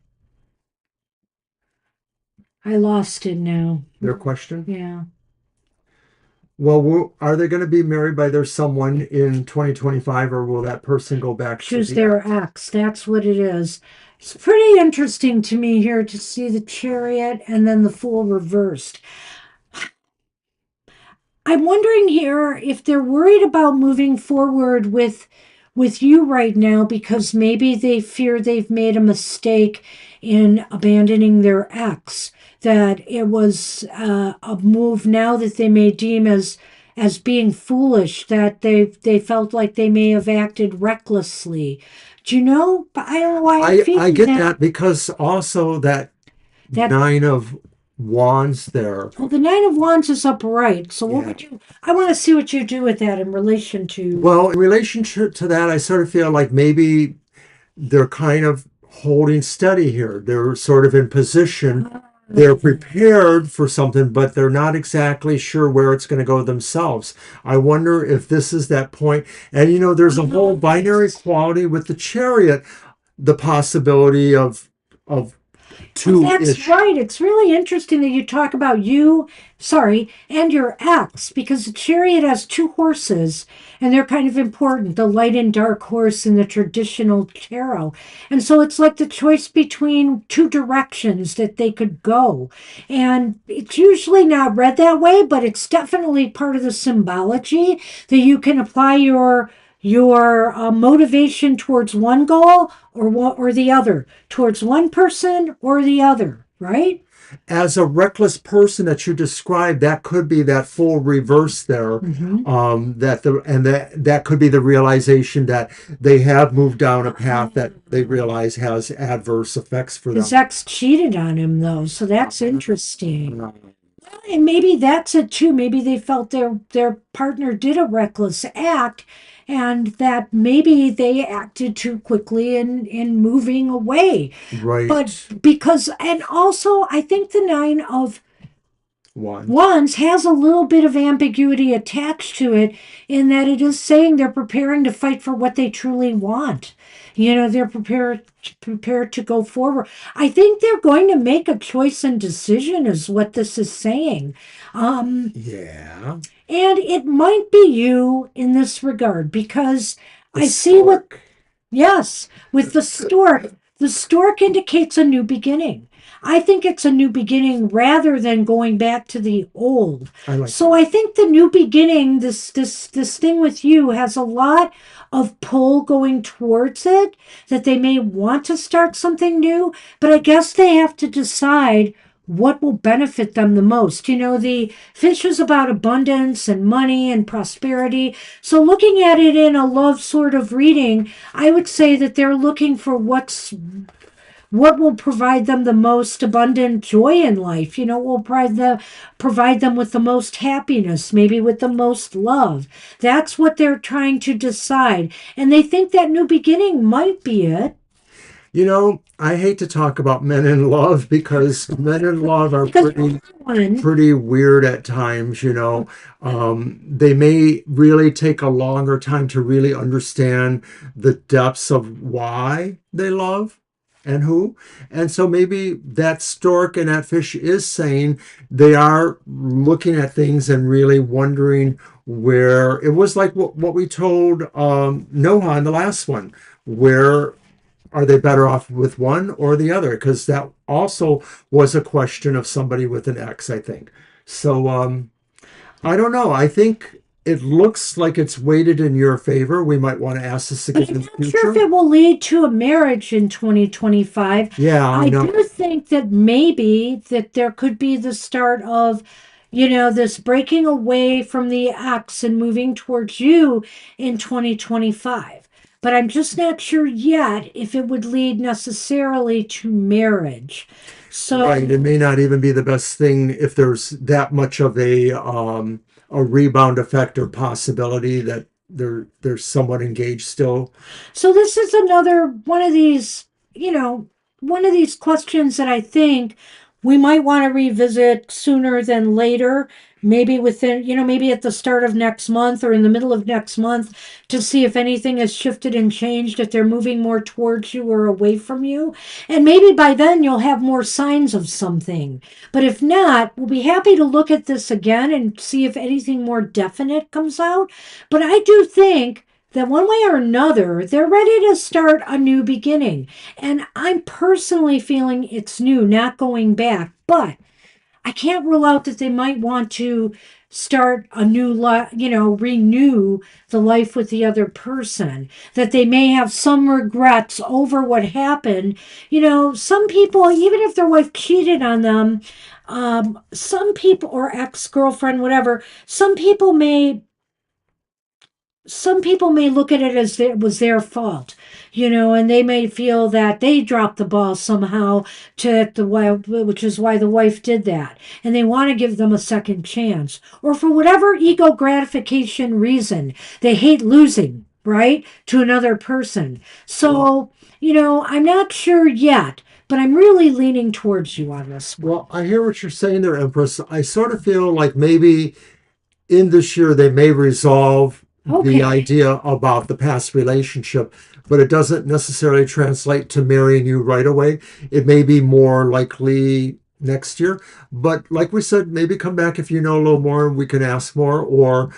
I lost it now. Their question? Yeah. Well, are they going to be married by their someone in 2025, or will that person go back to their ex? That's what it is. It's pretty interesting to me here to see the Chariot and then the Fool reversed. I'm wondering here if they're worried about moving forward with you right now because maybe they fear they've made a mistake in abandoning their ex, that it was a move now that they may deem as being foolish, that they felt like they may have acted recklessly. Do you know? I don't know why I get that because also that Nine of Wands there. Well, the Nine of Wands is upright. So what would you? I want to see what you do with that in relation to. Well, in relation to that, I sort of feel like maybe they're kind of holding steady here. They're sort of in position. They're prepared for something, but they're not exactly sure where it's going to go themselves. I wonder if this is that point. And there's a whole binary quality with the chariot, the possibility of Well, that's two-ish. right. It's really interesting that you talk about and your ex, because the chariot has two horses, and they're kind of important, the light and dark horse in the traditional tarot. And so it's like the choice between two directions that they could go. And it's usually not read that way, but it's definitely part of the symbology that you can apply your motivation towards one goal or the other, towards one person or the other, right? As a reckless person that you described, that could be that full reverse there. Mm-hmm. That could be the realization that they have moved down a path that they realize has adverse effects for His them. ex cheated on him, though, so that's interesting. And maybe that's it too. Maybe they felt their partner did a reckless act, and that maybe they acted too quickly in moving away. But Right. because, and also, I think the nine of One. Wands has a little bit of ambiguity attached to it in that it is saying they're preparing to fight for what they truly want. They're prepared to go forward. I think they're going to make a choice and decision is what this is saying. Um, Yeah. and it might be you in this regard because The I see what stork. Yes, with the stork indicates a new beginning. I think it's a new beginning rather than going back to the old. I like So that. I think the new beginning, this thing with you has a lot of pull going towards it, that they may want to start something new, but I guess they have to decide what will benefit them the most. The fish is about abundance and money and prosperity. So looking at it in a love sort of reading, I would say that they're looking for what will provide them the most abundant joy in life. Will provide them with the most happiness, maybe with the most love. That's what they're trying to decide, and they think that new beginning might be it. I hate to talk about men in love because men in love are Because one, pretty weird at times. They may really take a longer time to really understand the depths of why they love and who. And so maybe that stork and that fish is saying they are looking at things and really wondering where it was like what we told Noah in the last one, where are they better off with one or the other? Because that also was a question of somebody with an X, I think. So I don't know. I think it looks like it's weighted in your favor. We might want to ask this again I'm in the not sure if future. it will lead to a marriage in 2025. Yeah, I I know. do think that maybe that there could be the start of, this breaking away from the ex and moving towards you in 2025. But I'm just not sure yet if it would lead necessarily to marriage. Right. So It may not even be the best thing if there's that much of a rebound effect or possibility that they're somewhat engaged still. So this is another one of these questions that I think we might want to revisit sooner than later, maybe maybe at the start of next month or in the middle of next month to see if anything has shifted and changed, if they're moving more towards you or away from you. And maybe by then you'll have more signs of something. But if not, we'll be happy to look at this again and see if anything more definite comes out. But I do think that one way or another, they're ready to start a new beginning. And I'm personally feeling it's new, not going back. But I can't rule out that they might want to start a new life, renew the life with the other person, that they may have some regrets over what happened. Some people, even if their wife cheated on them, some people, or ex-girlfriend, whatever, some people may look at it as it was their fault, and they may feel that they dropped the ball somehow to the wife, which is why the wife did that, and they want to give them a second chance, or for whatever ego gratification reason, they hate losing. right? To another person. So, I'm not sure yet, but I'm really leaning towards you on this one. Well, I hear what you're saying there, Empress. I sort of feel like maybe in this year they may resolve the Okay. idea about the past relationship, but it doesn't necessarily translate to marrying you right away. It may be more likely next year. But like we said, maybe come back if you know a little more and we can ask more, or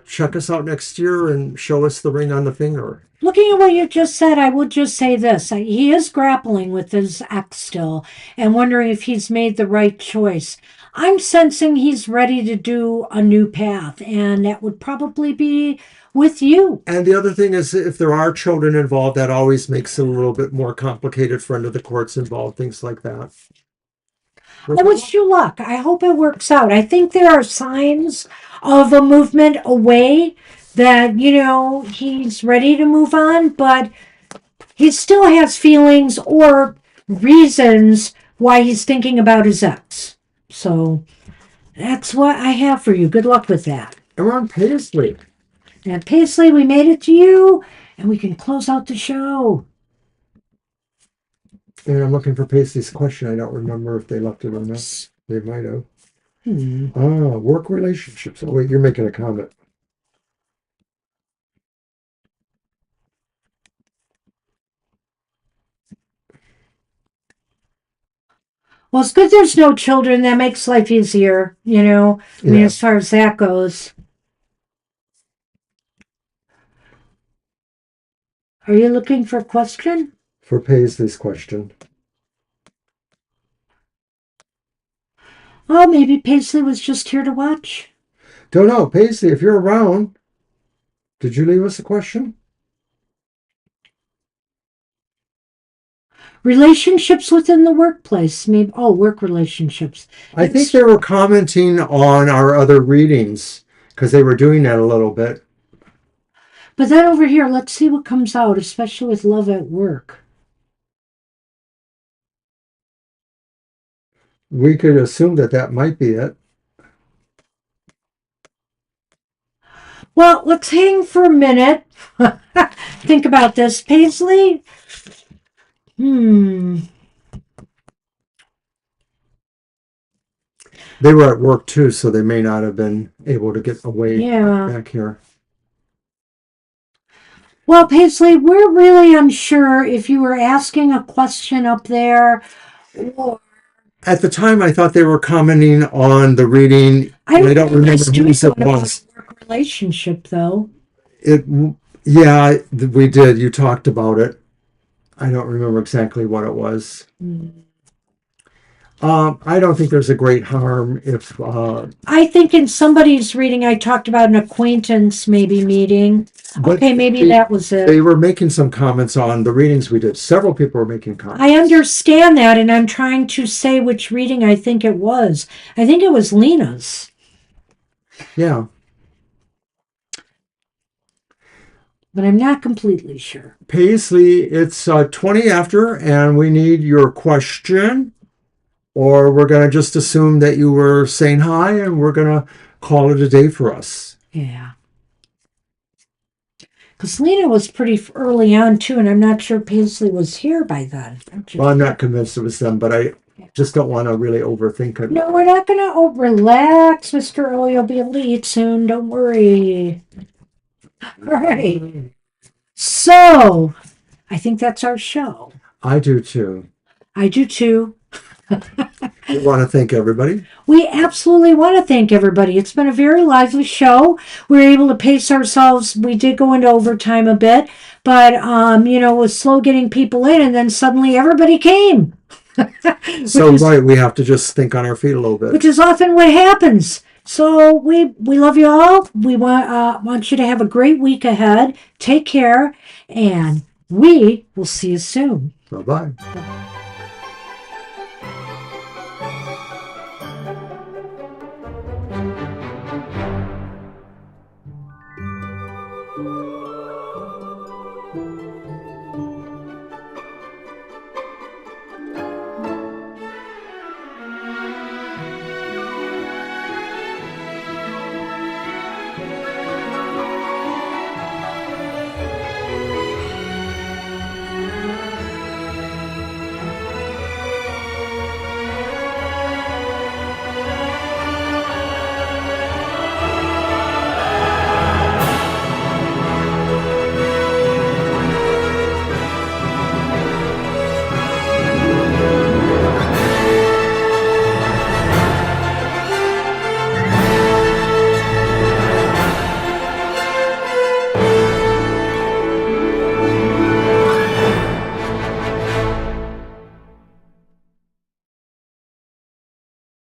check us out next year and show us the ring on the finger. Looking at what you just said, I would just say this. He is grappling with his ex still and wondering if he's made the right choice. I'm sensing he's ready to do a new path, and that would probably be with you. And the other thing is, if there are children involved, that always makes it a little bit more complicated for under the courts involved, things like that. I wish you luck. I hope it works out. I think there are signs of a movement away that, he's ready to move on, but he still has feelings or reasons why he's thinking about his ex. So that's what I have for you. Good luck with that. And we're on Paisley. And Paisley, we made it to you, and we can close out the show. And I'm looking for Paisley's question. I don't remember if they left it or not. They might have. Work relationships. Oh, wait, you're making a comment. Well, it's good there's no children. That makes life easier, as far as that goes. Are you looking for a question? For Paisley's question. Oh, maybe Paisley was just here to watch. Don't know. Paisley, if you're around, did you leave us a question? Relationships within the workplace. Maybe work relationships. I think they were commenting on our other readings because they were doing that a little bit. But then over here, let's see what comes out, especially with love at work. We could assume that might be it. Well, let's hang for a minute. Think about this. Paisley? They were at work too, so they may not have been able to get away back here. Well, Paisley, we're really unsure if you were asking a question up there or... At the time, I thought they were commenting on the reading. I don't remember whose it was. Work relationship, though. Yeah, we did. You talked about it. I don't remember exactly what it was. I don't think there's a great harm if... I think in somebody's reading, I talked about an acquaintance maybe meeting. Okay, maybe that was it. They were making some comments on the readings we did. Several people were making comments. I understand that, and I'm trying to say which reading I think it was. I think it was Lena's. Yeah. But I'm not completely sure. Paisley, it's 20 after, and we need your question. Or we're going to just assume that you were saying hi, and we're going to call it a day for us. Yeah. Because Lena was pretty early on, too, and I'm not sure Paisley was here by then. Well, I'm not convinced it was them, but I just don't want to really overthink it. No, we're not going to relax, Mr. Earl. You'll be able to eat soon. Don't worry. All right. So, I think that's our show. I do, too. I do, too. We want to thank everybody. We absolutely want to thank everybody. It's been a very lively show. We were able to pace ourselves. We did go into overtime a bit, but it was slow getting people in, and then suddenly everybody came. Right, we have to just think on our feet a little bit. Which is often what happens. So we love you all. We want you to have a great week ahead. Take care, and we will see you soon. Bye-bye.